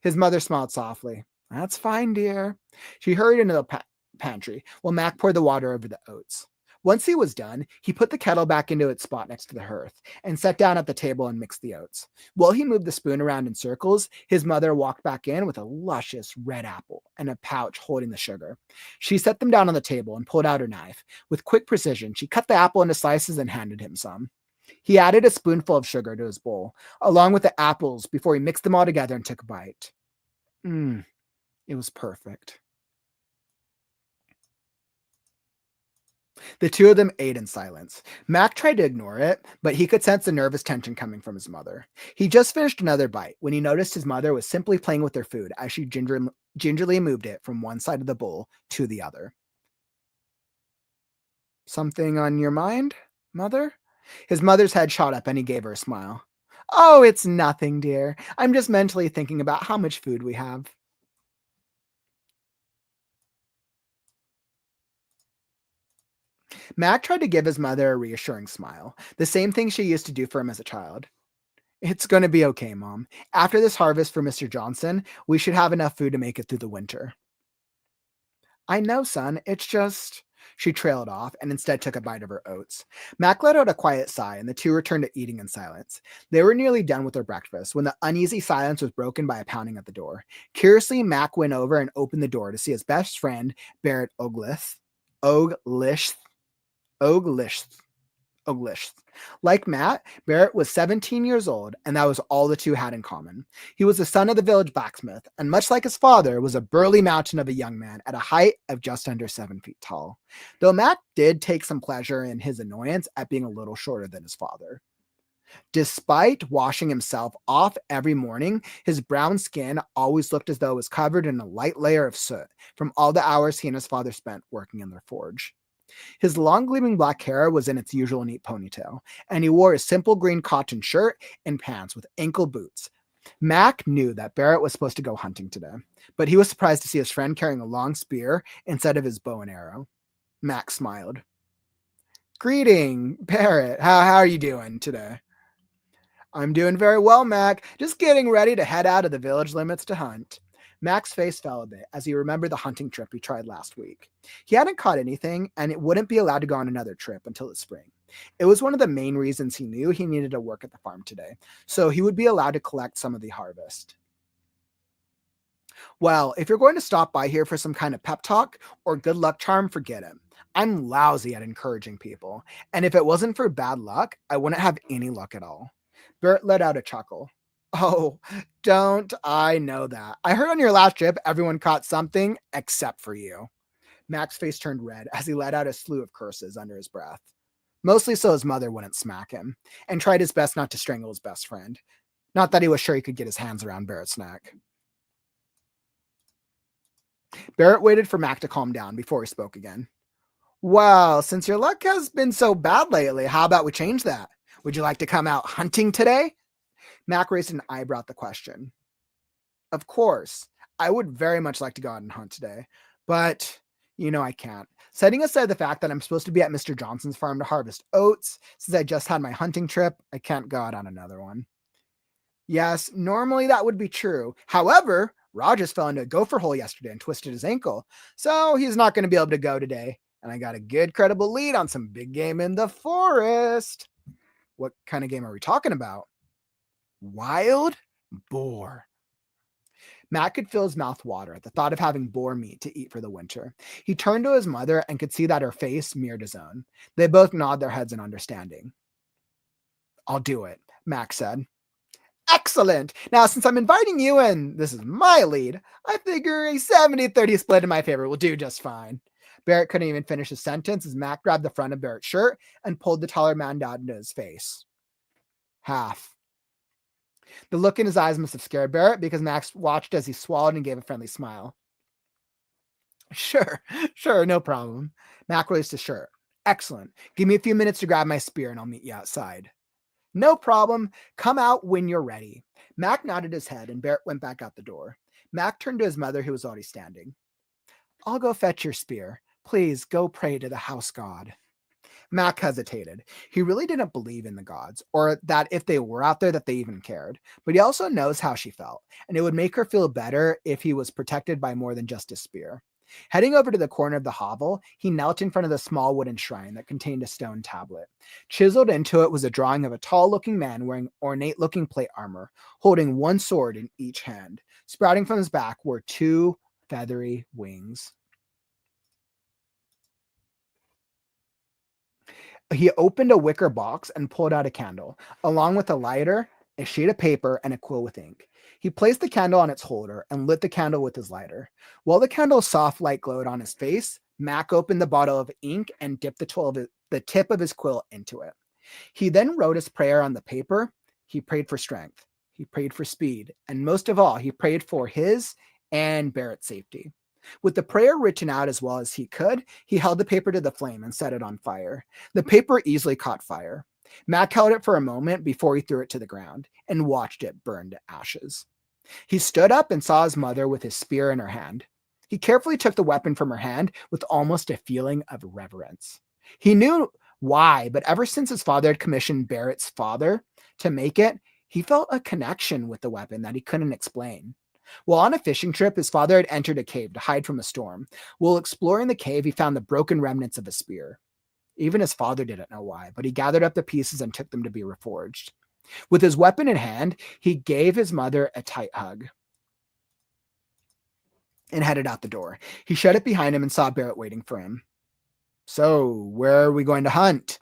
His mother smiled softly. That's fine, dear. She hurried into the pantry while Mac poured the water over the oats. Once he was done, he put the kettle back into its spot next to the hearth and sat down at the table and mixed the oats. While he moved the spoon around in circles, his mother walked back in with a luscious red apple and a pouch holding the sugar. She set them down on the table and pulled out her knife. With quick precision, she cut the apple into slices and handed him some. He added a spoonful of sugar to his bowl, along with the apples, before he mixed them all together and took a bite. It was perfect. The two of them ate in silence. Mac tried to ignore it, but he could sense the nervous tension coming from his mother. He just finished another bite when he noticed his mother was simply playing with their food as she gingerly moved it from one side of the bowl to the other. Something on your mind, Mother? His mother's head shot up and he gave her a smile. Oh, it's nothing, dear. I'm just mentally thinking about how much food we have. Mac tried to give his mother a reassuring smile, the same thing she used to do for him as a child. It's going to be okay, Mom. After this harvest for Mr. Johnson, we should have enough food to make it through the winter. I know, son. It's just. She trailed off and instead took a bite of her oats. Mac let out a quiet sigh, and the two returned to eating in silence. They were nearly done with their breakfast when the uneasy silence was broken by a pounding at the door. Curiously, Mac went over and opened the door to see his best friend, Barrett Oglish. Oglish. Like Matt, Barrett was 17 years old, and that was all the two had in common. He was the son of the village blacksmith, and much like his father, was a burly mountain of a young man at a height of just under 7 feet tall. Though Matt did take some pleasure in his annoyance at being a little shorter than his father. Despite washing himself off every morning, his brown skin always looked as though it was covered in a light layer of soot from all the hours he and his father spent working in their forge. His long gleaming black hair was in its usual neat ponytail, and he wore a simple green cotton shirt and pants with ankle boots. Mac knew that Barrett was supposed to go hunting today, but he was surprised to see his friend carrying a long spear instead of his bow and arrow. Mac smiled. Greeting, Barrett. How are you doing today? I'm doing very well, Mac. Just getting ready to head out of the village limits to hunt. Mac's face fell a bit as he remembered the hunting trip he tried last week. He hadn't caught anything, and it wouldn't be allowed to go on another trip until the spring. It was one of the main reasons he knew he needed to work at the farm today, so he would be allowed to collect some of the harvest. Well, if you're going to stop by here for some kind of pep talk or good luck charm, forget it. I'm lousy at encouraging people, and if it wasn't for bad luck, I wouldn't have any luck at all. Bert let out a chuckle. Oh, don't I know that. I heard on your last trip everyone caught something except for you. Mac's face turned red as he let out a slew of curses under his breath. Mostly so his mother wouldn't smack him, and tried his best not to strangle his best friend. Not that he was sure he could get his hands around Barrett's neck. Barrett waited for Mac to calm down before he spoke again. Well, since your luck has been so bad lately, how about we change that? Would you like to come out hunting today? Mac raised an eyebrow at the question. Of course. I would very much like to go out and hunt today, but I can't. Setting aside the fact that I'm supposed to be at Mr. Johnson's farm to harvest oats, since I just had my hunting trip, I can't go out on another one. Yes, normally that would be true. However, Rogers fell into a gopher hole yesterday and twisted his ankle, so he's not going to be able to go today. And I got a good credible lead on some big game in the forest. What kind of game are we talking about? Wild boar. Matt could feel his mouth water at the thought of having boar meat to eat for the winter. He turned to his mother and could see that her face mirrored his own. They both nodded their heads in understanding. I'll do it, Mac said. Excellent. Now, since I'm inviting you and this is my lead, I figure a 70-30 split in my favor will do just fine. Barrett couldn't even finish his sentence as Mac grabbed the front of Barrett's shirt and pulled the taller man down into his face. Half. The look in his eyes must have scared Barrett because Max watched as he swallowed and gave a friendly smile. Sure, no problem. Mac raised his shirt. Excellent. Give me a few minutes to grab my spear and I'll meet you outside. No problem. Come out when you're ready. Mac nodded his head and Barrett went back out the door. Mac turned to his mother who was already standing. I'll go fetch your spear. Please go pray to the house god. Mac hesitated. He really didn't believe in the gods, or that if they were out there that they even cared. But he also knows how she felt, and it would make her feel better if he was protected by more than just a spear. Heading over to the corner of the hovel, he knelt in front of the small wooden shrine that contained a stone tablet. Chiseled into it was a drawing of a tall-looking man wearing ornate-looking plate armor, holding one sword in each hand. Sprouting from his back were 2 feathery wings. He opened a wicker box and pulled out a candle, along with a lighter, a sheet of paper, and a quill with ink. He placed the candle on its holder and lit the candle with his lighter. While the candle's soft light glowed on his face, Mac opened the bottle of ink and dipped the tip of his quill into it. He then wrote his prayer on the paper. He prayed for strength. He prayed for speed. And most of all, he prayed for his and Barrett's safety. With the prayer written out as well as he could, he held the paper to the flame and set it on fire. The paper easily caught fire. Mac held it for a moment before he threw it to the ground and watched it burn to ashes. He stood up and saw his mother with his spear in her hand. He carefully took the weapon from her hand with almost a feeling of reverence. He knew why, but ever since his father had commissioned Barrett's father to make it, He felt a connection with the weapon that he couldn't explain. While on a fishing trip, his father had entered a cave to hide from a storm. While exploring the cave, he found the broken remnants of a spear. Even his father didn't know why, but he gathered up the pieces and took them to be reforged. With his weapon in hand, he gave his mother a tight hug and headed out the door. He shut it behind him and saw Barrett waiting for him. So, where are we going to hunt?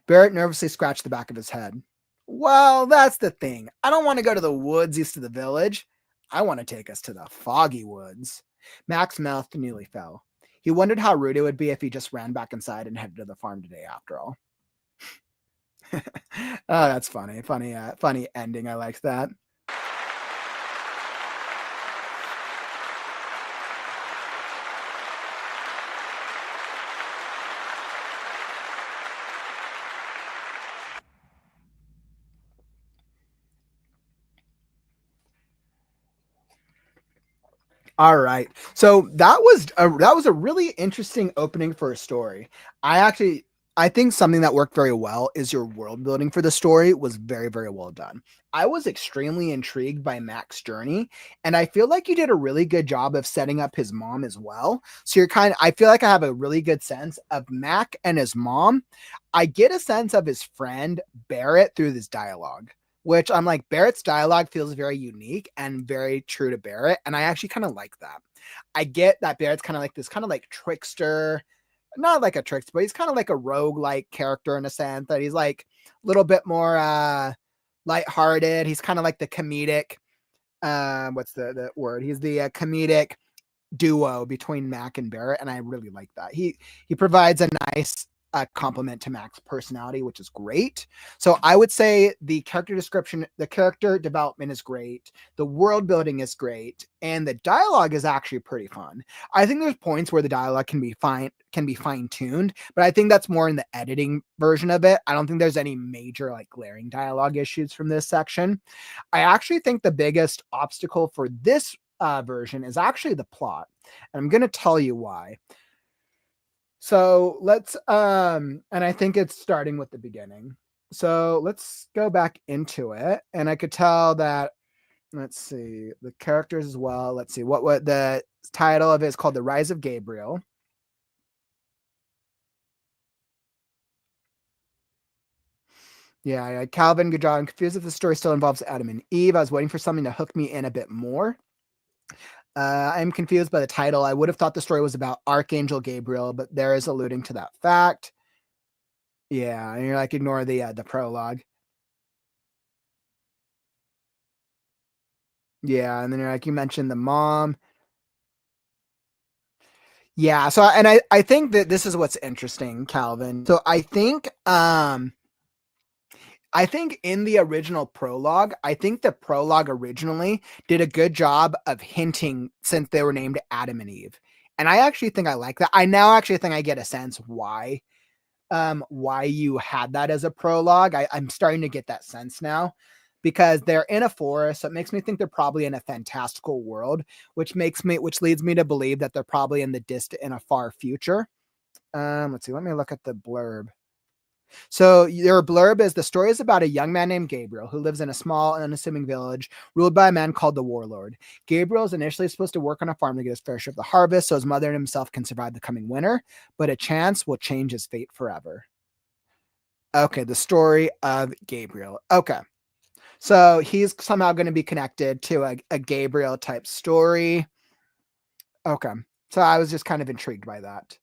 Barrett nervously scratched the back of his head. Well, that's the thing. I don't want to go to the woods east of the village. I want to take us to the foggy woods. Mac's mouth nearly fell. He wondered how rude it would be if he just ran back inside and headed to the farm today after all. Oh, that's funny. Funny ending. I like that. All right. So that was a really interesting opening for a story. I think something that worked very well is your world building for the story was very, very well done. I was extremely intrigued by Mac's journey, and I feel like you did a really good job of setting up his mom as well. So I feel like I have a really good sense of Mac and his mom. I get a sense of his friend Barrett through this dialogue, which I'm like, Barrett's dialogue feels very unique and very true to Barrett. And I actually kind of like that. I get that Barrett's kind of like this kind of like trickster, not like a trickster, but he's kind of like a rogue-like character in a sense that he's like a little bit more lighthearted. He's kind of like the comedic, what's the word? He's the comedic duo between Mac and Barrett, and I really like that. He provides a nice compliment to Mac's personality, which is great. So I would say the character description, the character development is great, the world building is great, and the dialogue is actually pretty fun. I think there's points where the dialogue can be fine-tuned, but I think that's more in the editing version of it. I don't think there's any major like glaring dialogue issues from this section. I actually think the biggest obstacle for this version is actually the plot. And I'm going to tell you why. So let's, and I think it's starting with the beginning. So let's go back into it. And I could tell that, let's see, the characters as well. Let's see what the title of it is called The Rise of Gabriel. Yeah, Calvin, good job. I'm confused if the story still involves Adam and Eve. I was waiting for something to hook me in a bit more. I'm confused by the title. I would have thought the story was about Archangel Gabriel, but there is alluding to that fact. Yeah, and you're like, ignore the prologue. Yeah, and then you're like, you mentioned the mom. Yeah, so and I think that this is what's interesting, Calvin. So I think in the original prologue, I think the prologue originally did a good job of hinting since they were named Adam and Eve. And I actually think I like that. I now actually think I get a sense why you had that as a prologue. I'm starting to get that sense now because they're in a forest. So it makes me think they're probably in a fantastical world, which leads me to believe that they're probably in a far future. Let's see. Let me look at the blurb. So your blurb is the story is about a young man named Gabriel who lives in a small and unassuming village ruled by a man called the Warlord. Gabriel is initially supposed to work on a farm to get his fair share of the harvest so his mother and himself can survive the coming winter, but a chance will change his fate forever. Okay, the story of Gabriel. Okay. So he's somehow going to be connected to a Gabriel type story. Okay. So I was just kind of intrigued by that.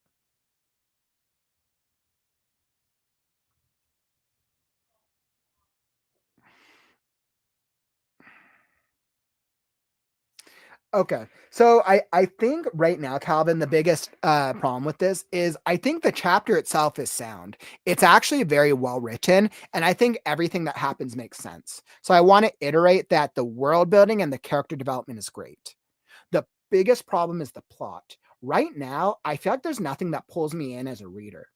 Okay. So I think right now, Calvin, the biggest problem with this is I think the chapter itself is sound. It's actually very well written, and I think everything that happens makes sense. So I want to iterate that the world building and the character development is great. The biggest problem is the plot. Right now, I feel like there's nothing that pulls me in as a reader.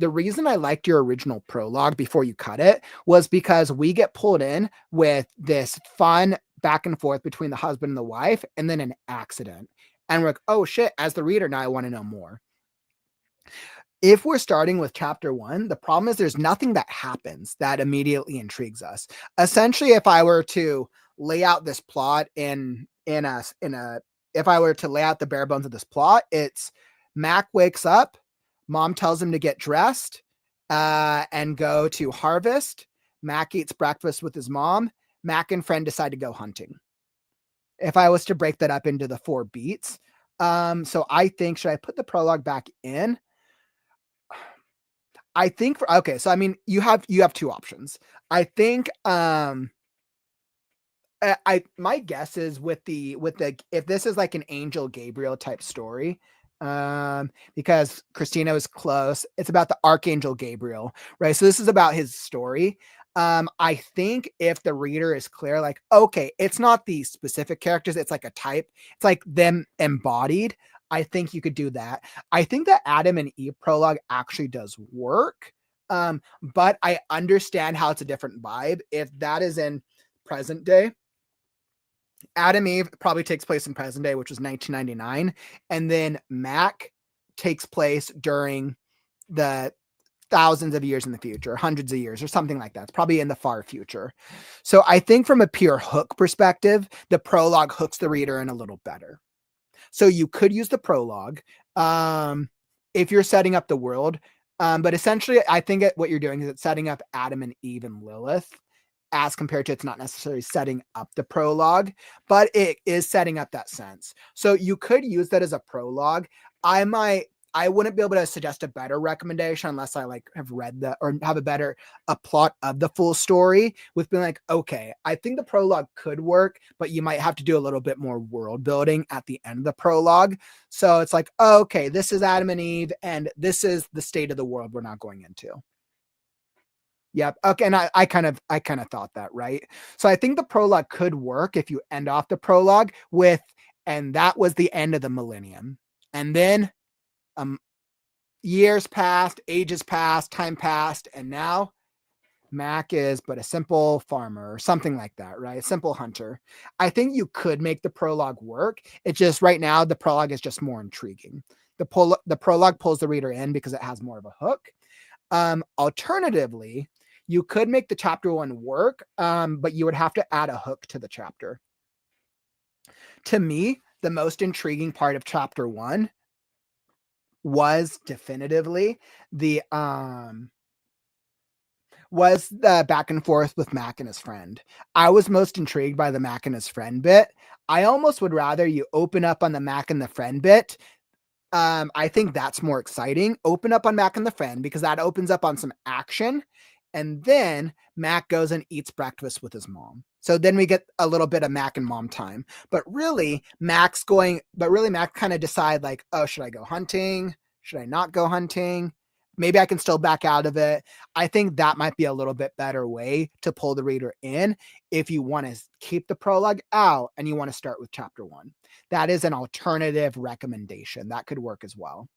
The reason I liked your original prologue before you cut it was because we get pulled in with this fun back and forth between the husband and the wife, and then an accident. And we're like, oh shit, as the reader, now I want to know more. if we're starting with chapter 1, the problem is there's nothing that happens that immediately intrigues us. Essentially, if I were to lay out this plot if I were to lay out the bare bones of this plot, it's Mac wakes up, mom tells him to get dressed and go to harvest. Mac eats breakfast with his mom. Mac and friend decide to go hunting. If I was to break that up into the 4 beats. So I think, should I put the prologue back in? I think okay, so I mean, you have 2 options. I think my guess is with the if this is like an Angel Gabriel type story, because Christina was close. It's about the Archangel Gabriel, right? So this is about his story. I think if the reader is clear, like, okay, it's not the specific characters, it's like a type, it's like them embodied. I think you could do that. I think that Adam and Eve prologue actually does work. But I understand how it's a different vibe. If that is in present day, Adam Eve probably takes place in present day, which was 1999. And then Mac takes place during the thousands of years in the future, hundreds of years or something like that. It's probably in the far future. So I think from a pure hook perspective, the prologue hooks the reader in a little better. So you could use the prologue if you're setting up the world. But essentially, I think what you're doing is it's setting up Adam and Eve and Lilith, as compared to it's not necessarily setting up the prologue, but it is setting up that sense. So you could use that as a prologue. I wouldn't be able to suggest a better recommendation unless I like have read or have a plot of the full story, with being like, okay, I think the prologue could work, but you might have to do a little bit more world building at the end of the prologue. So it's like, oh, okay, this is Adam and Eve, and this is the state of the world we're not going into. Yep. Okay. And I kind of thought that, right? So I think the prologue could work if you end off the prologue with, and that was the end of the millennium. And then years passed, ages passed, time passed, and now Mac is but a simple farmer or something like that, right? A simple hunter. I think you could make the prologue work. It's just right now the prologue is just more intriguing. The prologue pulls the reader in because it has more of a hook. Alternatively, you could make the chapter 1 work, but you would have to add a hook to the chapter. To me, the most intriguing part of chapter 1 was definitively the back and forth with Mac and his friend. I was most intrigued by the Mac and his friend bit. I almost would rather you open up on the Mac and the friend bit. I think that's more exciting. Open up on Mac and the friend, because that opens up on some action. And then Mac goes and eats breakfast with his mom. So then we get a little bit of Mac and mom time. But really, Mac kind of decide like, oh, should I go hunting? Should I not go hunting? Maybe I can still back out of it. I think that might be a little bit better way to pull the reader in if you want to keep the prologue out and you want to start with chapter 1. That is an alternative recommendation. That could work as well.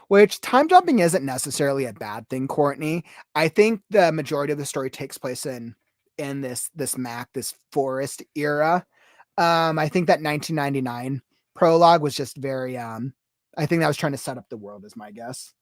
Which time jumping isn't necessarily a bad thing, Courtney. I think the majority of the story takes place in this forest era. I think that 1999 prologue was just very I think that was trying to set up the world, is my guess.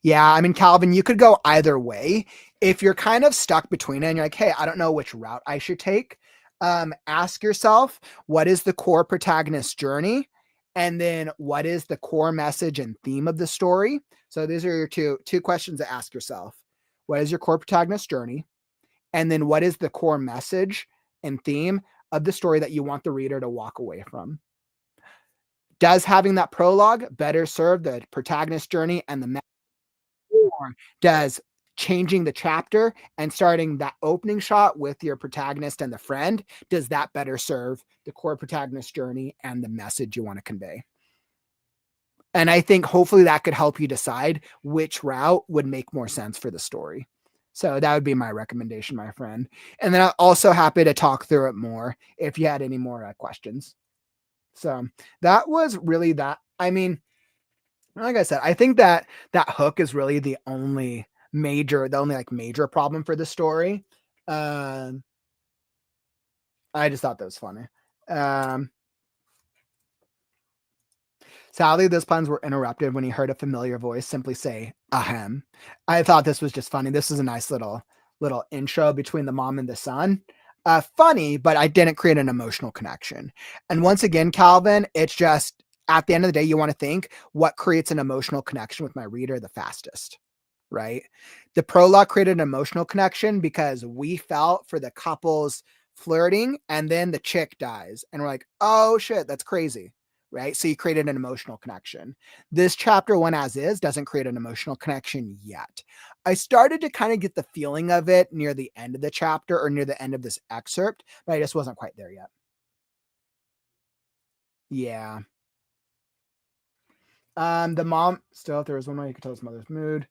Yeah, I mean, Calvin, you could go either way. If you're kind of stuck between it and you're like, hey, I don't know which route I should take, ask yourself, what is the core protagonist's journey? And then what is the core message and theme of the story? So these are your two questions to ask yourself. What is your core protagonist's journey? And then what is the core message and theme of the story that you want the reader to walk away from? Does having that prologue better serve the protagonist's journey and the message? Or does changing the chapter and starting that opening shot with your protagonist and the friend, does that better serve the core protagonist's journey and the message you want to convey? And I think hopefully that could help you decide which route would make more sense for the story. So that would be my recommendation, my friend. And then I'm also happy to talk through it more if you had any more questions. So that was really that. I mean, like I said, I think that hook is really the only major problem for the story. I just thought that was funny. So Sadly, those plans were interrupted when he heard a familiar voice simply say, ahem. I thought this was just funny. This is a nice little intro between the mom and the son. Funny, but I didn't create an emotional connection. And once again, Calvin, it's just at the end of the day, you want to think what creates an emotional connection with my reader the fastest, right? The prologue created an emotional connection because we felt for the couple's flirting, and then the chick dies, and we're like, oh shit, that's crazy, right? So you created an emotional connection. This chapter one as is doesn't create an emotional connection yet. I started to kind of get the feeling of it near the end of the chapter or near the end of this excerpt, but I just wasn't quite there yet. Yeah. The mom still, if there was one way you could tell his mother's mood.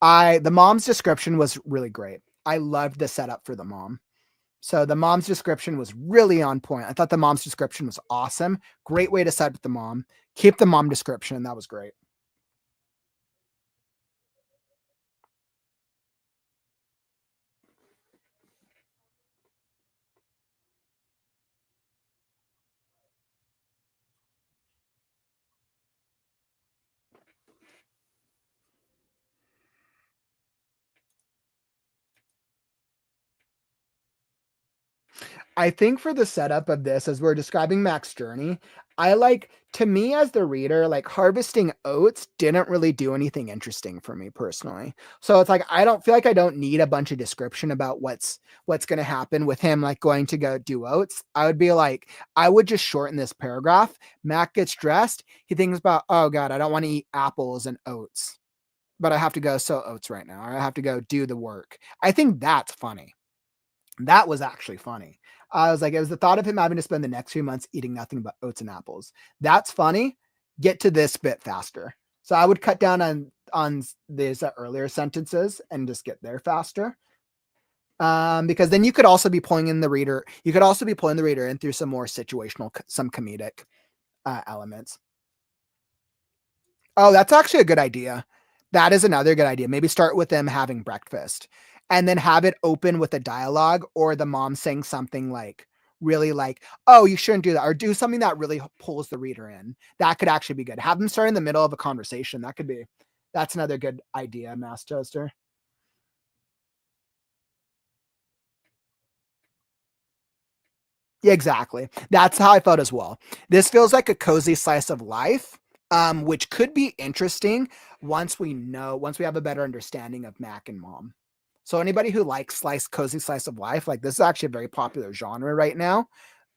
The mom's description was really great. I loved the setup for the mom. So the mom's description was really on point. I thought the mom's description was awesome. Great way to set up the mom. Keep the mom description. That was great. I think for the setup of this, as we're describing Mac's journey, to me as the reader, like harvesting oats didn't really do anything interesting for me personally. So it's like, I don't feel like I don't need a bunch of description about what's going to happen with him, like going to go do oats. I would be like, I would just shorten this paragraph. Mac gets dressed. He thinks about, oh God, I don't want to eat apples and oats, but I have to go sow oats right now, or I have to go do the work. I think that's funny. That was actually funny. I was like, it was the thought of him having to spend the next few months eating nothing but oats and apples. That's funny. Get to this bit faster. So I would cut down on these earlier sentences and just get there faster. Because then you could also be pulling in the reader. You could also be pulling the reader in through some more situational, some comedic elements. Oh, that's actually a good idea. That is another good idea. Maybe start with them having breakfast and then have it open with a dialogue or the mom saying something like, really like, oh, you shouldn't do that, or do something that really pulls the reader in. That could actually be good. Have them start in the middle of a conversation. That's another good idea, Mass Toaster. Yeah, exactly. That's how I felt as well. This feels like a cozy slice of life, which could be interesting once we have a better understanding of Mac and Mom. So anybody who likes cozy slice of life, like this is actually a very popular genre right now.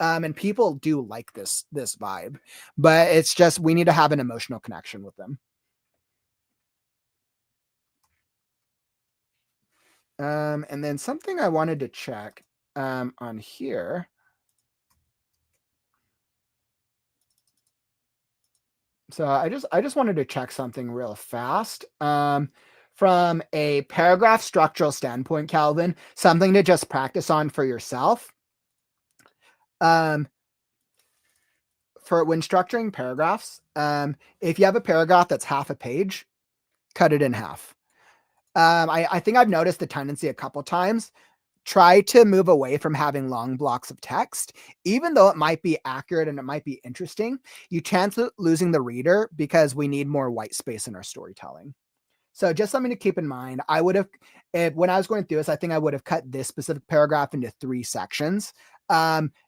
And people do like this vibe, but it's just, we need to have an emotional connection with them. And then something I wanted to check, on here. So I just wanted to check something real fast. From a paragraph structural standpoint, Calvin, something to just practice on for yourself. For when structuring paragraphs, if you have a paragraph that's half a page, cut it in half. I think I've noticed the tendency a couple times. Try to move away from having long blocks of text, even though it might be accurate and it might be interesting. You chance losing the reader because we need more white space in our storytelling. So just something to keep in mind. I would have, when I was going through this, I think I would have cut this specific paragraph into 3 sections,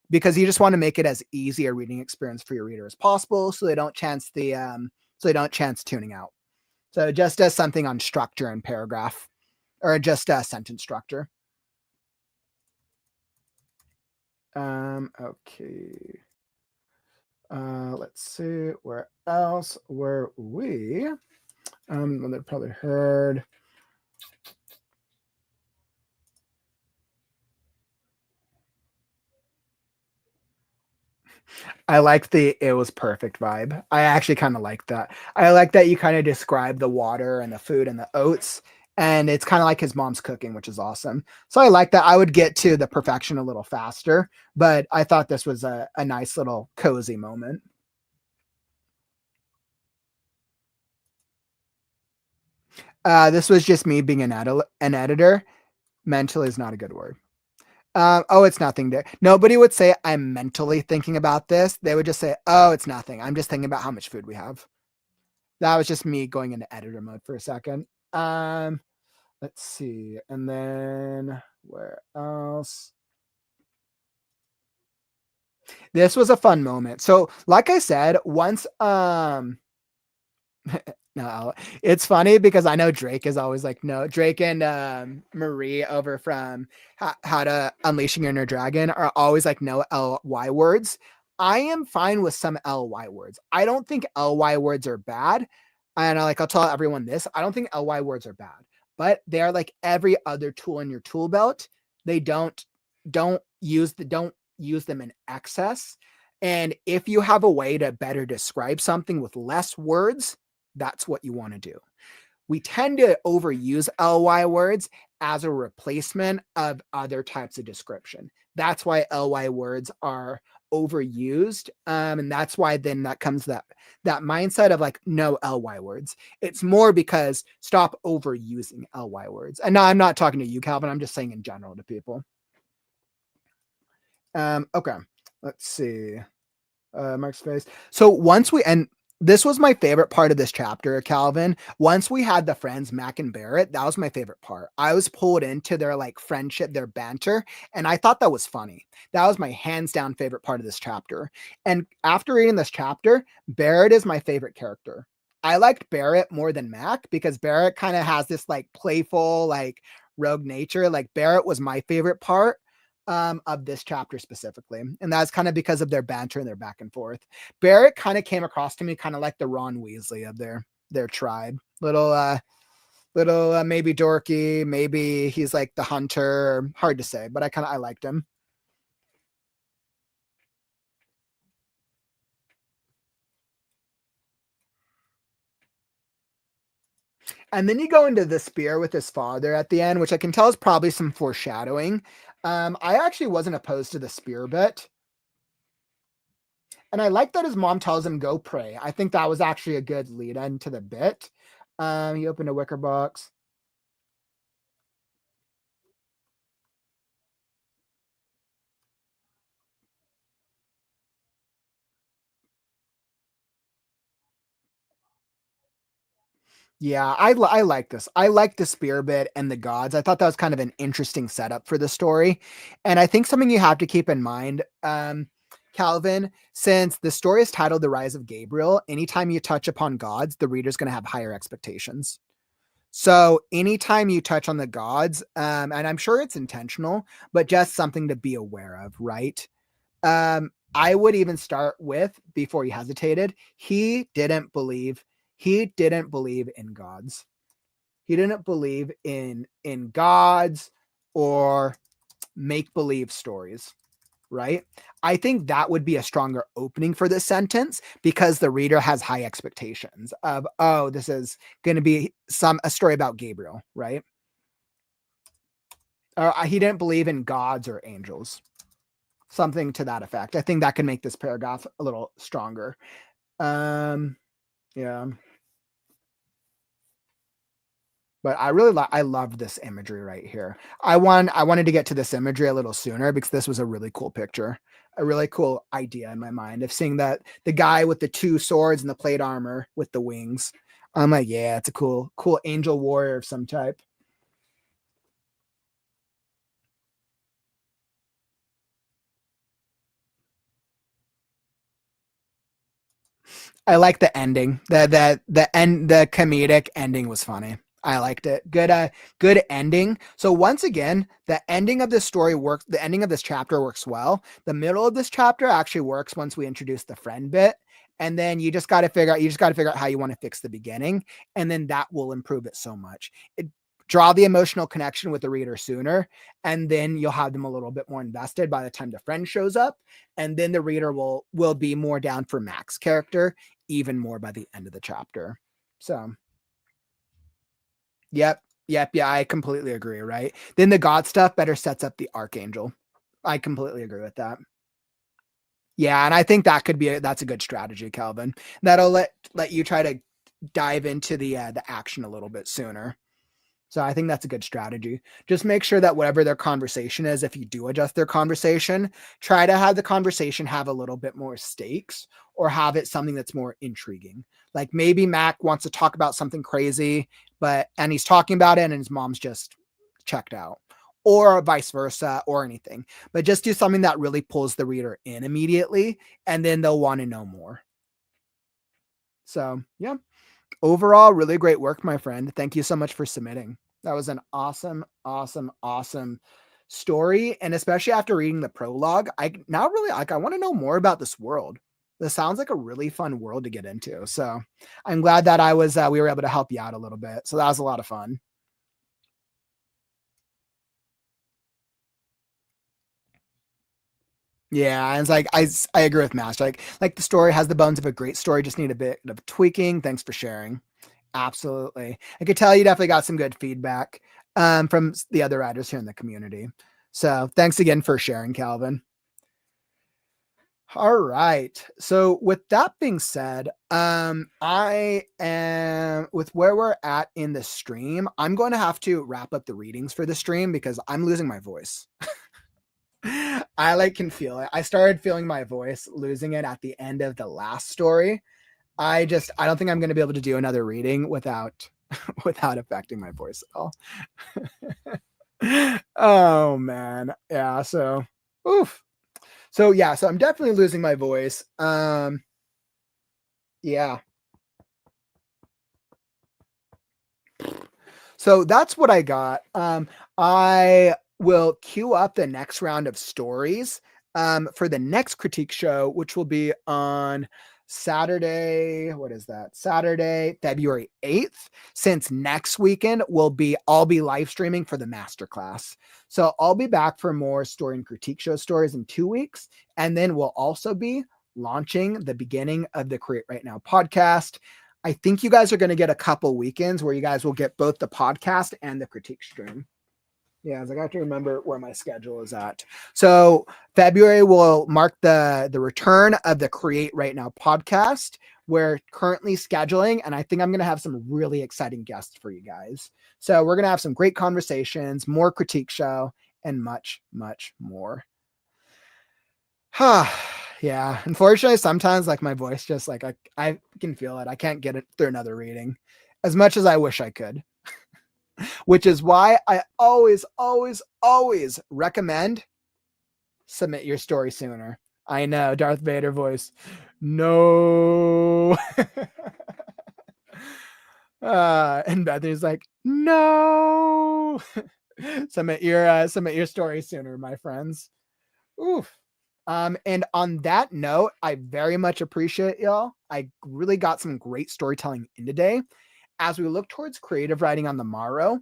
because you just want to make it as easy a reading experience for your reader as possible, so they don't chance tuning out. So just as something on structure and paragraph, or just a sentence structure. Okay. Let's see, where else were we? They probably heard. I like the "it was perfect" vibe. I actually kind of like that. I like that you kind of describe the water and the food and the oats, and it's kind of like his mom's cooking, which is awesome. So I like that. I would get to the perfection a little faster, but I thought this was a nice little cozy moment. This was just me being an editor. Mental is not a good word. Oh, it's nothing. Nobody would say I'm mentally thinking about this. They would just say, oh, it's nothing. I'm just thinking about how much food we have. That was just me going into editor mode for a second. Let's see. And then where else? This was a fun moment. So like I said, once, no, it's funny because I know Drake is always like, no, Drake and Marie over from How to Unleashing Your Inner Dragon are always like, no LY words. I am fine with some LY words. I don't think LY words are bad. And I'll tell everyone this, I don't think LY words are bad, but they are like every other tool in your tool belt. They don't use them in excess. And if you have a way to better describe something with less words, that's what you want to do. We tend to overuse LY words as a replacement of other types of description. That's why LY words are overused. And that's why then that comes that mindset of like, no LY words. It's more because stop overusing LY words. And now I'm not talking to you, Calvin. I'm just saying in general to people. Okay, let's see. Mark's face. So once this was my favorite part of this chapter, Calvin. Once we had the friends, Mac and Barrett, that was my favorite part. I was pulled into their like friendship, their banter, and I thought that was funny. That was my hands down favorite part of this chapter. And after reading this chapter, Barrett is my favorite character. I liked Barrett more than Mac because Barrett kind of has this like playful, like rogue nature. Like Barrett was my favorite part of this chapter specifically. And that's kind of because of their banter and their back and forth. Barrett kind of came across to me kind of like the Ron Weasley of their tribe. Little maybe dorky, maybe he's like the hunter. Hard to say, but I liked him. And then you go into the spear with his father at the end, which I can tell is probably some foreshadowing. I actually wasn't opposed to the spear bit. And I like that his mom tells him, go pray. I think that was actually a good lead into the bit. He opened a wicker box. Yeah, I like this. I like the spear bit and the gods. I thought that was kind of an interesting setup for the story. And I think something you have to keep in mind, Calvin, since the story is titled The Rise of Gabriel, anytime you touch upon gods, the reader's going to have higher expectations. So anytime you touch on the gods, and I'm sure it's intentional, but just something to be aware of, right? I would even start with, before he hesitated, he didn't believe in gods. He didn't believe in gods or make believe stories, right? I think that would be a stronger opening for this sentence because the reader has high expectations of, oh, this is going to be a story about Gabriel, right? Or he didn't believe in gods or angels. Something to that effect. I think that can make this paragraph a little stronger. Yeah. But I love this imagery right here. I wanted to get to this imagery a little sooner because this was a really cool picture, a really cool idea in my mind of seeing that the guy with the two swords and the plate armor with the wings. I'm like, yeah, it's a cool angel warrior of some type. I like the ending. The comedic ending was funny. I liked it. Good ending. So once again, the ending of this story works. The ending of this chapter works well. The middle of this chapter actually works once we introduce the friend bit. And then you just got to figure out how you want to fix the beginning. And then that will improve it so much. Draw the emotional connection with the reader sooner, and then you'll have them a little bit more invested by the time the friend shows up. And then the reader will be more down for Mac's character even more by the end of the chapter. So Yep. Yeah, I completely agree, right? Then the God stuff better sets up the Archangel. I completely agree with that. Yeah, and I think that could be that's a good strategy, Calvin. That'll let you try to dive into the action a little bit sooner. So I think that's a good strategy. Just make sure that whatever their conversation is, if you do adjust their conversation, try to have the conversation have a little bit more stakes or have it something that's more intriguing. Like maybe Mac wants to talk about something crazy, and he's talking about it and his mom's just checked out, or vice versa, or anything. But just do something that really pulls the reader in immediately, and then they'll want to know more. So yeah. Overall, really great work, my friend. Thank you so much for submitting. That was an awesome, awesome, awesome story. And especially after reading the prologue, I now really I want to know more about this world. This sounds like a really fun world to get into. So I'm glad that we were able to help you out a little bit. So that was a lot of fun. Yeah, and it's like I agree with Master. Like the story has the bones of a great story, just need a bit of tweaking. Thanks for sharing. Absolutely. I could tell you definitely got some good feedback from the other writers here in the community. So thanks again for sharing, Calvin. All right. So with that being said, I am with where we're at in the stream. I'm going to have to wrap up the readings for the stream because I'm losing my voice. I can feel it. I started feeling my voice losing it at the end of the last story. I don't think I'm going to be able to do another reading without affecting my voice at all. Oh man. Yeah. So, oof. So yeah. So I'm definitely losing my voice. Yeah. So that's what I got. I will queue up the next round of stories for the next critique show, which will be on Saturday. What is that? Saturday, February 8th. Since next weekend I'll be live streaming for the masterclass. So I'll be back for more story and critique show stories in 2 weeks. And then we'll also be launching the beginning of the Create Right Now podcast. I think you guys are going to get a couple weekends where you guys will get both the podcast and the critique stream. Yeah, I got to remember where my schedule is at. So February will mark the return of the Create Right Now podcast. We're currently scheduling, and I think I'm going to have some really exciting guests for you guys. So we're going to have some great conversations, more critique show, and much, much more. Yeah, unfortunately sometimes my voice just I can feel it. I can't get it through another reading as much as I wish I could. Which is why I always recommend submit your story sooner. I know, Darth Vader voice. No. And Bethany's like, no. Submit your story sooner, my friends. Oof. And on that note, I very much appreciate y'all. I really got some great storytelling in today. As we look towards creative writing on the morrow,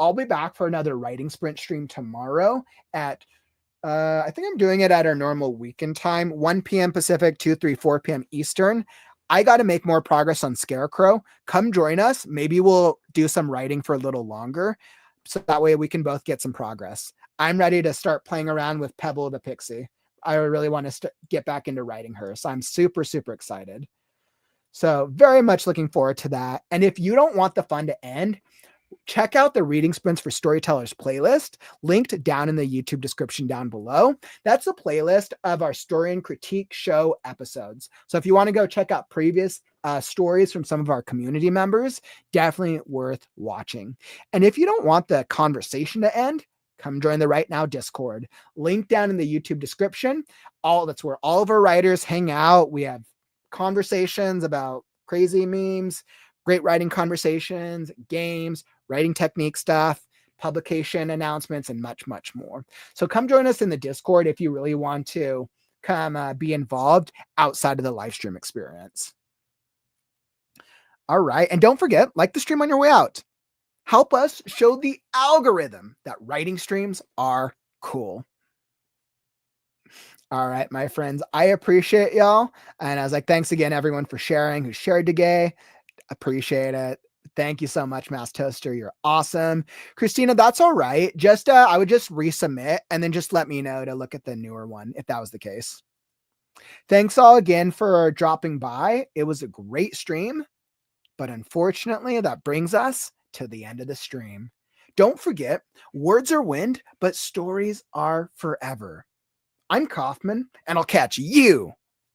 I'll be back for another writing sprint stream tomorrow at I think I'm doing it at our normal weekend time, 1 p.m. Pacific, 2, 3, 4 p.m. Eastern. I got to make more progress on Scarecrow. Come join us. Maybe we'll do some writing for a little longer. So that way we can both get some progress. I'm ready to start playing around with Pebble the Pixie. I really want to get back into writing her. So I'm super, super excited. So very much looking forward to that. And if you don't want the fun to end, check out the Reading Sprints for Storytellers playlist, linked down in the YouTube description down below. That's a playlist of our story and critique show episodes. So if you want to go check out previous stories from some of our community members, definitely worth watching. And if you don't want the conversation to end, come join the Right Now Discord. Link down in the YouTube description. That's where all of our writers hang out. We have conversations about crazy memes, great writing conversations, games, writing technique stuff, publication announcements, and much, much more. So come join us in the Discord if you really want to come be involved outside of the live stream experience. All right. And don't forget, like the stream on your way out. Help us show the algorithm that writing streams are cool. All right, my friends, I appreciate y'all. And I was like, thanks again, everyone, for sharing who shared today. Appreciate it. Thank you so much, Mass Toaster. You're awesome. Christina, that's all right. Just I would just resubmit and then just let me know to look at the newer one if that was the case. Thanks all again for dropping by. It was a great stream, but unfortunately, that brings us to the end of the stream. Don't forget, words are wind, but stories are forever. I'm Kauffman, and I'll catch you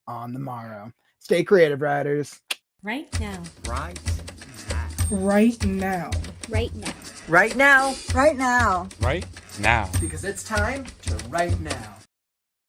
on the morrow. Stay creative, writers. Right now. Right now. Right now. now. Right now. Right now. Because it's time to write now.